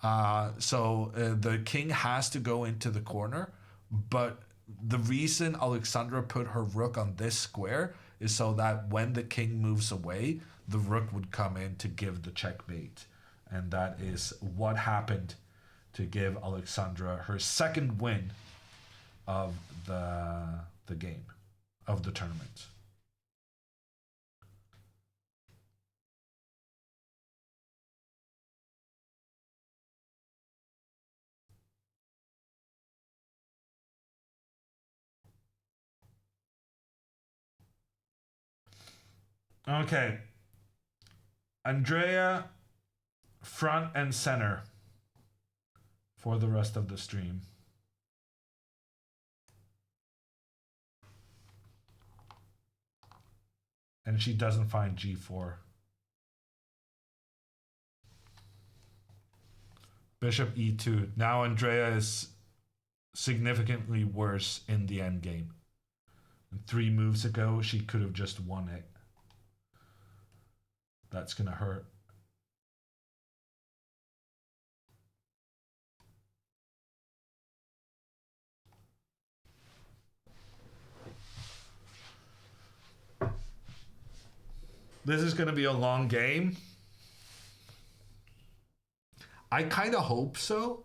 So the king has to go into the corner. But the reason Alexandra put her rook on this square is so that when the king moves away, the rook would come in to give the checkmate. And that is what happened to give Alexandra her second win of the game, of the tournament. Okay. Andrea, front and center for the rest of the stream. And she doesn't find g4. Bishop e2. Now Andrea is significantly worse in the endgame. 3 moves ago, she could have just won it. That's gonna hurt. This is gonna be a long game. I kind of hope so.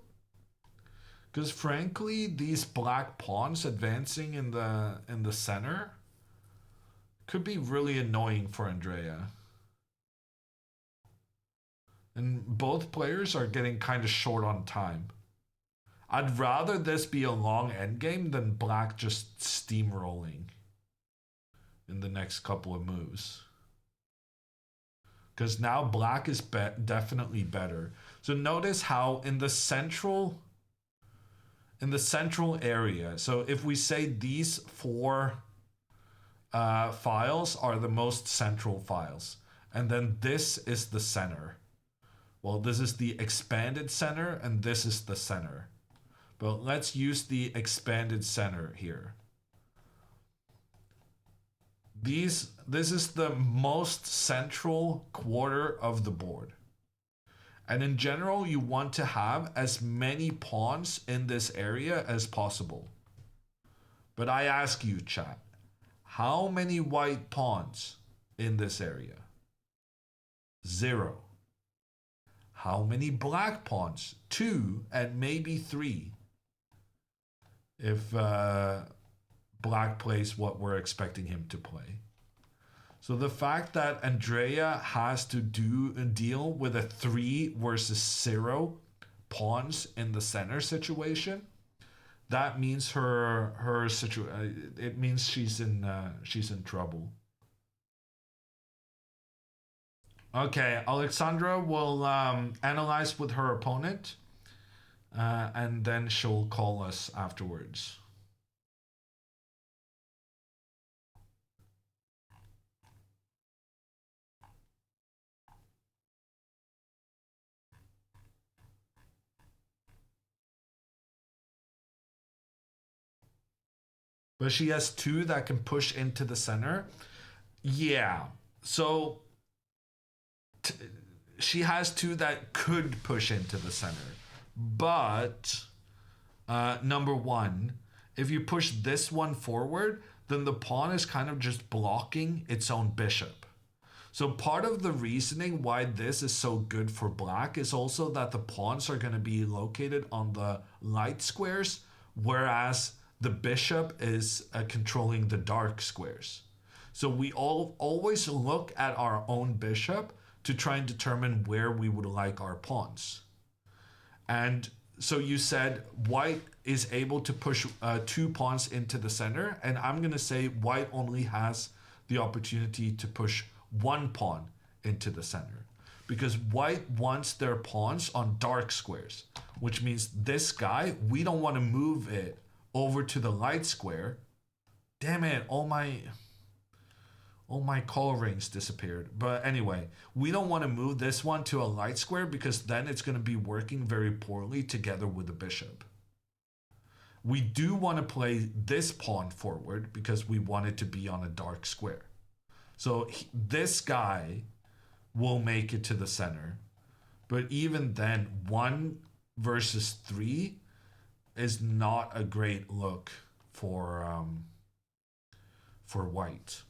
Because frankly, these black pawns advancing in the center could be really annoying for Andrea. And both players are getting kind of short on time. I'd rather this be a long endgame than black just steamrolling in the next couple of moves. Because now black is definitely better. So notice how in the central area, so if we say these 4 files are the most central files, and then this is the center. Well, this is the expanded center, and this is the center. But let's use the expanded center here. This is the most central quarter of the board. And in general, you want to have as many pawns in this area as possible. But I ask you, chat, how many white pawns in this area? 0. How many black pawns? 2 and maybe 3. If black plays what we're expecting him to play. So the fact that Andrea has to deal with a 3 versus 0 pawns in the center situation, that means it means she's in trouble. Okay, Alexandra will analyze with her opponent, and then she'll call us afterwards. But she has 2 that can push into the center. Yeah, so she has 2 that could push into the center. But number 1, if you push this one forward, then the pawn is kind of just blocking its own bishop. So part of the reasoning why this is so good for black is also that the pawns are going to be located on the light squares, whereas the bishop is controlling the dark squares. So we always look at our own bishop to try and determine where we would like our pawns. And so you said white is able to push 2 pawns into the center, and I'm going to say white only has the opportunity to push 1 pawn into the center. Because white wants their pawns on dark squares, which means this guy, we don't want to move it over to the light square. Damn it, all my color rings disappeared. But anyway, we don't want to move this one to a light square because then it's going to be working very poorly together with the bishop. We do want to play this pawn forward because we want it to be on a dark square. So this guy will make it to the center. But even then, 1 versus 3 is not a great look for white.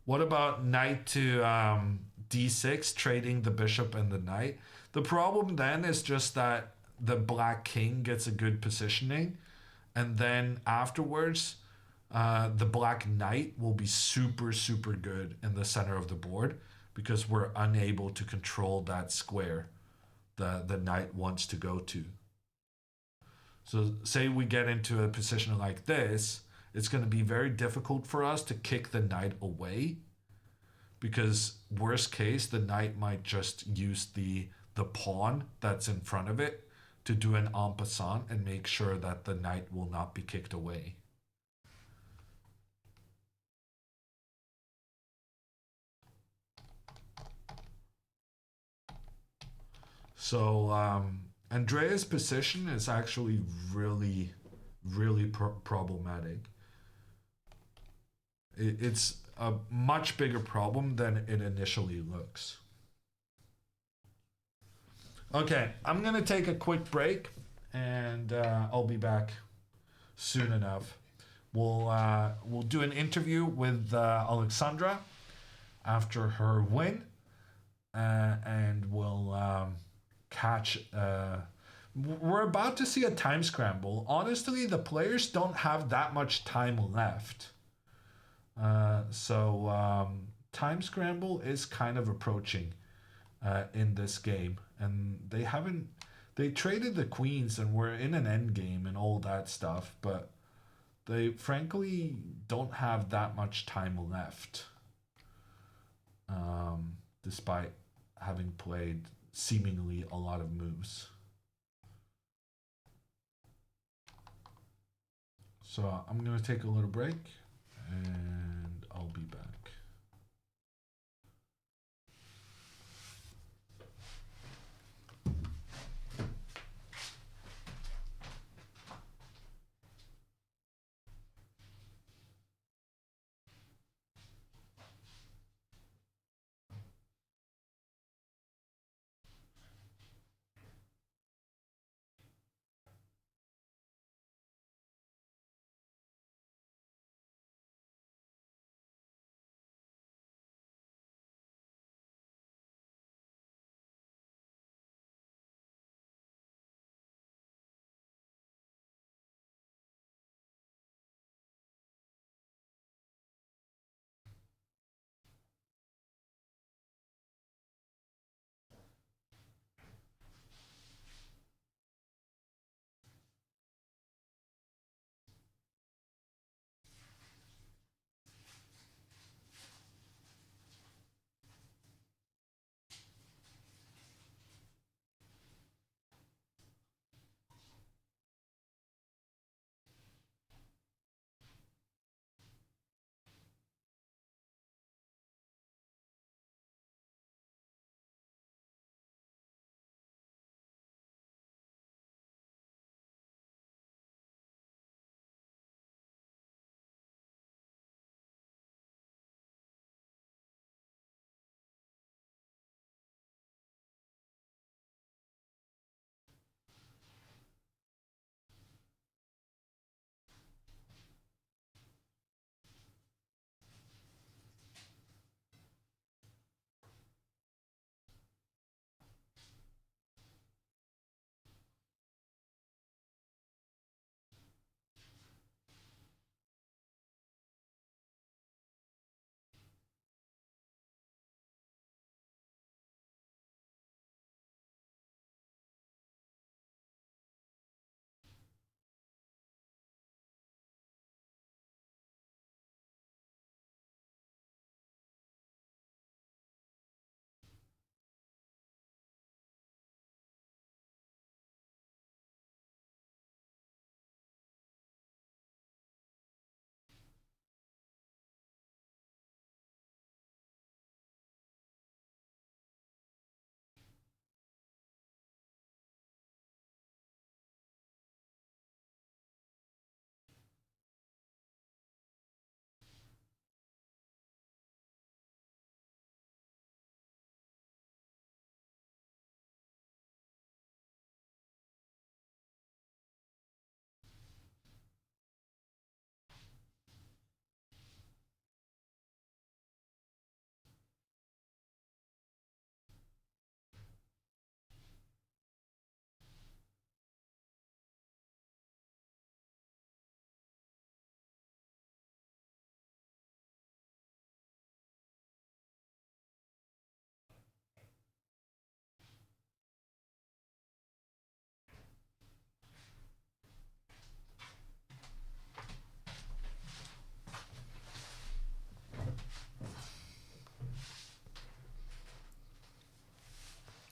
What about knight to d6, trading the bishop and the knight? The problem then is just that the black king gets a good positioning, and then afterwards the black knight will be super, super good in the center of the board because we're unable to control that square the knight wants to go to. So say we get into a position like this, it's going to be very difficult for us to kick the knight away because worst case, the knight might just use the pawn that's in front of it to do an en passant and make sure that the knight will not be kicked away. So Andrea's position is actually really, really problematic. It's a much bigger problem than it initially looks. Okay, I'm gonna take a quick break, and I'll be back soon enough. We'll do an interview with Alexandra, after her win, and we'll catch. We're about to see a time scramble. Honestly, the players don't have that much time left. So time scramble is kind of approaching in this game, and they traded the queens and we're in an end game and all that stuff, but they frankly don't have that much time left, despite having played seemingly a lot of moves. So I'm gonna take a little break and I'll be back.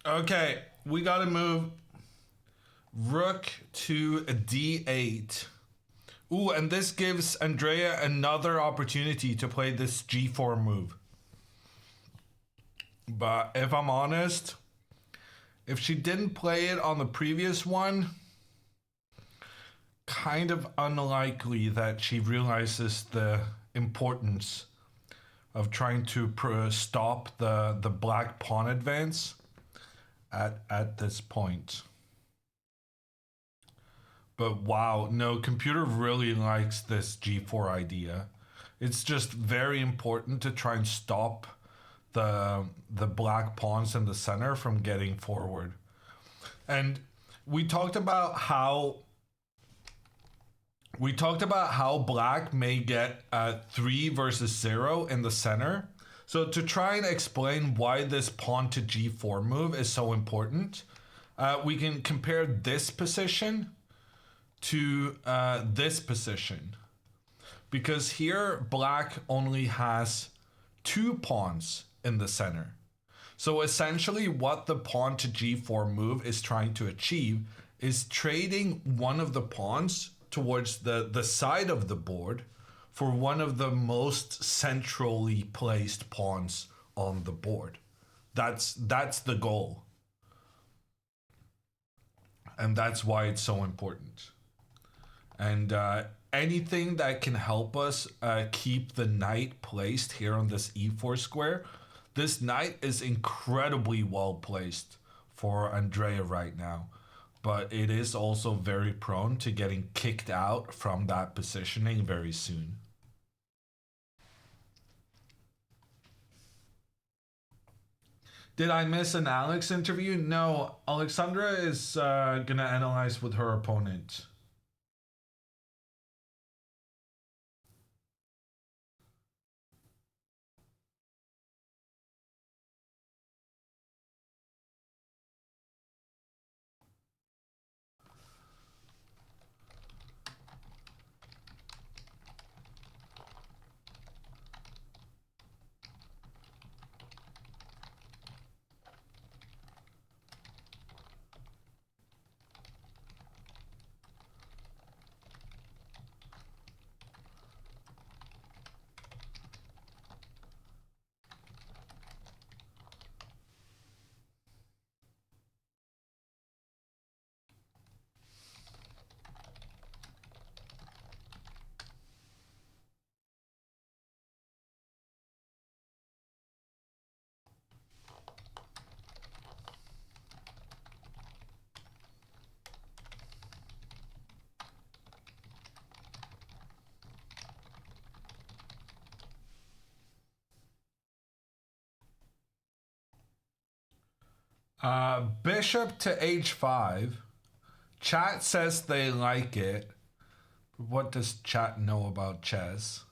Okay, we gotta move rook to d8. Ooh, and this gives Andrea another opportunity to play this g4 move. But if I'm honest, if she didn't play it on the previous one, kind of unlikely that she realizes the importance of trying to stop the black pawn advance at this point. But wow, no, computer really likes this g4 idea. It's just very important to try and stop the black pawns in the center from getting forward. And we talked about how black may get 3 versus 0 in the center. So to try and explain why this pawn to g4 move is so important, we can compare this position to this position. Because here, black only has 2 pawns in the center. So essentially what the pawn to g4 move is trying to achieve is trading one of the pawns towards the side of the board for one of the most centrally placed pawns on the board. That's the goal. And that's why it's so important. And anything that can help us keep the knight placed here on this e4 square. This knight is incredibly well placed for Andrea right now. But it is also very prone to getting kicked out from that positioning very soon. Did I miss an Alex interview? No, Alexandra is gonna analyze with her opponent. Bishop to h5. Chat says they like it. What does chat know about chess?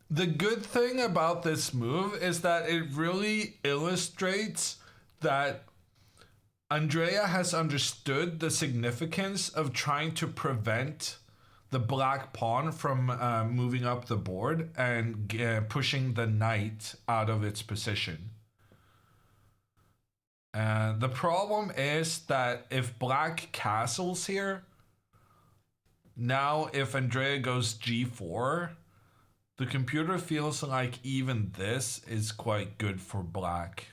The good thing about this move is that it really illustrates that Andrea has understood the significance of trying to prevent the black pawn from moving up the board and pushing the knight out of its position. The problem is that if black castles here, now if Andrea goes g4, the computer feels like even this is quite good for black.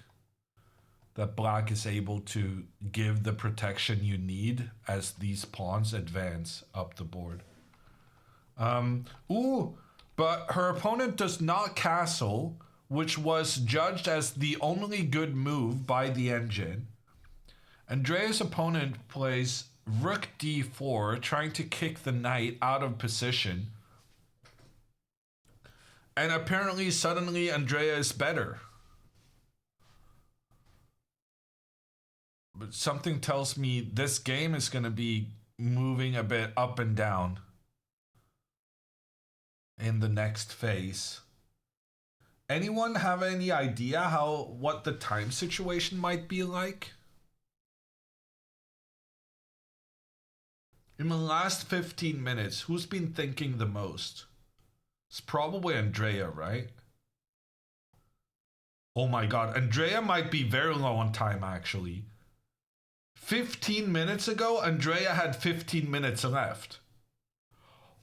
That black is able to give the protection you need as these pawns advance up the board. But her opponent does not castle, which was judged as the only good move by the engine. Andrea's opponent plays rook d4, trying to kick the knight out of position. And apparently, suddenly, Andrea is better. But something tells me this game is going to be moving a bit up and down in the next phase. Anyone have any idea what the time situation might be like? In the last 15 minutes, who's been thinking the most? It's probably Andrea, right? Oh my god, Andrea might be very low on time actually. 15 minutes ago, Andrea had 15 minutes left.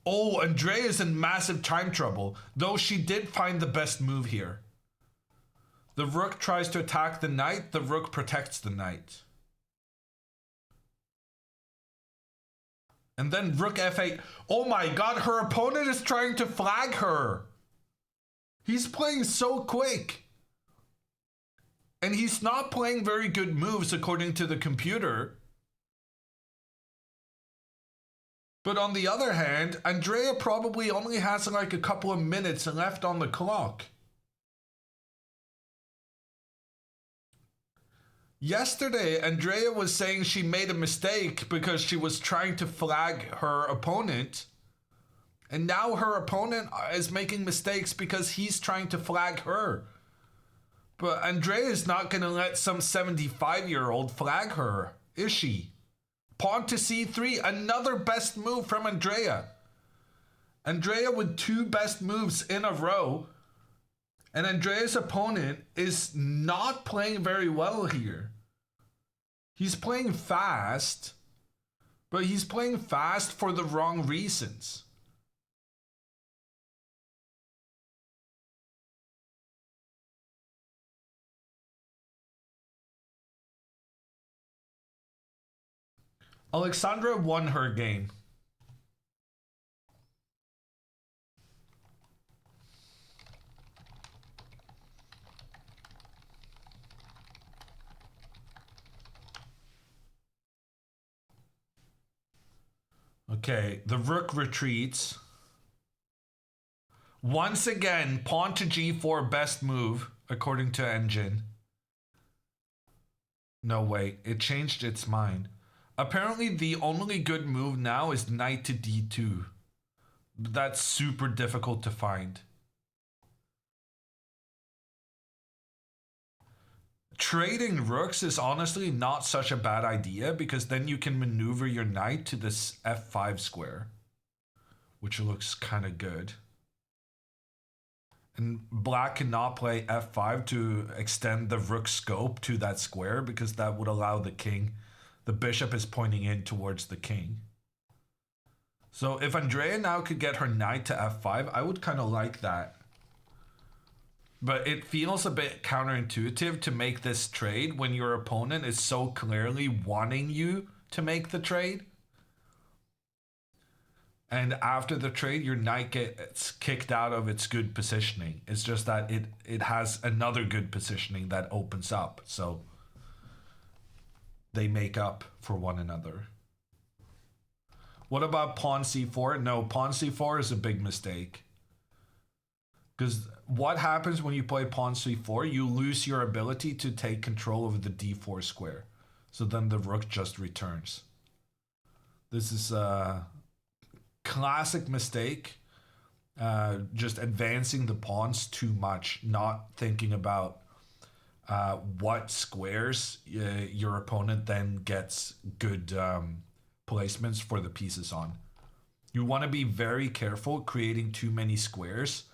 Oh, Andrea is in massive time trouble, though she did find the best move here. The rook tries to attack the knight, the rook protects the knight. And then rook f8. Oh my god, her opponent is trying to flag her. He's playing so quick. And he's not playing very good moves according to the computer. But on the other hand, Andrea probably only has like a couple of minutes left on the clock. Yesterday, Andrea was saying she made a mistake because she was trying to flag her opponent. And now her opponent is making mistakes because he's trying to flag her. But Andrea is not going to let some 75-year-old flag her, is she? Pawn to c3, another best move from Andrea. Andrea with 2 best moves in a row. And Andrea's opponent is not playing very well here. He's playing fast, but he's playing fast for the wrong reasons. Alexandra won her game. Okay, the rook retreats. Once again, pawn to g4, best move, according to Engine. No, wait, it changed its mind. Apparently, the only good move now is knight to d2. That's super difficult to find. Trading rooks is honestly not such a bad idea because then you can maneuver your knight to this f5 square, which looks kind of good. And black cannot play f5 to extend the rook scope to that square because that would allow the king. The bishop is pointing in towards the king. So if Andrea now could get her knight to f5, I would kind of like that. But it feels a bit counterintuitive to make this trade when your opponent is so clearly wanting you to make the trade. And after the trade, your knight gets kicked out of its good positioning. It's just that it has another good positioning that opens up. So they make up for one another. What about pawn c4? No, pawn c4 is a big mistake. Because what happens when you play pawn c4? You lose your ability to take control of the d4 square. So then the rook just returns. This is a classic mistake. Just advancing the pawns too much, not thinking about what squares your opponent then gets good placements for the pieces on. You want to be very careful creating too many squares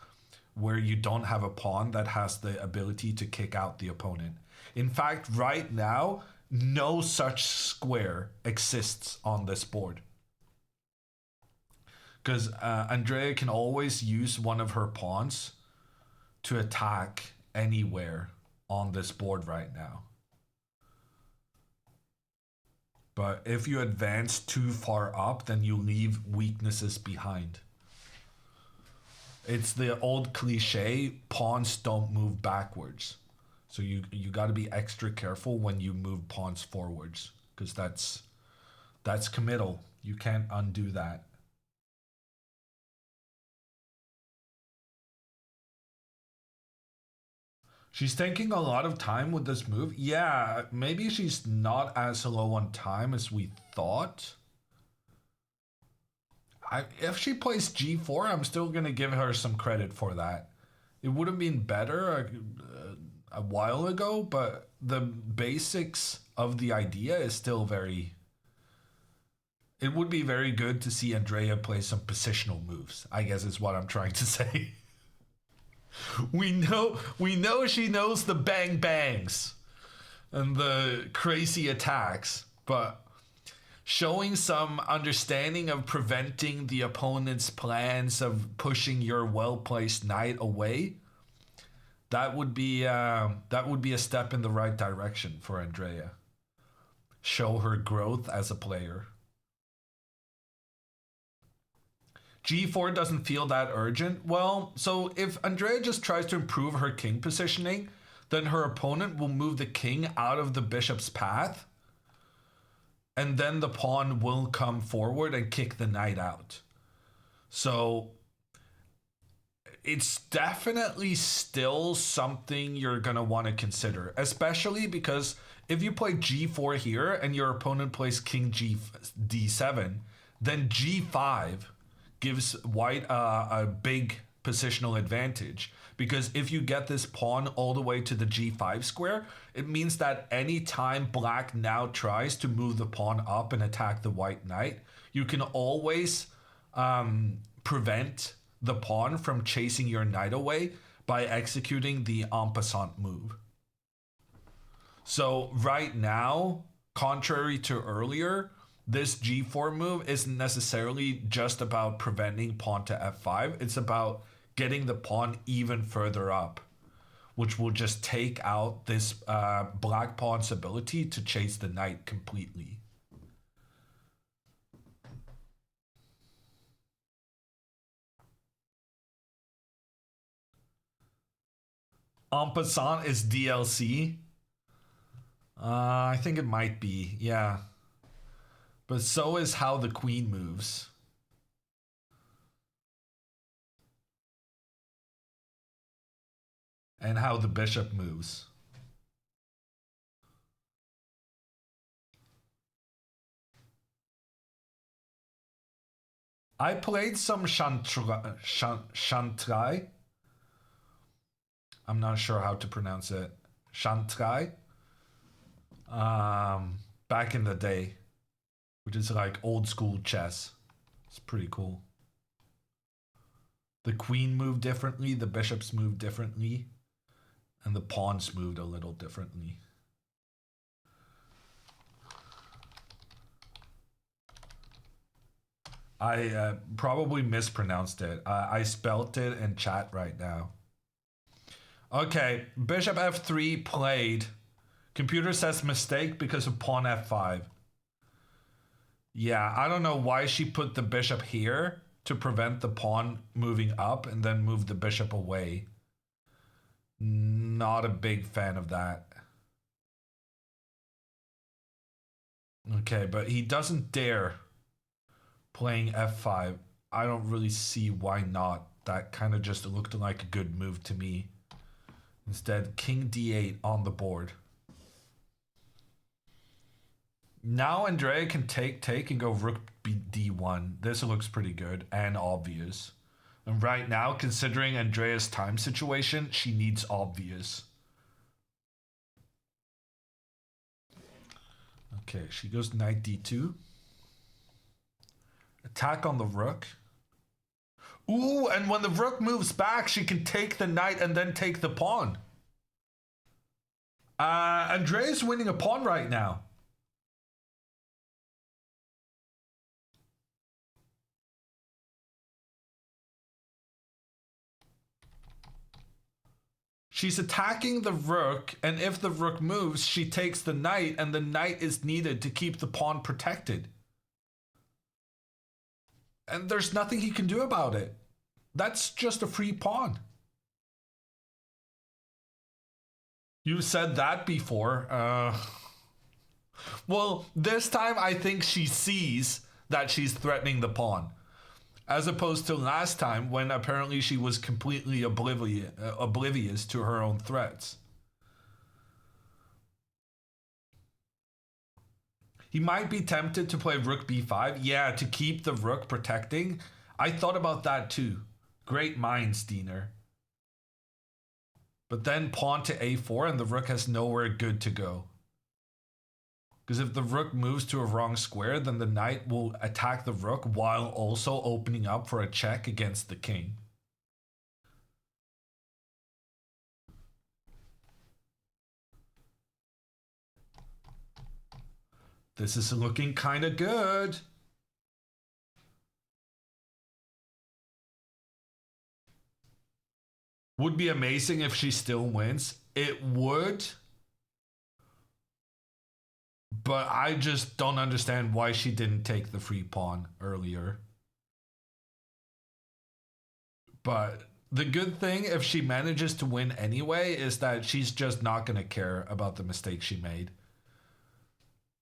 where you don't have a pawn that has the ability to kick out the opponent. In fact, right now, no such square exists on this board. Because Andrea can always use one of her pawns to attack anywhere on this board right now. But if you advance too far up, then you leave weaknesses behind. It's the old cliche, pawns don't move backwards. So you got to be extra careful when you move pawns forwards, because that's committal. You can't undo that. She's taking a lot of time with this move. Yeah, maybe she's not as low on time as we thought. If she plays g4, I'm still going to give her some credit for that. It would have been better a while ago, but the basics of the idea is still very... It would be very good to see Andrea play some positional moves, I guess is what I'm trying to say. We know she knows the bang bangs and the crazy attacks, but showing some understanding of preventing the opponent's plans of pushing your well-placed knight away, that would be a step in the right direction for Andrea. Show her growth as a player. G4 doesn't feel that urgent. Well, so if Andrea just tries to improve her king positioning, then her opponent will move the king out of the bishop's path. and then the pawn will come forward and kick the knight out. So it's definitely still something you're going to want to consider, especially because if you play g4 here and your opponent plays king d7, then g5 gives white a big positional advantage, because if you get this pawn all the way to the g5 square, it means that any time black now tries to move the pawn up and attack the white knight, you can always prevent the pawn from chasing your knight away by executing the en passant move. So right now, contrary to earlier, this g4 move isn't necessarily just about preventing pawn to f5. It's about getting the pawn even further up, which will just take out this black pawn's ability to chase the knight completely. En passant is DLC. I think it might be, yeah. But so is how the queen moves. And how the bishop moves. I played some Shantrai. I'm not sure how to pronounce it. Shantrai. Back in the day. Which is like old school chess. It's pretty cool. The queen moved differently, the bishops moved differently, and the pawns moved a little differently. I probably mispronounced it. I spelt it in chat right now. Okay, bishop f3 played. Computer says mistake because of pawn f5. Yeah, I don't know why she put the bishop here to prevent the pawn moving up and then move the bishop away. Not a big fan of that. Okay, but he doesn't dare playing f5. I don't really see why not. That kind of just looked like a good move to me. Instead, king d8 on the board. Now Andrea can take and go rook d1. This looks pretty good and obvious. And right now, considering Andrea's time situation, she needs obvious. Okay, she goes knight d2. Attack on the rook. Ooh, and when the rook moves back, she can take the knight and then take the pawn. Andrea's winning a pawn right now. She's attacking the rook, and if the rook moves, she takes the knight, and the knight is needed to keep the pawn protected. And there's nothing he can do about it. That's just a free pawn. You said that before. Well, this time I think she sees that she's threatening the pawn. As opposed to last time when apparently she was completely oblivious to her own threats. He might be tempted to play rook b5. Yeah, to keep the rook protecting. I thought about that too. Great minds, Diener. But then pawn to a4 and the rook has nowhere good to go. Because if the rook moves to a wrong square, then the knight will attack the rook while also opening up for a check against the king. This is looking kind of good. Would be amazing if she still wins. It would. But I just don't understand why she didn't take the free pawn earlier. But the good thing, if she manages to win anyway, is that she's just not going to care about the mistake she made.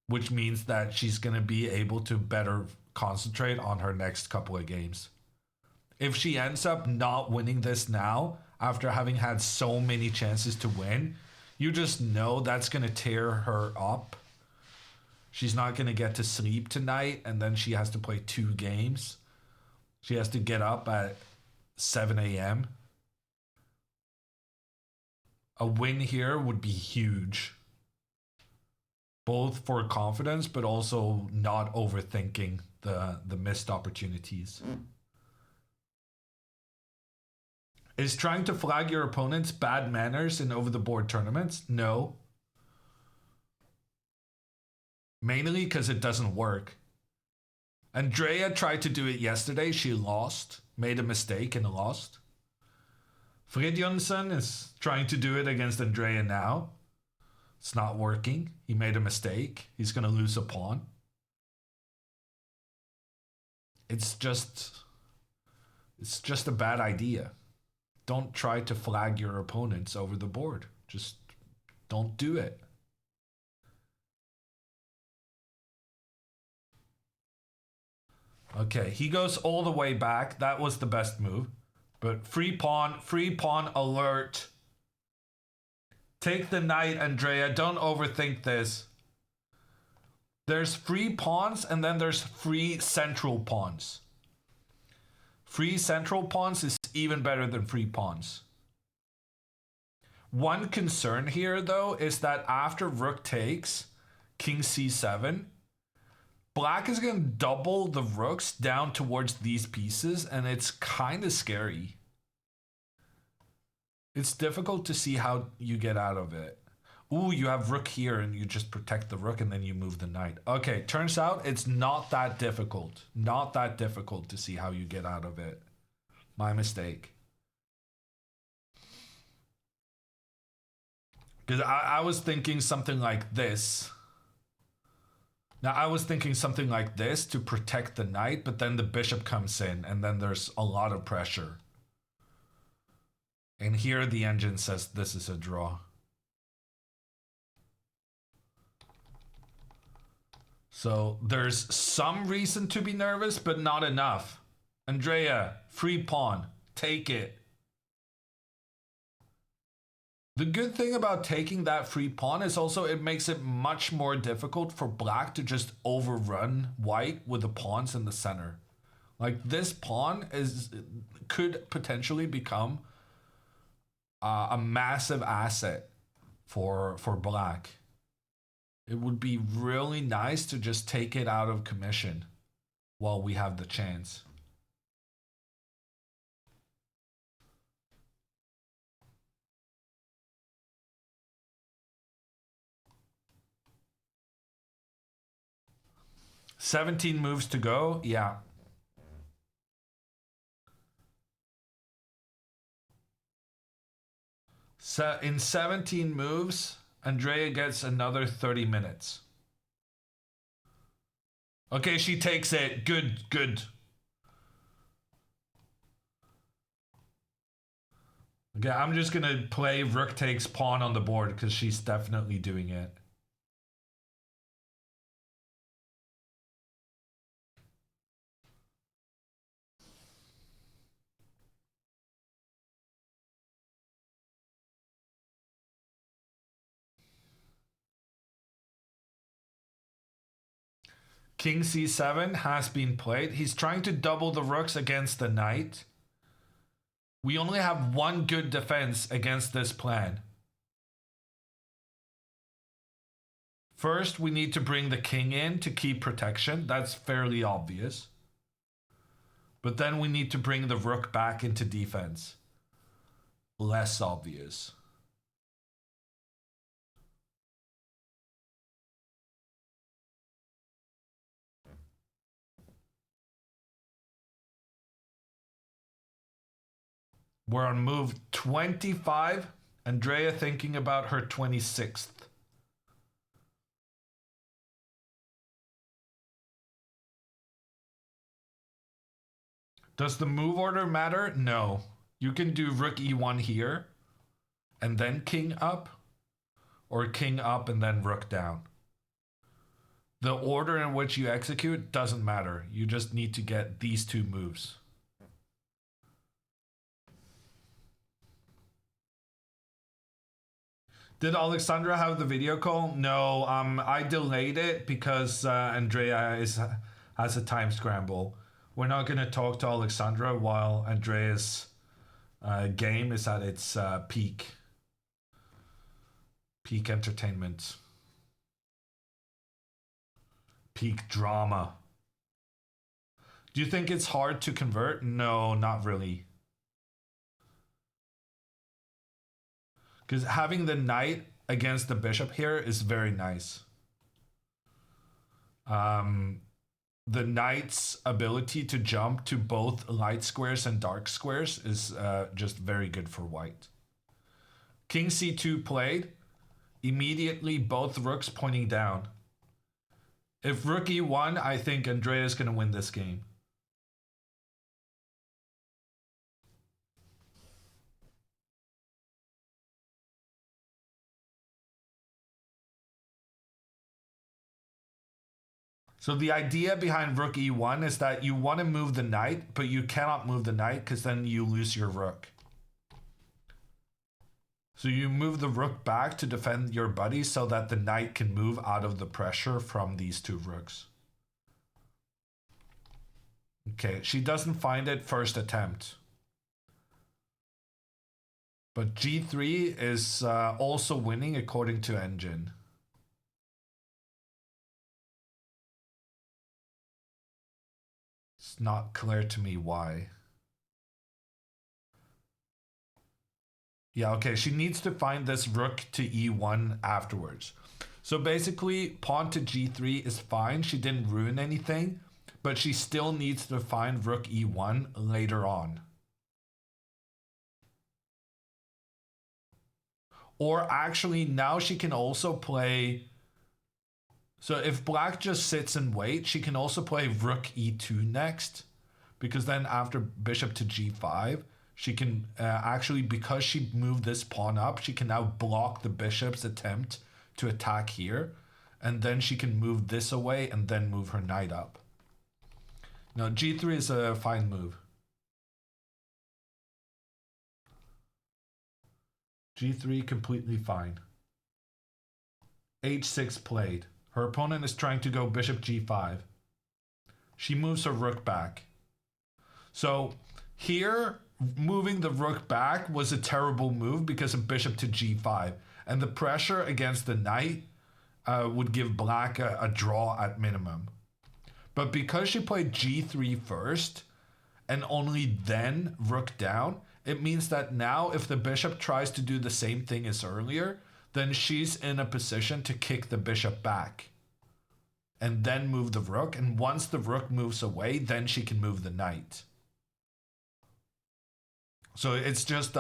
which means that she's going to be able to better concentrate on her next couple of games. If she ends up not winning this now, after having had so many chances to win, you just know that's going to tear her up. She's not going to get to sleep tonight, and then she has to play 2 games. She has to get up at 7 a.m. A win here would be huge. Both for confidence, but also not overthinking the missed opportunities. Is trying to flag your opponents bad manners in over-the-board tournaments? No. Mainly because it doesn't work. Andrea tried to do it yesterday. She lost. Made a mistake and lost. Fridjonsson is trying to do it against Andrea now. It's not working. He made a mistake. He's going to lose a pawn. It's just a bad idea. Don't try to flag your opponents over the board. Just don't do it. Okay, he goes all the way back. That was the best move. But free pawn alert. Take the knight, Andrea. Don't overthink this. There's free pawns and then there's free central pawns. Free central pawns is even better than free pawns. One concern here, though, is that after rook takes, king c7, black is going to double the rooks down towards these pieces, and it's kind of scary. It's difficult to see how you get out of it. Ooh, you have rook here and you just protect the rook and then you move the knight. Okay, turns out it's not that difficult. Not that difficult to see how you get out of it. My mistake. Because I was thinking something like this. Now, I was thinking something like this to protect the knight, but then the bishop comes in and then there's a lot of pressure. And here the engine says this is a draw. So there's some reason to be nervous, but not enough. Andrea, free pawn. Take it. The good thing about taking that free pawn is also it makes it much more difficult for black to just overrun white with the pawns in the center. Like this pawn could potentially become a massive asset for black. It would be really nice to just take it out of commission while we have the chance. "17 moves to go." Yeah. So in 17 moves, Andrea gets another 30 minutes. Okay, she takes it. Good, good. Okay, I'm just gonna play rook takes pawn on the board because she's definitely doing it. King c7 has been played. He's trying to double the rooks against the knight. We only have one good defense against this plan. First, we need to bring the king in to keep protection. That's fairly obvious. But then we need to bring the rook back into defense. Less obvious. We're on move 25. Andrea thinking about her 26th. Does the move order matter? No. You can do rook e1 here and then king up, or king up and then rook down. The order in which you execute doesn't matter. You just need to get these two moves. Did Alexandra have the video call? No, I delayed it because Andrea has a time scramble. We're not going to talk to Alexandra while Andrea's game is at its peak entertainment. Peak drama. Do you think it's hard to convert? No, not really. Because having the knight against the bishop here is very nice. The knight's ability to jump to both light squares and dark squares is just very good for white. King c2 played. Immediately both rooks pointing down. If rook e1, I think Andrea's going to win this game. So the idea behind rook e1 is that you want to move the knight, but you cannot move the knight because then you lose your rook. So you move the rook back to defend your buddy so that the knight can move out of the pressure from these two rooks. Okay, she doesn't find it first attempt. But g3 is also winning according to Engine. It's not clear to me why. Yeah, okay, she needs to find this rook to e1 afterwards. So basically, pawn to g3 is fine. She didn't ruin anything, but she still needs to find rook e1 later on. Or actually, now she can also play... So if black just sits and waits, she can also play rook e2 next. Because then after bishop to g5, she can actually, because she moved this pawn up, she can now block the bishop's attempt to attack here. And then she can move this away and then move her knight up. Now, g3 is a fine move. g3 completely fine. h6 played. Her opponent is trying to go bishop g5. She moves her rook back. So here, moving the rook back was a terrible move because of bishop to g5. And the pressure against the knight would give black a draw at minimum. But because she played g3 first, and only then rook down, it means that now if the bishop tries to do the same thing as earlier, then she's in a position to kick the bishop back and then move the rook. And once the rook moves away, then she can move the knight. So it's just,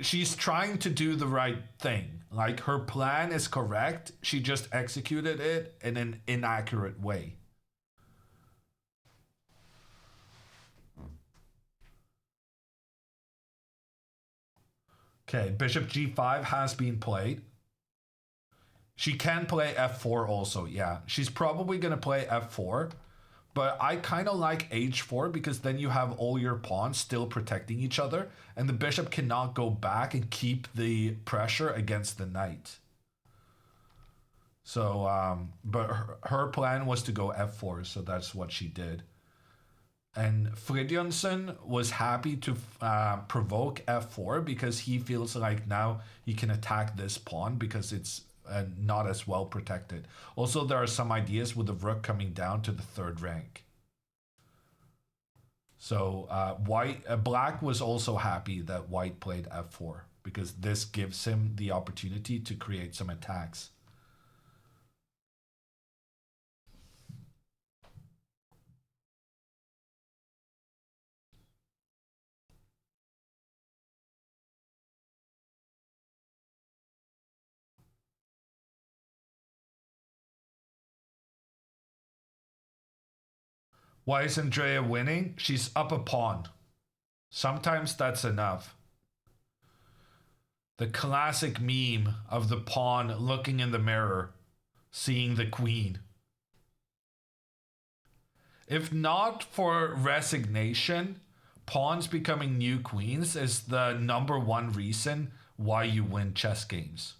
she's trying to do the right thing. Like, her plan is correct. She just executed it in an inaccurate way. Okay, bishop g5 has been played. She can play f4 also, yeah. She's probably going to play f4, but I kind of like h4 because then you have all your pawns still protecting each other, and the bishop cannot go back and keep the pressure against the knight. So, but her plan was to go f4, so that's what she did. And Fridtjonsson was happy to provoke f4 because he feels like now he can attack this pawn because it's not as well protected. Also, there are some ideas with the rook coming down to the third rank. So black was also happy that white played f4 because this gives him the opportunity to create some attacks. Why is Andrea winning? She's up a pawn. Sometimes that's enough. The classic meme of the pawn looking in the mirror, seeing the queen. If not for resignation, pawns becoming new queens is the #1 reason why you win chess games.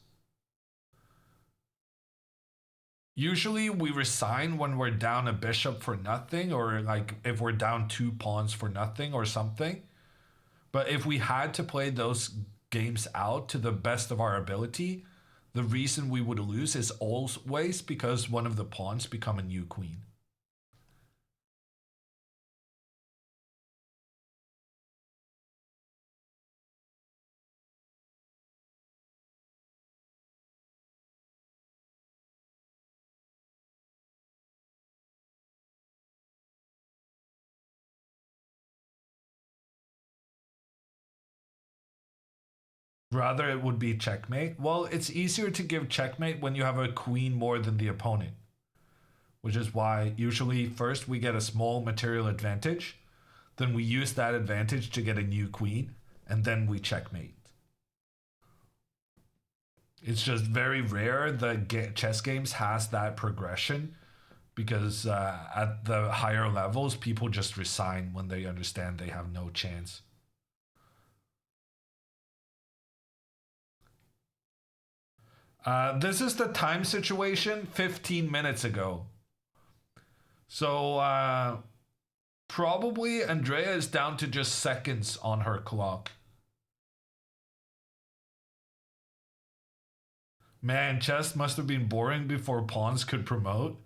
Usually we resign when we're down a bishop for nothing, or like if we're down 2 pawns for nothing or something. But if we had to play those games out to the best of our ability, the reason we would lose is always because one of the pawns become a new queen. Rather, it would be checkmate. Well, it's easier to give checkmate when you have a queen more than the opponent, which is why usually first we get a small material advantage, then we use that advantage to get a new queen, and then we checkmate. It's just very rare that chess games has that progression, because at the higher levels, people just resign when they understand they have no chance. This is the time situation 15 minutes ago. So probably Andrea is down to just seconds on her clock. Man, chess must have been boring before pawns could promote.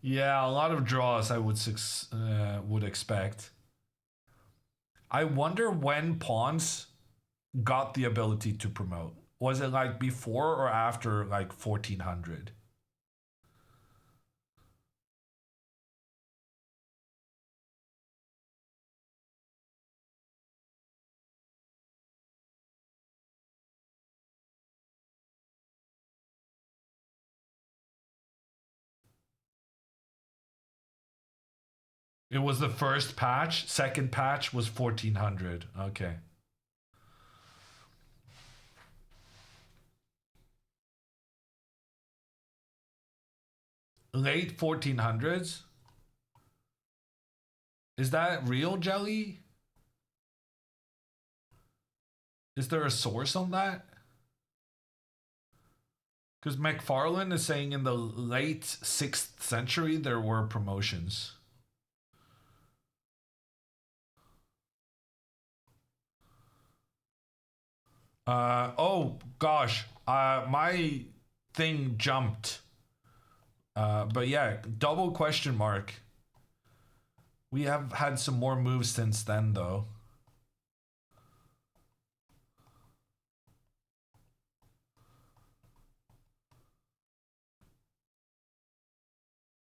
Yeah, a lot of draws I would expect. I wonder when pawns got the ability to promote. Was it like before or after like 1400? It was the first patch. Second patch was 1400. Okay. Late 1400s? Is that real, Jelly? Is there a source on that? Because McFarlane is saying in the late 6th century there were promotions. Oh gosh, my thing jumped. But yeah, double question mark. We have had some more moves since then, though.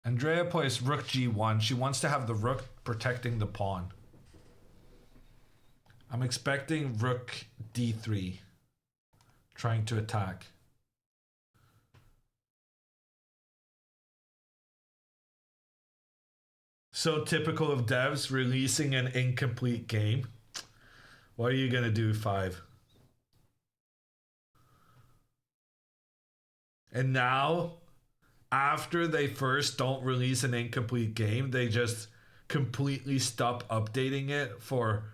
Andrea plays rook g1. She wants to have the rook protecting the pawn. I'm expecting rook d3, trying to attack. So typical of devs releasing an incomplete game. What are you gonna do, 5? And now, after they first don't release an incomplete game, they just completely stop updating it for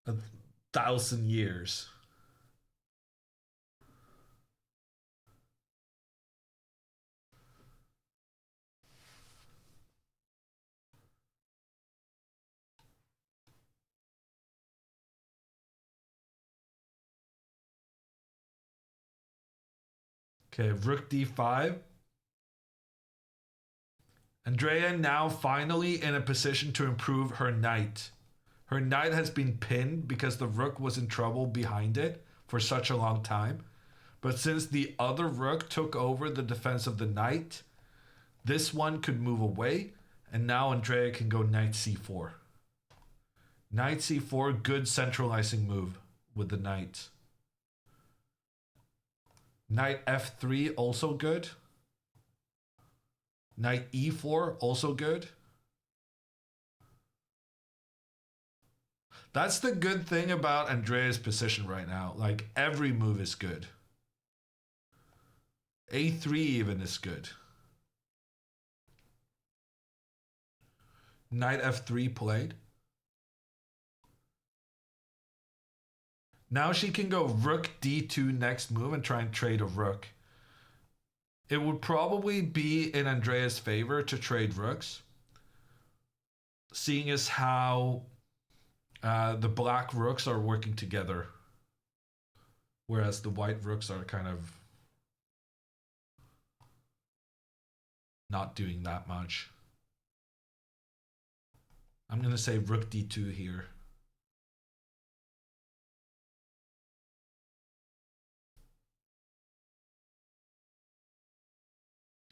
1,000 years. Okay, rook d5. Andrea now finally in a position to improve her knight. Her knight has been pinned because the rook was in trouble behind it for such a long time. But since the other rook took over the defense of the knight, this one could move away, and now Andrea can go knight c4. Knight c4, good centralizing move with the knight. Knight f3, also good. Knight e4, also good. That's the good thing about Andrea's position right now. Like, every move is good. a3 even is good. Knight f3 played. Now she can go rook d2 next move and try and trade a rook. It would probably be in Andrea's favor to trade rooks, seeing as how the black rooks are working together, whereas the white rooks are kind of not doing that much. I'm going to say rook d2 here.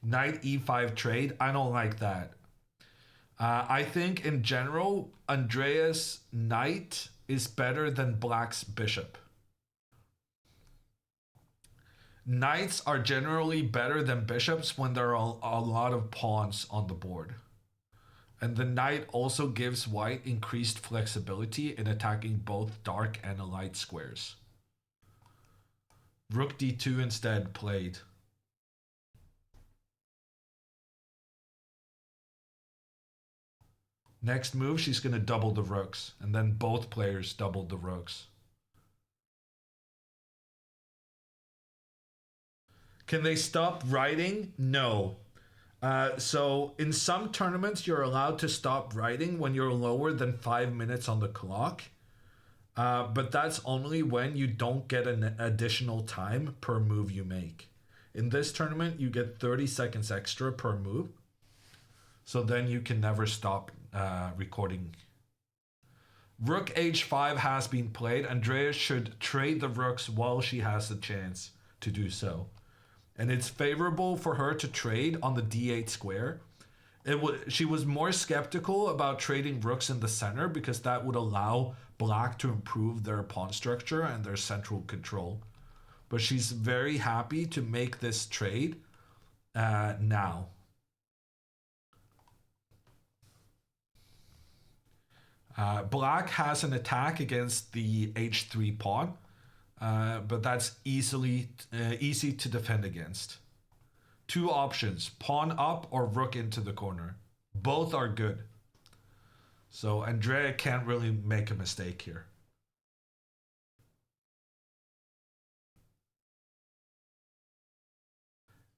Knight e5 trade. I don't like that. I think in general, Andrea's knight is better than black's bishop. Knights are generally better than bishops when there are a lot of pawns on the board. And the knight also gives white increased flexibility in attacking both dark and light squares. Rook d2 instead played. Next move, she's going to double the rooks, and then both players doubled the rooks. Can they stop writing? No. So in some tournaments, you're allowed to stop writing when you're lower than 5 minutes on the clock. But that's only when you don't get an additional time per move you make. In this tournament, you get 30 seconds extra per move. So then you can never stop recording. Rook h5 has been played. Andrea should trade the rooks while she has the chance to do so. And it's favorable for her to trade on the d8 square. She was more skeptical about trading rooks in the center because that would allow black to improve their pawn structure and their central control. But she's very happy to make this trade now. Black has an attack against the h3 pawn, but that's easy to defend against. Two options, pawn up or rook into the corner. Both are good. So Andrea can't really make a mistake here.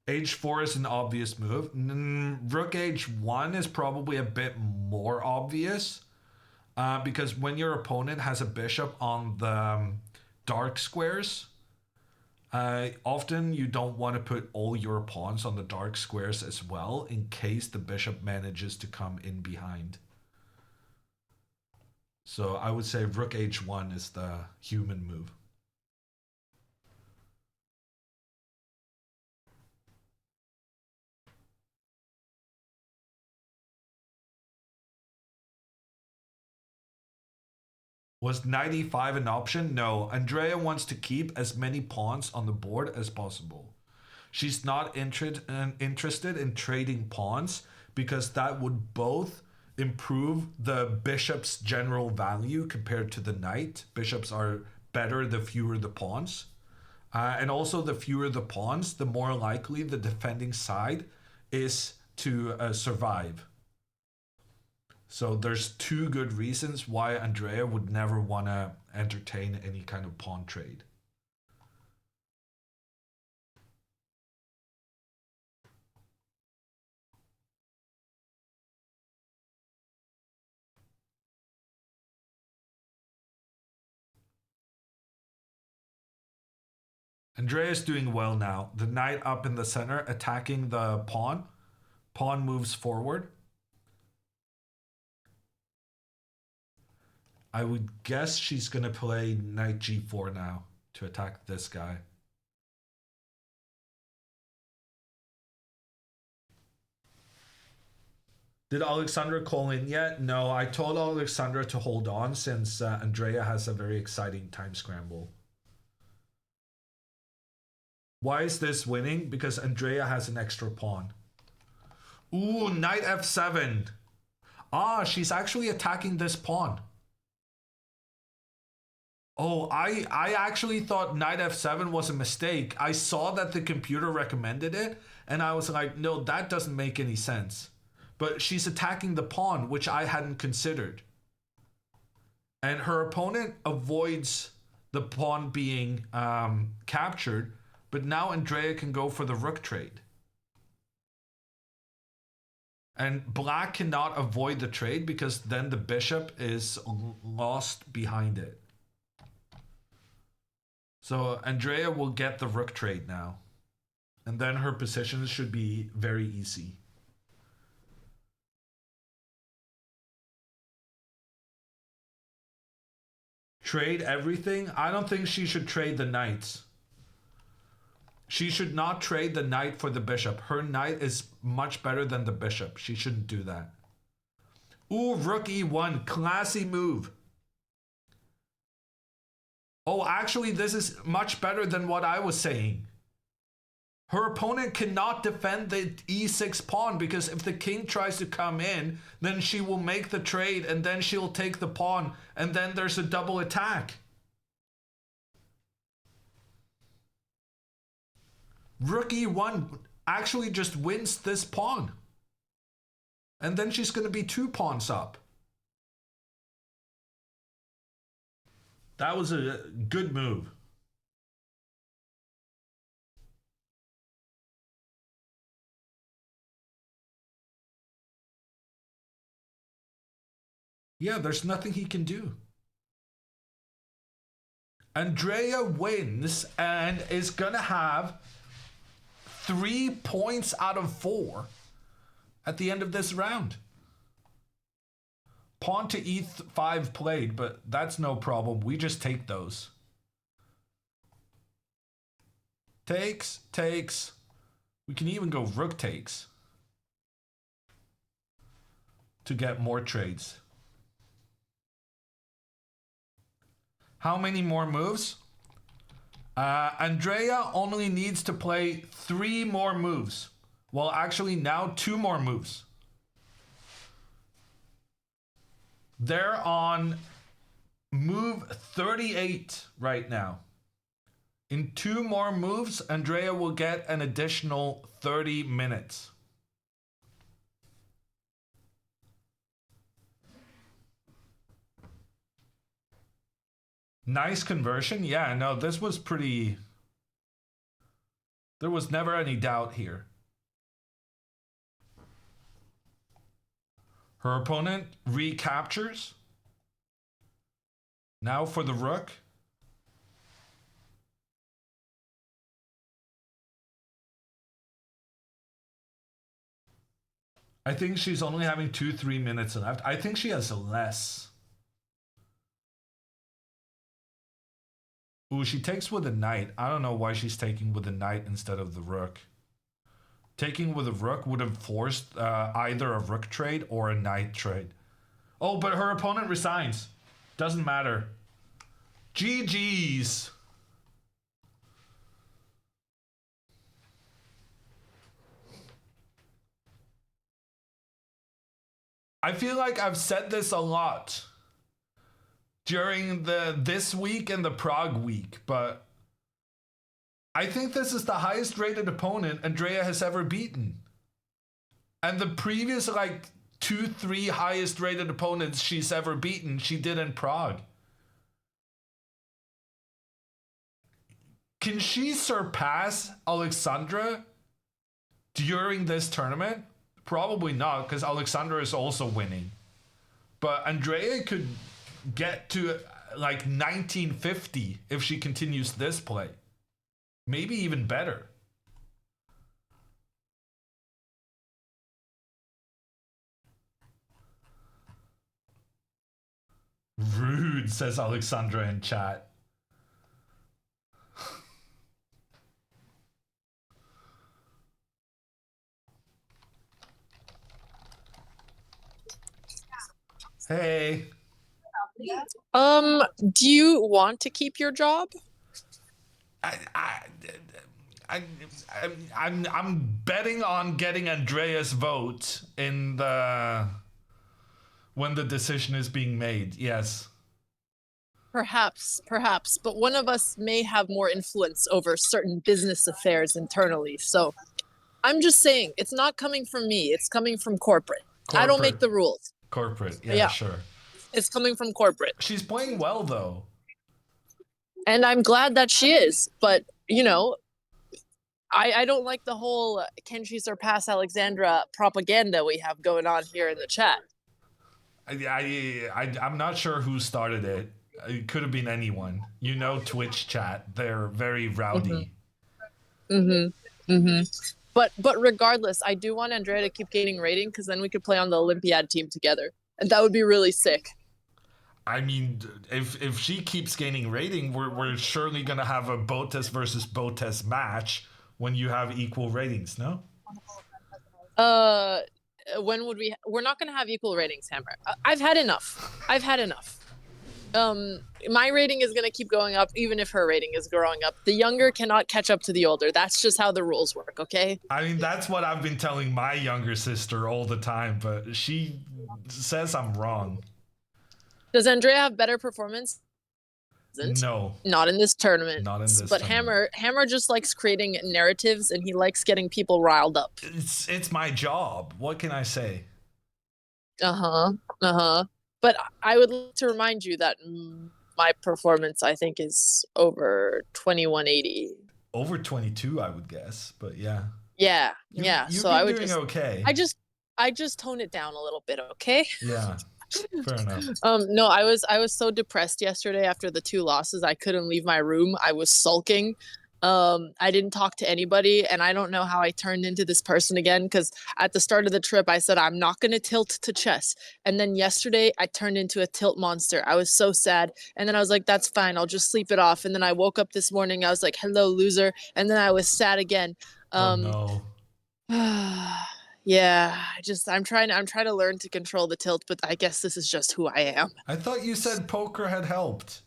h4 is an obvious move. Rook h1 is probably a bit more obvious. Because when your opponent has a bishop on the dark squares, often you don't want to put all your pawns on the dark squares as well in case the bishop manages to come in behind. So I would say rook h1 is the human move. Was knight e5 an option? No. Andrea wants to keep as many pawns on the board as possible. She's not interested in trading pawns because that would both improve the bishop's general value compared to the knight. Bishops are better the fewer the pawns. And also the fewer the pawns, the more likely the defending side is to survive. So there's two good reasons why Andrea would never want to entertain any kind of pawn trade. Andrea's doing well now. The knight up in the center, attacking the pawn. Pawn moves forward. I would guess she's going to play knight g4 now to attack this guy. Did Alexandra call in yet? No, I told Alexandra to hold on since Andrea has a very exciting time scramble. Why is this winning? Because Andrea has an extra pawn. Ooh, knight f7. Ah, she's actually attacking this pawn. Oh, I actually thought knight f7 was a mistake. I saw that the computer recommended it, and I was like, no, that doesn't make any sense. but she's attacking the pawn, which I hadn't considered. And her opponent avoids the pawn being captured, but now Andrea can go for the rook trade. And black cannot avoid the trade because then the bishop is lost behind it. So Andrea will get the rook trade now. And then her positions should be very easy. Trade everything? I don't think she should trade the knights. She should not trade the knight for the bishop. Her knight is much better than the bishop. She shouldn't do that. Ooh, rook e1. Classy move. Oh, actually, this is much better than what I was saying. Her opponent cannot defend the e6 pawn because if the king tries to come in, then she will make the trade and then she'll take the pawn and then there's a double attack. Rook e1 actually just wins this pawn. And then she's going to be 2 pawns up. That was a good move. Yeah, there's nothing he can do. Andrea wins and is gonna have 3 points out of 4 at the end of this round. Pawn to e5 played, but that's no problem. We just take those. Takes, takes. We can even go rook takes to get more trades. How many more moves? Andrea only needs to play 3 more moves. Well, actually now 2 more moves. They're on move 38 right now. In 2 more moves, Andrea will get an additional 30 minutes. Nice conversion. Yeah, no, this was pretty... There was never any doubt here. Her opponent recaptures. Now for the rook. I think she's only having 2-3 minutes left. I think she has less. Ooh, she takes with a knight. I don't know why she's taking with a knight instead of the rook. Taking with a rook would have forced either a rook trade or a knight trade. Oh, but her opponent resigns. Doesn't matter. GG's. I feel like I've said this a lot during this week and the Prague week, but I think this is the highest rated opponent Andrea has ever beaten. And the previous 2-3 highest rated opponents she's ever beaten, she did in Prague. Can she surpass Alexandra during this tournament? Probably not, because Alexandra is also winning. But Andrea could get to 1950 if she continues this play. Maybe even better. Rude, says Alexandra in chat. Hey. Do you want to keep your job? I'm betting on getting Andrea's vote in when the decision is being made. Yes. Perhaps, but one of us may have more influence over certain business affairs internally. So I'm just saying, it's not coming from me. It's coming from corporate. I don't make the rules. Corporate, yeah, Yeah. sure. It's coming from corporate. She's playing well, though. And I'm glad that she is. But, you know, I don't like the whole can she surpass Alexandra propaganda we have going on here in the chat. I'm not sure who started it. It could have been anyone. You know, Twitch chat, they're very rowdy. But regardless, I do want Andrea to keep gaining rating because then we could play on the Olympiad team together, and that would be really sick. I mean, if she keeps gaining rating, we're surely gonna have a Botez versus Botez match when you have equal ratings, no? When would we? We're not gonna have equal ratings, Hammer. I've had enough. My rating is gonna keep going up even if her rating is growing up. The younger cannot catch up to the older. That's just how the rules work, okay? I mean, that's what I've been telling my younger sister all the time, but she says I'm wrong. Does Andrea have better performance? No. Not in this tournament. Not in this But tournament. Hammer just likes creating narratives and he likes getting people riled up. It's my job. What can I say? But I would like to remind you that my performance, I think, is over 2180. Over 22, I would guess, but yeah. Yeah. You've So been I would doing just, okay. I just tone it down a little bit, okay? Yeah. Fair enough. No, I was so depressed yesterday after the 2 losses. I couldn't leave my room. I was sulking. I didn't talk to anybody, and I don't know how I turned into this person again, because at the start of the trip, I said, I'm not going to tilt to chess. And then yesterday, I turned into a tilt monster. I was so sad. And then I was like, that's fine. I'll just sleep it off. And then I woke up this morning. I was like, hello, loser. And then I was sad again. Oh, no. Yeah, I'm trying to learn to control the tilt, but I guess this is just who I am. I thought you said poker had helped.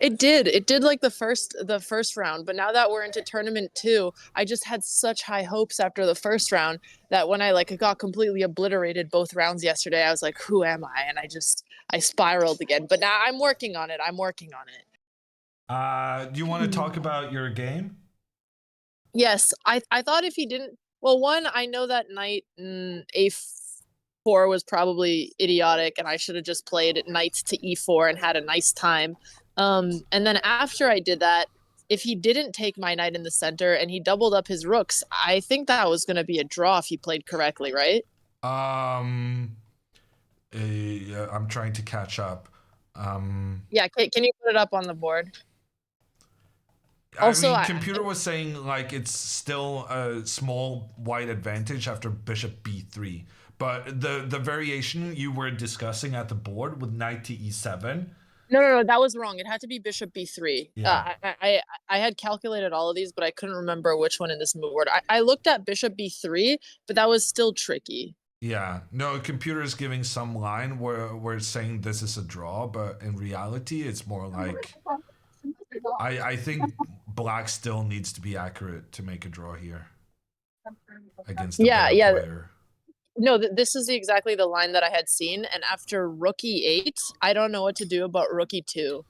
It did like the first round, but now that we're into tournament 2, I just had such high hopes after the first round that when I got completely obliterated both rounds yesterday, I was like, who am I? And I spiraled again. But now I'm working on it. Do you want to talk about your game? Yes, I thought if he didn't, well, one, I know that knight a4 was probably idiotic, and I should have just played knight to e4 and had a nice time. And then after I did that, if he didn't take my knight in the center and he doubled up his rooks, I think that was going to be a draw if he played correctly, right? I'm trying to catch up. Yeah, can you put it up on the board? Also, computer was saying it's still a small white advantage after bishop b3, but the variation you were discussing at the board with knight to e7. No, that was wrong. It had to be bishop b3. Yeah. I had calculated all of these, but I couldn't remember which one in this move board. I looked at bishop b3, but that was still tricky. Yeah, no, computer is giving some line where it's saying this is a draw, but in reality, it's more like I think black still needs to be accurate to make a draw here against the better player. No, this is exactly the line that I had seen, and after rook e8, I don't know what to do about rook e2.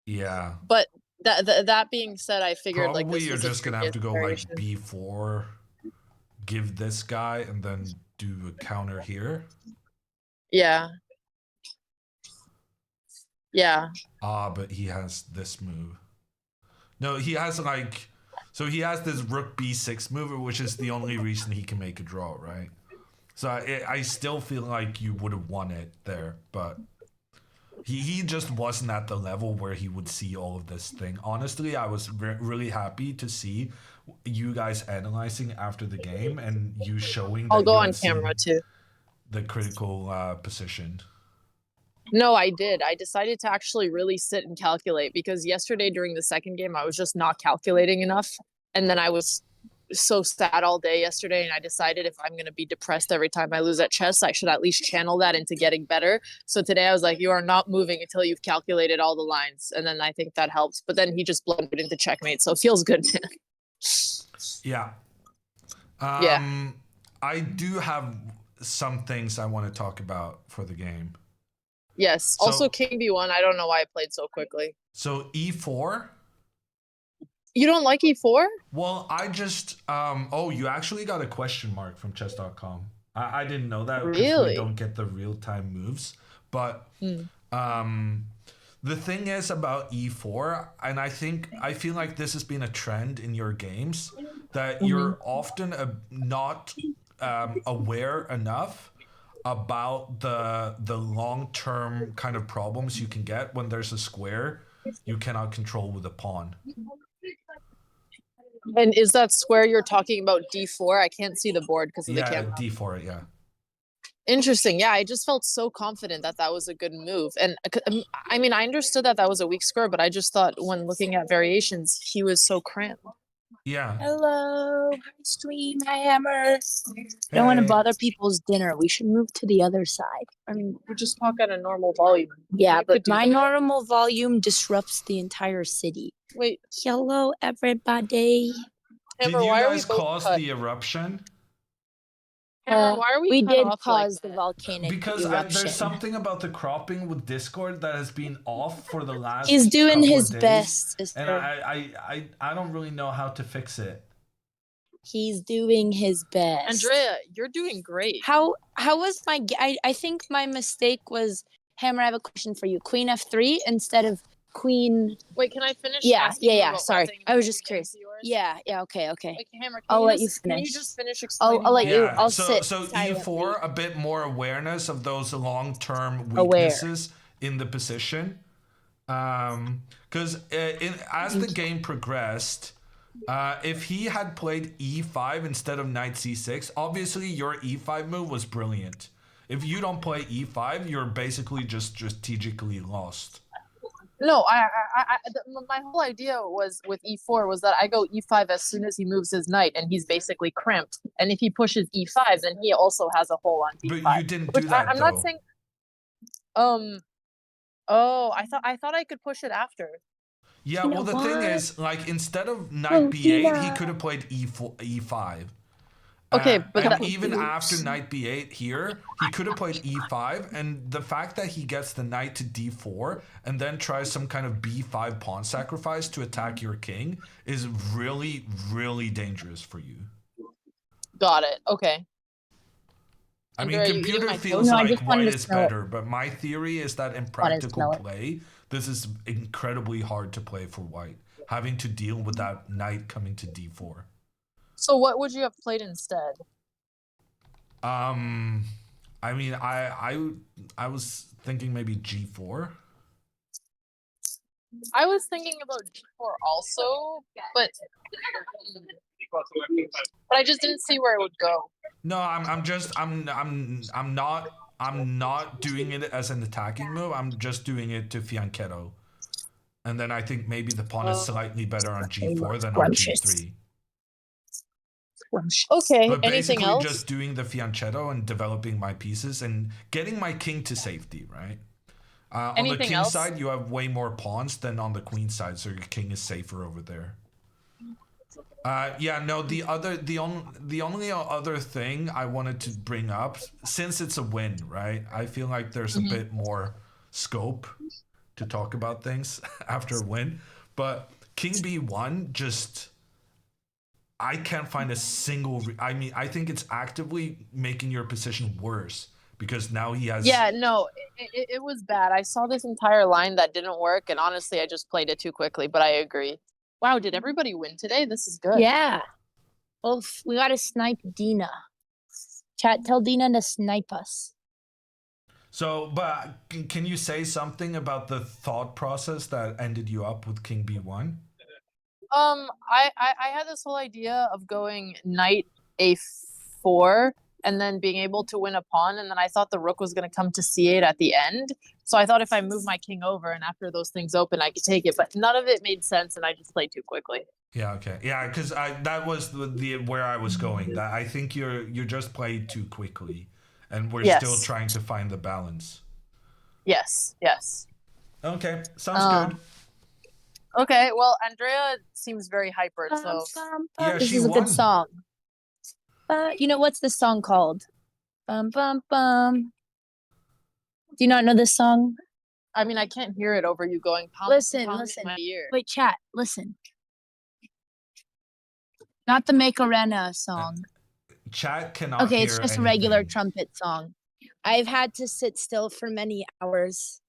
Yeah. But that being said, I figured probably this you're was just gonna have to go variation. b4, give this guy, and then do a counter here. Yeah. But he has this move. No, he has so he has this rook b6 move, which is the only reason he can make a draw, right? So I still feel like you would have won it there, but he just wasn't at the level where he would see all of this thing. Honestly, I was really happy to see you guys analyzing after the game and you showing that I'll go you on had seen camera too. the critical position. No, I did. I decided to actually really sit and calculate because yesterday during the second game, I was just not calculating enough. And then I was so sad all day yesterday. And I decided if I'm going to be depressed every time I lose at chess, I should at least channel that into getting better. So today I was like, you are not moving until you've calculated all the lines. And then I think that helps. But then he just blundered into checkmate. So it feels good. Yeah. Yeah. I do have some things I want to talk about for the game. Yes. So- Also, King B1. I don't know why I played so quickly. So e4. You don't like e4? Well, I just oh, you actually got a question mark from chess.com. I didn't know that because we Really? don't get the real-time moves. But the thing is about e4, and I feel like this has been a trend in your games, that you're often not aware enough about the long-term kind of problems you can get when there's a square you cannot control with a pawn. And is that square you're talking about d4? I can't see the board because of the Yeah, camera. d4, yeah. Interesting. Yeah, I just felt so confident that that was a good move. And I mean, I understood that that was a weak square, but I just thought when looking at variations, he was so cramped. Yeah. Hello, hi stream, hi Hammer. Don't want to bother people's dinner. We should move to the other side. I mean, we just talk at a normal volume. Yeah, You but could do my that. normal volume disrupts the entire city. Wait, Hello, everybody. Did Amber, you why are we guys both cause cut? the eruption? Amber, why are we We cut did off cause like the volcanic Because eruption. there's something about the cropping with Discord that has been off for the last He's doing couple his of days, best, and sister. I don't really know how to fix it. He's doing his best. Andrea, you're doing great. How was my I think my mistake was, Hammer, I have a question for you. Queen f3 instead of queen. Wait, can I finish? Yeah, asking yeah, you yeah. about Sorry. renting I was before just we get curious. into yours? Yeah, okay. Like, Hammer, can I'll you let you just, Can you finish. just finish explaining? I'll let you. Yeah. I'll so sit so silently. e4, a bit more awareness of those long-term Aware. weaknesses in the position. Because as the game progressed, if he had played e5 instead of knight c6, obviously your e5 move was brilliant. If you don't play e5, you're basically just strategically lost. No, my whole idea was with e4 was that I go e5 as soon as he moves his knight, and he's basically cramped. And if he pushes e5, then he also has a hole on d5. But you didn't do that, I'm though. not saying. Oh, I thought I could push it after. Yeah, Tina, well, the thing what? is, like, instead of knight b8, Tina. he could have played e5. Okay, but and that- even after knight b8 here, he could have played e5, and the fact that he gets the knight to d4 and then tries some kind of b5 pawn sacrifice to attack your king is really, really dangerous for you. Got it. Okay. I mean, Andrea, you computer my feels No, I like just wanted white to is smell it. better, but my theory is that in Wanted to practical smell it. play, this is incredibly hard to play for white, having to deal with that knight coming to d4. So what would you have played instead? I mean, I was thinking maybe g4. I was thinking about g4 also, but I just didn't see where it would go. No, I'm not doing it as an attacking move. I'm just doing it to fianchetto. And then I think maybe the pawn is slightly better on g4 than on g3. Okay, But anything basically else? just doing the fianchetto and developing my pieces and getting my king to safety, right? On the Anything king else? side, you have way more pawns than on the queen side, so your king is safer over there. Yeah, no, the only other thing I wanted to bring up, since it's a win, right? I feel like there's a bit more scope to talk about things after a win. But king b1 just... I can't find a single... I mean, I think it's actively making your position worse because now he has... Yeah, no, it was bad. I saw this entire line that didn't work, and honestly, I just played it too quickly, but I agree. Wow, did everybody win today? This is good. Yeah. Well, we gotta snipe Dina. Chat, tell Dina to snipe us. So, but can you say something about the thought process that ended you up with king b1? I had this whole idea of going knight a4 and then being able to win a pawn, and then I thought the rook was going to come to c8 at the end. So I thought if I move my king over and after those things open, I could take it, but none of it made sense, and I just played too quickly. Yeah, okay. Yeah, because that was the where I was going. That I think you just played too quickly, and we're still trying to find the balance. Yes. Okay, sounds good. Okay, well, Andrea seems very hyper, so... Yeah, This she is a won. good song. You know, what's this song called? Bum, bum, bum. Do you not know this song? I mean, I can't hear it over you going... Listen. in my ear. Wait, chat, listen. Not the Macarena song. Chat cannot Okay, hear it's just a anything. regular trumpet song. I've had to sit still for many hours.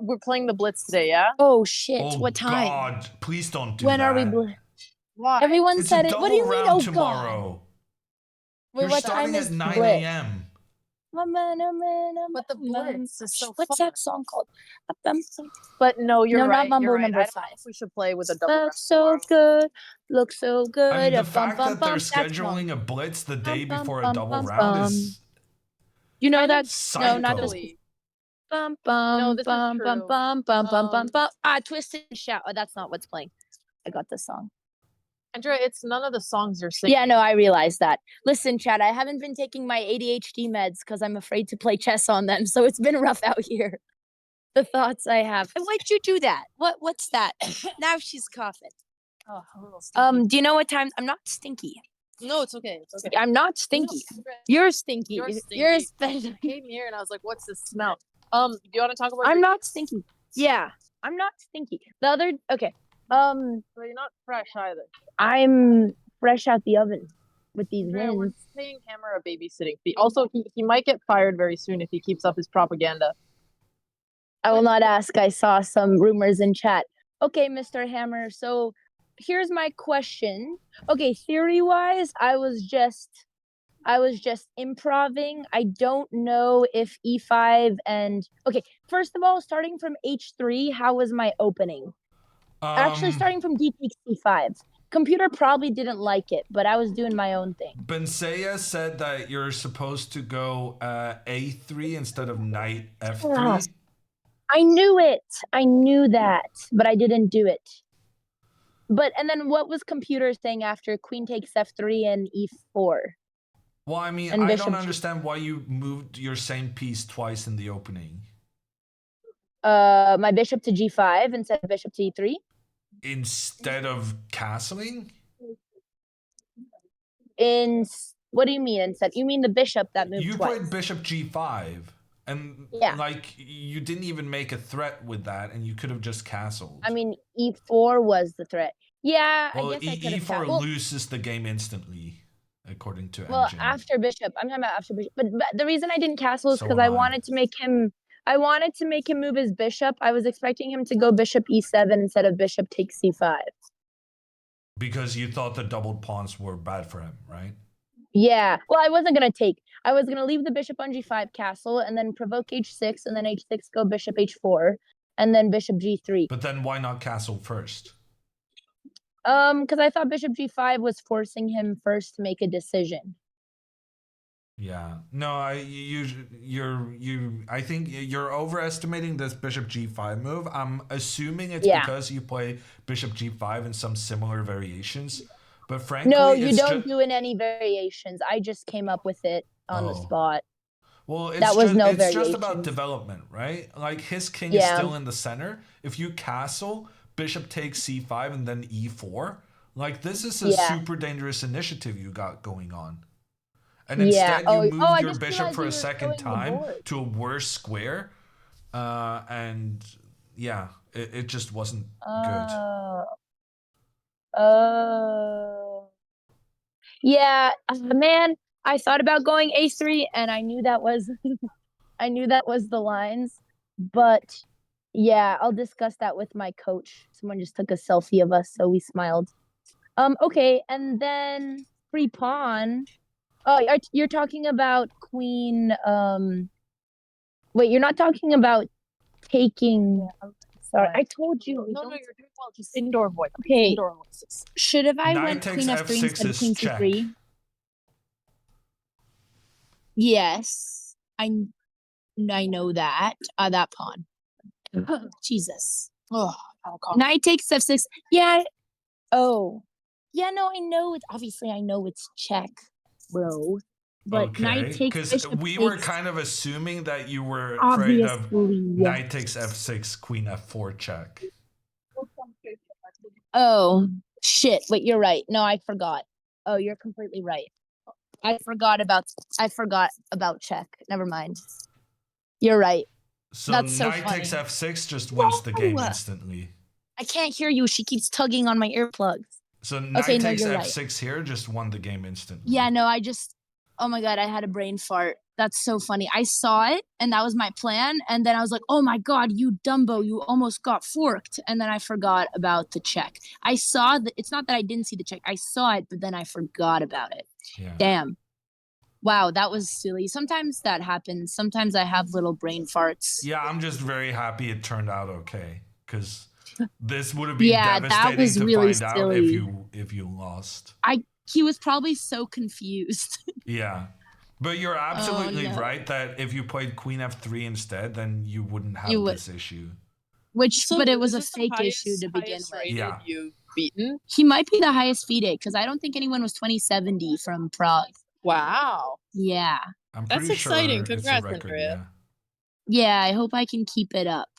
We're playing the Blitz today, yeah? Oh shit! Oh What time? God! Please don't do When that. are we? Why? Everyone It's said a it. double What do you mean? round Oh tomorrow. god! Wait, You're what starting time at is 9 Blitz? a.m. But the Blitz is so What's fun. that song called? But no, you're No, right. not Mumble you're right. number I don't know 5. if we should play with a double round Look so good, look so good. I mean, the Bum, fact bum, that bum, they're that scheduling song. a blitz the day Bum, before a bum, double bum, round bum. is You know Kind of that's no, not this. psycho. Bum No, bum this is bum bum true. bum bum bum bum bum. Twisted Shout. Oh, that's not what's playing. I got this song. Andrea, it's none of the songs you're singing. Yeah, no, I realize that. Listen, Chad, I haven't been taking my ADHD meds because I'm afraid to play chess on them, so it's been rough out here. The thoughts I have. Why'd you do that? What's that? Now she's coughing. Oh, a little stinky. Do you know what time? I'm not stinky. No, it's okay. It's okay. I'm not stinky. No, You're stinky. You're stinky. You're I special. came here and I was like, "What's this smell?" Do you want to talk about? I'm not stinky. Yeah, I'm not stinky. The other okay. Well, you're not fresh either. I'm fresh out the oven with these Andrea, we're wins. paying Hammer a babysitting fee. Also, he might get fired very soon if he keeps up his propaganda. I will not ask. I saw some rumors in chat. Okay, Mr. Hammer. So here's my question. Okay, theory-wise, I was just improving. I don't know if E5 and okay, first of all, starting from H3, how was my opening? Actually, starting from D takes C5. Computer probably didn't like it, but I was doing my own thing. Bensaya said that you're supposed to go A3 instead of knight F3. I knew it. I knew that, but I didn't do it. But and then what was computer saying after queen takes F3 and E4? Well, I mean, And I bishop don't understand why you moved your same piece twice in the opening. My bishop to G5 instead of bishop to E3. Instead of castling? What do you mean instead? You mean the bishop that moved You twice? played bishop G5, and Yeah. like you didn't even make a threat with that, and you could have just castled. I mean, E4 was the threat. Yeah, Well, I guess I could have. E4 loses the game instantly, according to Well, Engine. after bishop, I'm talking about after bishop. But the reason I didn't castle is So because am I I. wanted to make him. I wanted to make him move his bishop. I was expecting him to go bishop E7 instead of bishop takes C5. Because you thought the doubled pawns were bad for him, right? Yeah. Well, I wasn't gonna take. I was gonna leave the bishop on G5 castle and then provoke H6 and then H6 go bishop H4 and then bishop G3. But then why not castle first? Because I thought bishop G5 was forcing him first to make a decision. Yeah. No, I think you're overestimating this bishop G5 move. I'm assuming it's because you play bishop G5 in some similar variations. But frankly, no, you don't do in any variations. I just came up with it on the spot. Well, it's just about development, right? Like his king is still in the center. If you castle, bishop takes C5 and then E4. Like this is a super dangerous initiative you got going on. And instead you moved your bishop for a second time to a worse square. And yeah, it just wasn't good. Yeah, man, I thought about going A3 and I knew that was I knew that was the lines, but yeah, I'll discuss that with my coach. Someone just took a selfie of us, so we smiled. Okay, and then free pawn. Oh, you're talking about queen. Wait, you're not talking about taking. Sorry, I told you. No, you're doing well. Just indoor voice. Okay. Indoor voices. Should have I Knight went takes queen F3 F6 instead of is queen check. C3? Yes, I know that. That pawn. Jesus. Oh, knight takes F6. Yeah. Oh. Yeah, no, I know it's obviously I know it's check, bro. But knight takes because we were kind of assuming that you were afraid of knight takes F6, queen F4 check. Oh, shit. Wait, you're right. No, I forgot. Oh, you're completely right. I forgot about check. Never mind. You're right. So that's so knight funny. takes F6 just wins the game instantly. I can't hear you. She keeps tugging on my earplugs. So knight Okay, no, takes you're f6 here, just won the game instantly. Yeah, no, oh my God, I had a brain fart. That's so funny. I saw it and that was my plan. And then I was like, oh my God, you Dumbo, you almost got forked. And then I forgot about the check. I saw that, it's not that I didn't see the check. I saw it, but then I forgot about it. Yeah. Damn. Wow, that was silly. Sometimes that happens. Sometimes I have little brain farts. Yeah, I'm just very happy it turned out okay. Because this would have been Yeah, devastating that was to really find out silly. if you lost. He was probably so confused. Yeah. But you're absolutely no. right that if you played queen f3 instead, then you wouldn't have You would. this issue. But it was a this the fake highest- issue to begin highest with. rated Yeah. you've beaten? He might be the highest FIDE because I don't think anyone was 2070 from Prague. Wow. Yeah. I'm That's pretty exciting. sure Congrats, it's a record, Andrea. Yeah, I hope I can keep it up.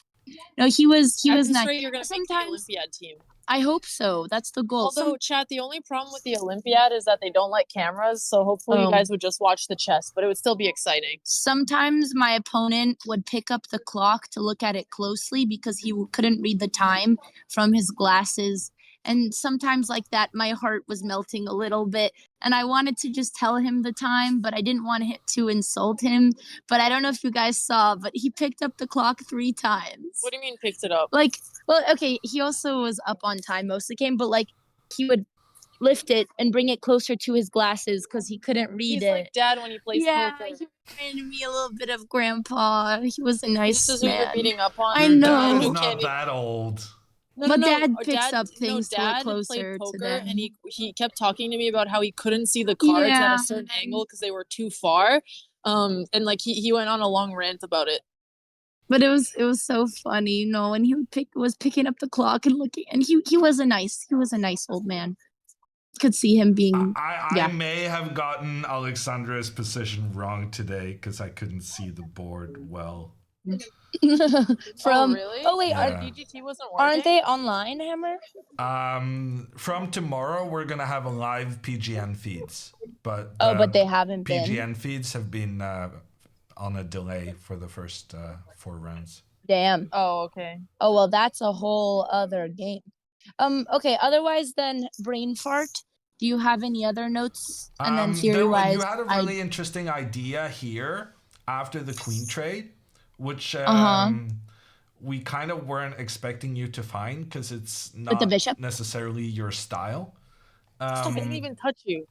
No, he was At this nice. rate, you're going to make the Olympiad team. I hope so. That's the goal. Although, chat, the only problem with the Olympiad is that they don't like cameras, so hopefully you guys would just watch the chess, but it would still be exciting. Sometimes my opponent would pick up the clock to look at it closely because he couldn't read the time from his glasses. And sometimes like that, my heart was melting a little bit. And I wanted to just tell him the time, but I didn't want to insult him. But I don't know if you guys saw, but he picked up the clock 3 times. What do you mean picked it up? Like, well, okay, he also was up on time most of the game, but like he would lift it and bring it closer to his glasses because he couldn't read He's it. like dad when he plays Yeah, poker. he reminded me a little bit of grandpa. He was a nice This is who man. you're beating up on? I Your know. dad is not that old. But Dad picks up things to look Dad closer played to poker, them. and he kept talking to me about how he couldn't see the cards at Yeah. a certain angle because they were too far. And like he went on a long rant about it. But it was so funny, you know, and he was picking up the clock and looking, and he was a nice old man. Could see him being. I may have gotten Alexandra's position wrong today because I couldn't see the board well. From really? Oh wait, Yeah. DGT wasn't working. aren't they online, Hammer? From tomorrow we're gonna have a live PGN feeds, but But they haven't been. PGN feeds have been on a delay for the first 4 rounds. Damn. Oh, okay. Oh well, that's a whole other game. Okay. Otherwise, then brain fart. Do you have any other notes? And then theory wise, you had a really interesting idea here after the queen trade, which we kind of weren't expecting you to find because it's not the bishop? necessarily your style. I didn't even touch you.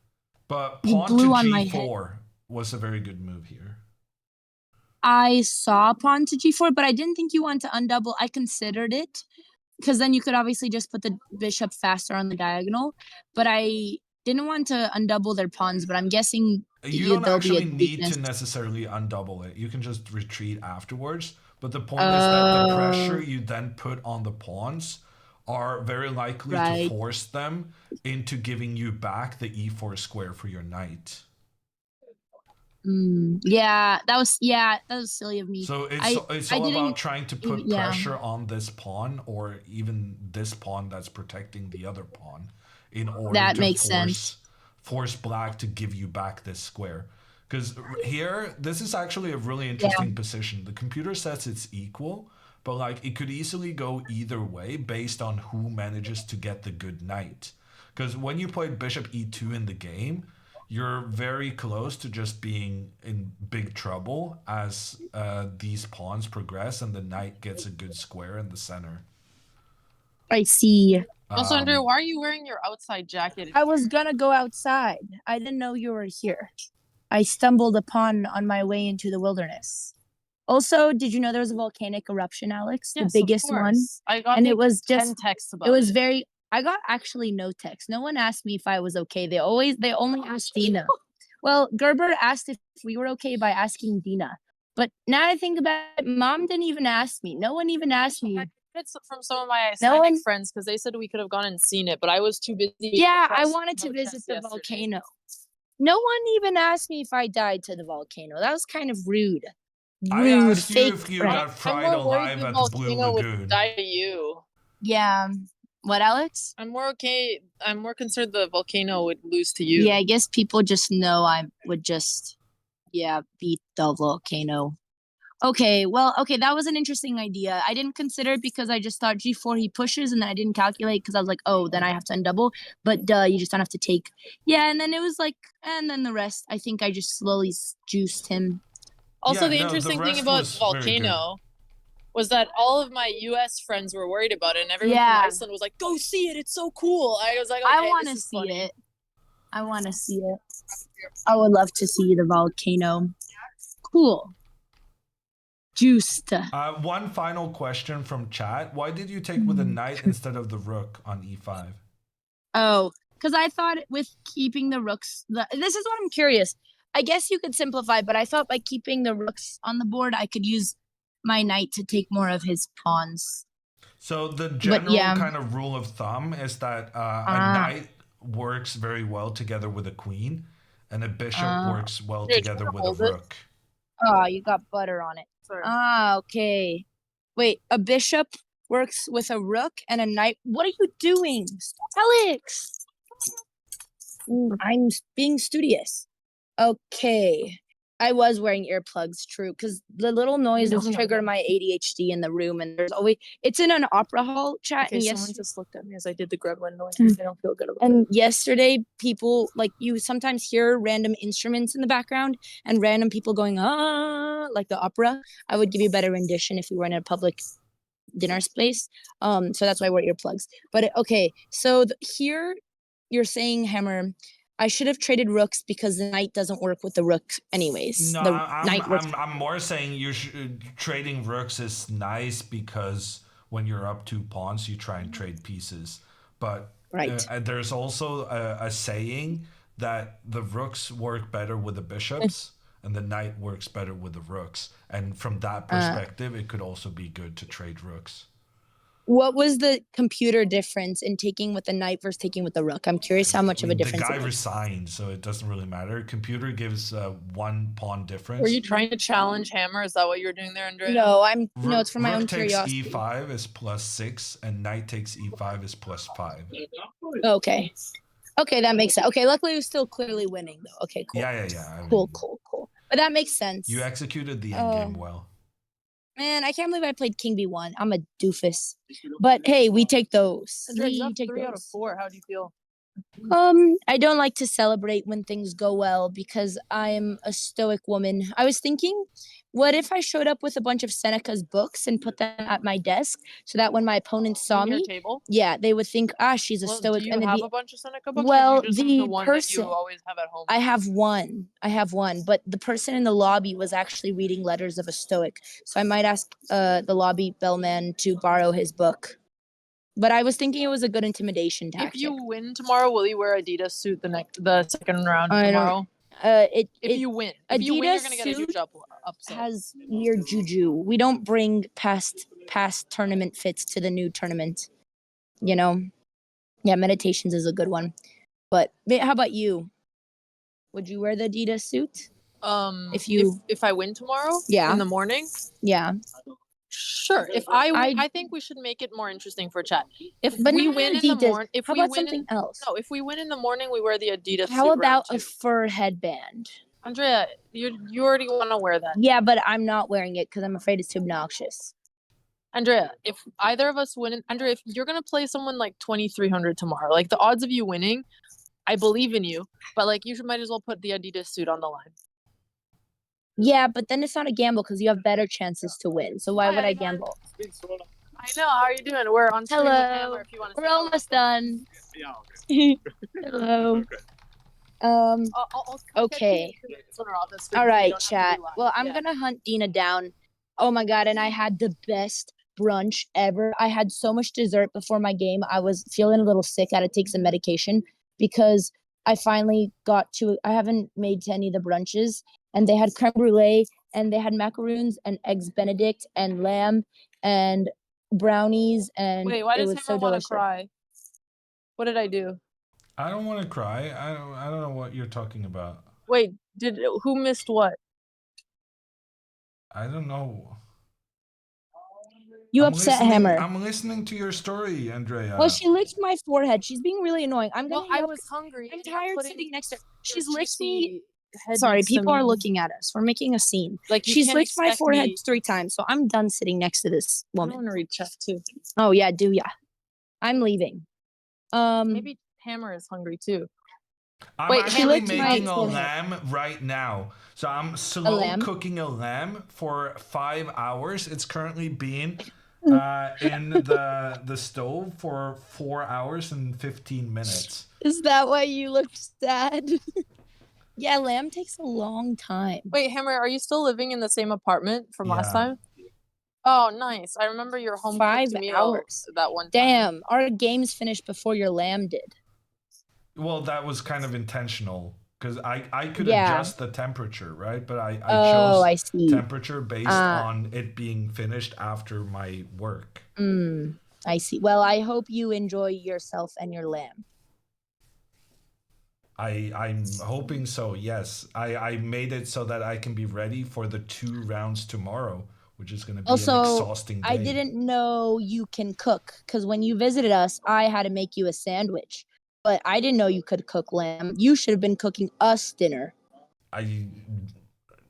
But You pawn to blew on my g4 was a very good move here. I saw pawn to g4, but I didn't think you wanted to undouble. I considered it because then you could obviously just put the bishop faster on the diagonal. But I didn't want to undouble their pawns. But I'm guessing You don't there'll be actually a need weakness. to necessarily undouble it. You can just retreat afterwards. But the point is that the pressure you then put on the pawns are very likely to force them into giving you back the e4 square for your knight. Yeah, that was silly of me. So it's all about trying to put yeah. pressure on this pawn or even this pawn that's protecting the other pawn in order That to makes sense. force black to give you back this square. Because here, this is actually a really interesting position. The computer says it's equal, but like it could easily go either way based on who manages to get the good knight. Because when you played bishop e2 in the game, you're very close to just being in big trouble as these pawns progress and the knight gets a good square in the center. I see. Also, Andrea, why are you wearing your outside jacket? I was gonna go outside. I didn't know you were here. I stumbled upon on my way into the wilderness. Also, did you know there was a volcanic eruption, Alex? Yes, the biggest of one. course. I got And like it was 10 just texts about it was very I got actually no text. No one asked me if I was okay. They only asked Dina. Well, Gerber asked if we were okay by asking Dina. But now I think about it, Mom didn't even ask me. No one even asked me. It's from some of my No Icelandic one- friends because they said we could have gone and seen it, but I was too busy. Yeah, I depressed wanted to about visit chess the yesterday. volcano. No one even asked me if I died to the volcano. That was kind of rude. I asked you fake if you friend. got I'm fried more worried alive the at the Blue volcano would Lagoon. die to you. Yeah. What, Alex? I'm more concerned the volcano would lose to you. Yeah, I guess people just know I would just, beat the volcano. Okay, well, okay, that was an interesting idea. I didn't consider it because I just thought g4 he pushes, and then I didn't calculate because I was like, oh, then I have to undouble. But duh, you just don't have to take. Yeah, and then it was like, and then the rest, I think I just slowly juiced him. Also, Yeah, the no, the interesting thing rest about was very good. Volcano was that all of my US friends were worried about it, and everyone Yeah. from Iceland was like, go see it, it's so cool. I was like, okay, I want to this is see funny. it. I want to see it. I would love to see the volcano. Cool. Juiced. One final question from chat. Why did you take with a knight instead of the rook on e5? Oh, because I thought with keeping the rooks, this is what I'm curious. I guess you could simplify, but I thought by keeping the rooks on the board, I could use my knight to take more of his pawns. So the general kind of rule of thumb is that a knight works very well together with a queen, and a bishop works well together with a rook. Oh, you got butter on it. Sorry. Okay. Wait, a bishop works with a rook and a knight. What are you doing, Alex? I'm being studious. Okay. I was wearing earplugs, true, because the little noises trigger my ADHD in the room, and there's always it's in an opera hall chat. Okay, and someone just looked at me as I did the gremlin noise. I don't feel good about and it. yesterday, people like you sometimes hear random instruments in the background and random people going like the opera. I would give you a better rendition if we were in a public dinner space. So that's why I wear earplugs. But okay, so here you're saying, Hammer, I should have traded rooks because the knight doesn't work with the rook anyways. No, The I'm more saying trading rooks is nice because when you're up 2 pawns, you try and trade pieces. But there's also a saying that the rooks work better with the bishops and the knight works better with the rooks. And from that perspective, it could also be good to trade rooks. What was the computer difference in taking with the knight versus taking with the rook? I'm curious how much of a difference. The guy resigned, so it doesn't really matter. Computer gives 1 pawn difference. Were you trying to challenge Hammer? Is that what you were doing there, Andrea? No, no, it's for my own curiosity. Rook takes e5 is +6, and knight takes e5 is +5. Okay. Okay, that makes sense. Okay, luckily it was still clearly winning, though. Okay, cool. Yeah. Cool. But that makes sense. You executed the endgame well. Man, I can't believe I played King B1. I'm a doofus. But hey, we take those. Andrea, you We have take 3 those. out of 4. How do you feel? I don't like to celebrate when things go well because I'm a stoic woman. I was thinking, what if I showed up with a bunch of Seneca's books and put them at my desk so that when my opponents saw me, table? Yeah, they would think, she's a stoic. Do you have a bunch of Seneca books? Well, or do you just have the the one person that you always have at home. I have one, but the person in the lobby was actually reading Letters of a Stoic, so I might ask the lobby bellman to borrow his book. But I was thinking it was a good intimidation tactic. If you win tomorrow, will you wear Adidas suit the second round tomorrow? If you win, you're gonna get a huge upset. Has weird juju. We don't bring past tournament fits to the new tournament. You know, yeah, Meditations is a good one. But how about you? Would you wear the Adidas suit? If I win tomorrow, in the morning, yeah. Sure. If I win, I think we should make it more interesting for chat. If But we not win in Adidas. the morning, How about something else? No, if we win in the morning, we wear the Adidas. How suit about round a 2. fur headband? Andrea, you already want to wear that. Yeah, but I'm not wearing it because I'm afraid it's too obnoxious. Andrea, if either of us win, Andrea, if you're gonna play someone like 2300 tomorrow, like the odds of you winning, I believe in you, but like you might as well put the Adidas suit on the line. Yeah, but then it's not a gamble because you have better chances to win. So why would I gamble? I know. How are you doing? We're on screen with Hammer if you want to. We're almost done. Hello. Okay. All right, chat. Well, I'm gonna hunt Dina down. Oh my god, and I had the best brunch ever. I had so much dessert before my game. I was feeling a little sick. I had to take some medication because I finally got to. I haven't made to any of the brunches, and they had creme brulee, and they had macaroons and eggs Benedict and lamb and brownies, and wait, why it does was so Hammer want delicious. to cry? What did I do? I don't want to cry. I don't know what you're talking about. Wait, who missed what? I don't know. You upset Hammer. I'm listening to your story, Andrea. Well, she licked my forehead. She's being really annoying. I'm gonna. I was hungry. I'm tired sitting next to her. She's licked me. head Sorry, next to people are me. looking at us. We're making a scene. Like, you She's can't licked my expect forehead me- 3 times, so I'm done sitting next to this I woman. want to read chat too. Oh yeah, do ya? I'm leaving. Maybe Hammer is hungry too. I'm Wait, she actually licked my making a forehead. lamb right now. So I'm slow lamb? cooking a lamb for 5 hours. It's currently being Mm. in the stove for 4 hours and 15 minutes. Is that why you looked sad? Yeah, lamb takes a long time. Wait, Hammer, are you still living in the same apartment from last Yeah. time? Oh, nice. I remember your home 5 cooked meal hours. that one time. Damn, our game's finished before your lamb did. Well, that was kind of intentional because I could Yeah. adjust the temperature, right? But I Oh, chose I see. temperature based on it being finished after my work. I see. Well, I hope you enjoy yourself and your lamb. I'm hoping so, yes. I made it so that I can be ready for the 2 rounds tomorrow, which is going to be an exhausting day. I didn't know you can cook because when you visited us, I had to make you a sandwich. But I didn't know you could cook lamb. You should have been cooking us dinner. I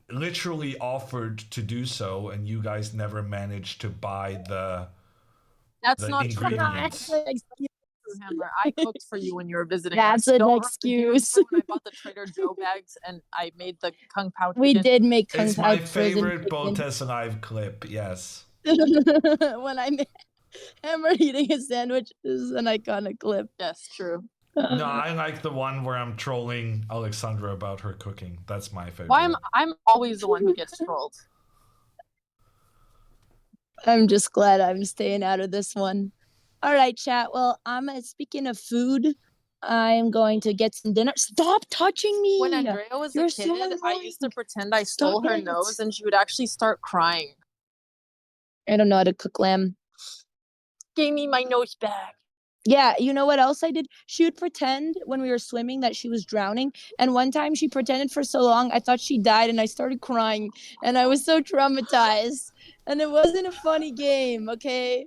literally offered to do so, and you guys never managed to buy the not ingredients. true, Hammer. I cooked for you when you were visiting. That's us. an Do excuse. you remember when I bought the Trader Joe bags and I made the Kung Pao chicken? We did make Kung It's Pao my frozen favorite chicken. BotezLive clip, yes. When I made Hammer eating a sandwich is an iconic clip. Yes, true. No, I like the one where I'm trolling Alexandra about her cooking. That's my favorite. Why I'm always the one who gets trolled. I'm just glad I'm staying out of this one. All right, chat. Well, speaking of food, I'm going to get some dinner. Stop touching me. When Andrea was You're a kid, I used to pretend I stole her nose and she would actually start crying. I don't know how to cook lamb. Give me my nose back. Yeah, you know what else I did? She would pretend when we were swimming that she was drowning. And one time she pretended for so long, I thought she died and I started crying. And I was so traumatized. And it wasn't a funny game, okay?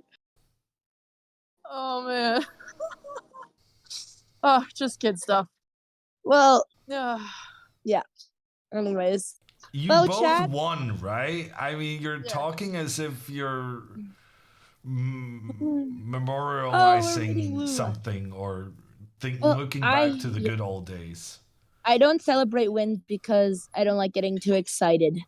Oh, man. Oh, just kid stuff. Well, Yeah. yeah. Anyways. You well, both chat, won, right? I mean, you're talking as if you're memorializing something or looking back to the good old days. I don't celebrate wins because I don't like getting too excited.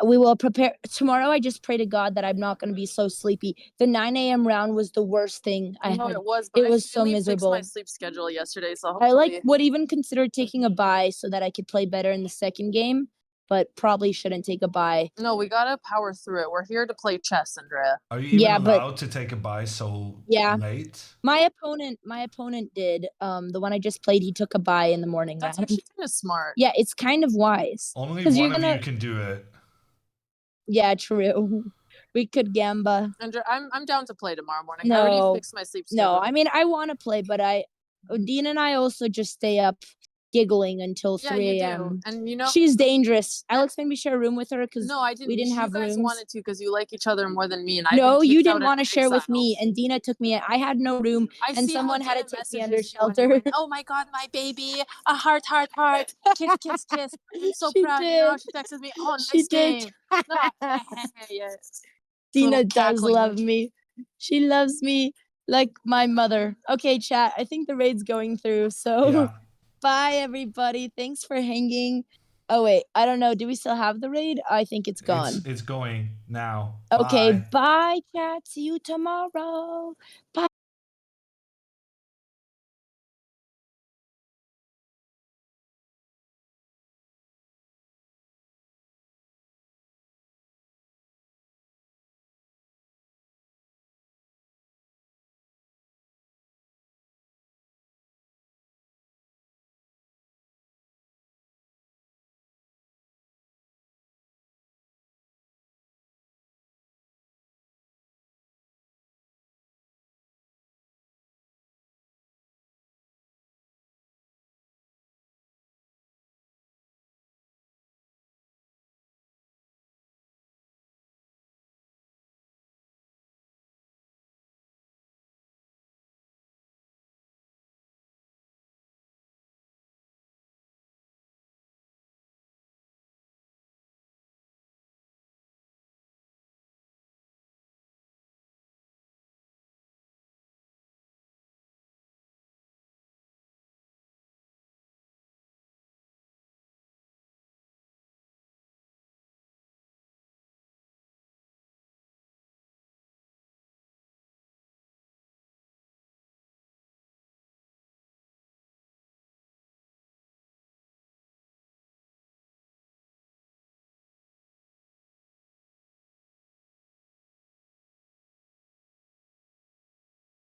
We will prepare tomorrow. I just pray to God that I'm not going to be so sleepy. The 9 a.m. round was the worst thing I had. It was. But it was so miserable. I fixed my sleep schedule yesterday, so I would even consider taking a bye so that I could play better in the second game, but probably shouldn't take a bye. No, we gotta power through it. We're here to play chess, Andrea. Are you even allowed to take a bye so late? My opponent did. The one I just played, he took a bye in the morning. That's actually kind of smart. Yeah, it's kind of wise. Only one of you can do it. Yeah, true. We could gamba. Andrea, I'm down to play tomorrow morning. I already fixed my sleep schedule. No, I mean I want to play, but Dean and I also just stay up giggling until 3 a.m. And you know she's dangerous. Alex made me share a room with her because we didn't have you guys rooms. wanted to because you like each other more than me. And no, you didn't want to share with me, and Dina took me. I had no room, and someone had to take me under shelter. Oh my God, my baby! A heart, heart, heart! Kiss, kiss, kiss! I'm so proud. You know, she texted me. Oh, nice game. Yes. Dina does love me. She loves me like my mother. Okay, chat. I think the raid's going through, so bye, everybody. Thanks for hanging. Oh, wait. I don't know. Do we still have the raid? I think it's gone. It's going now. Okay, Bye, chat. See you tomorrow. Bye.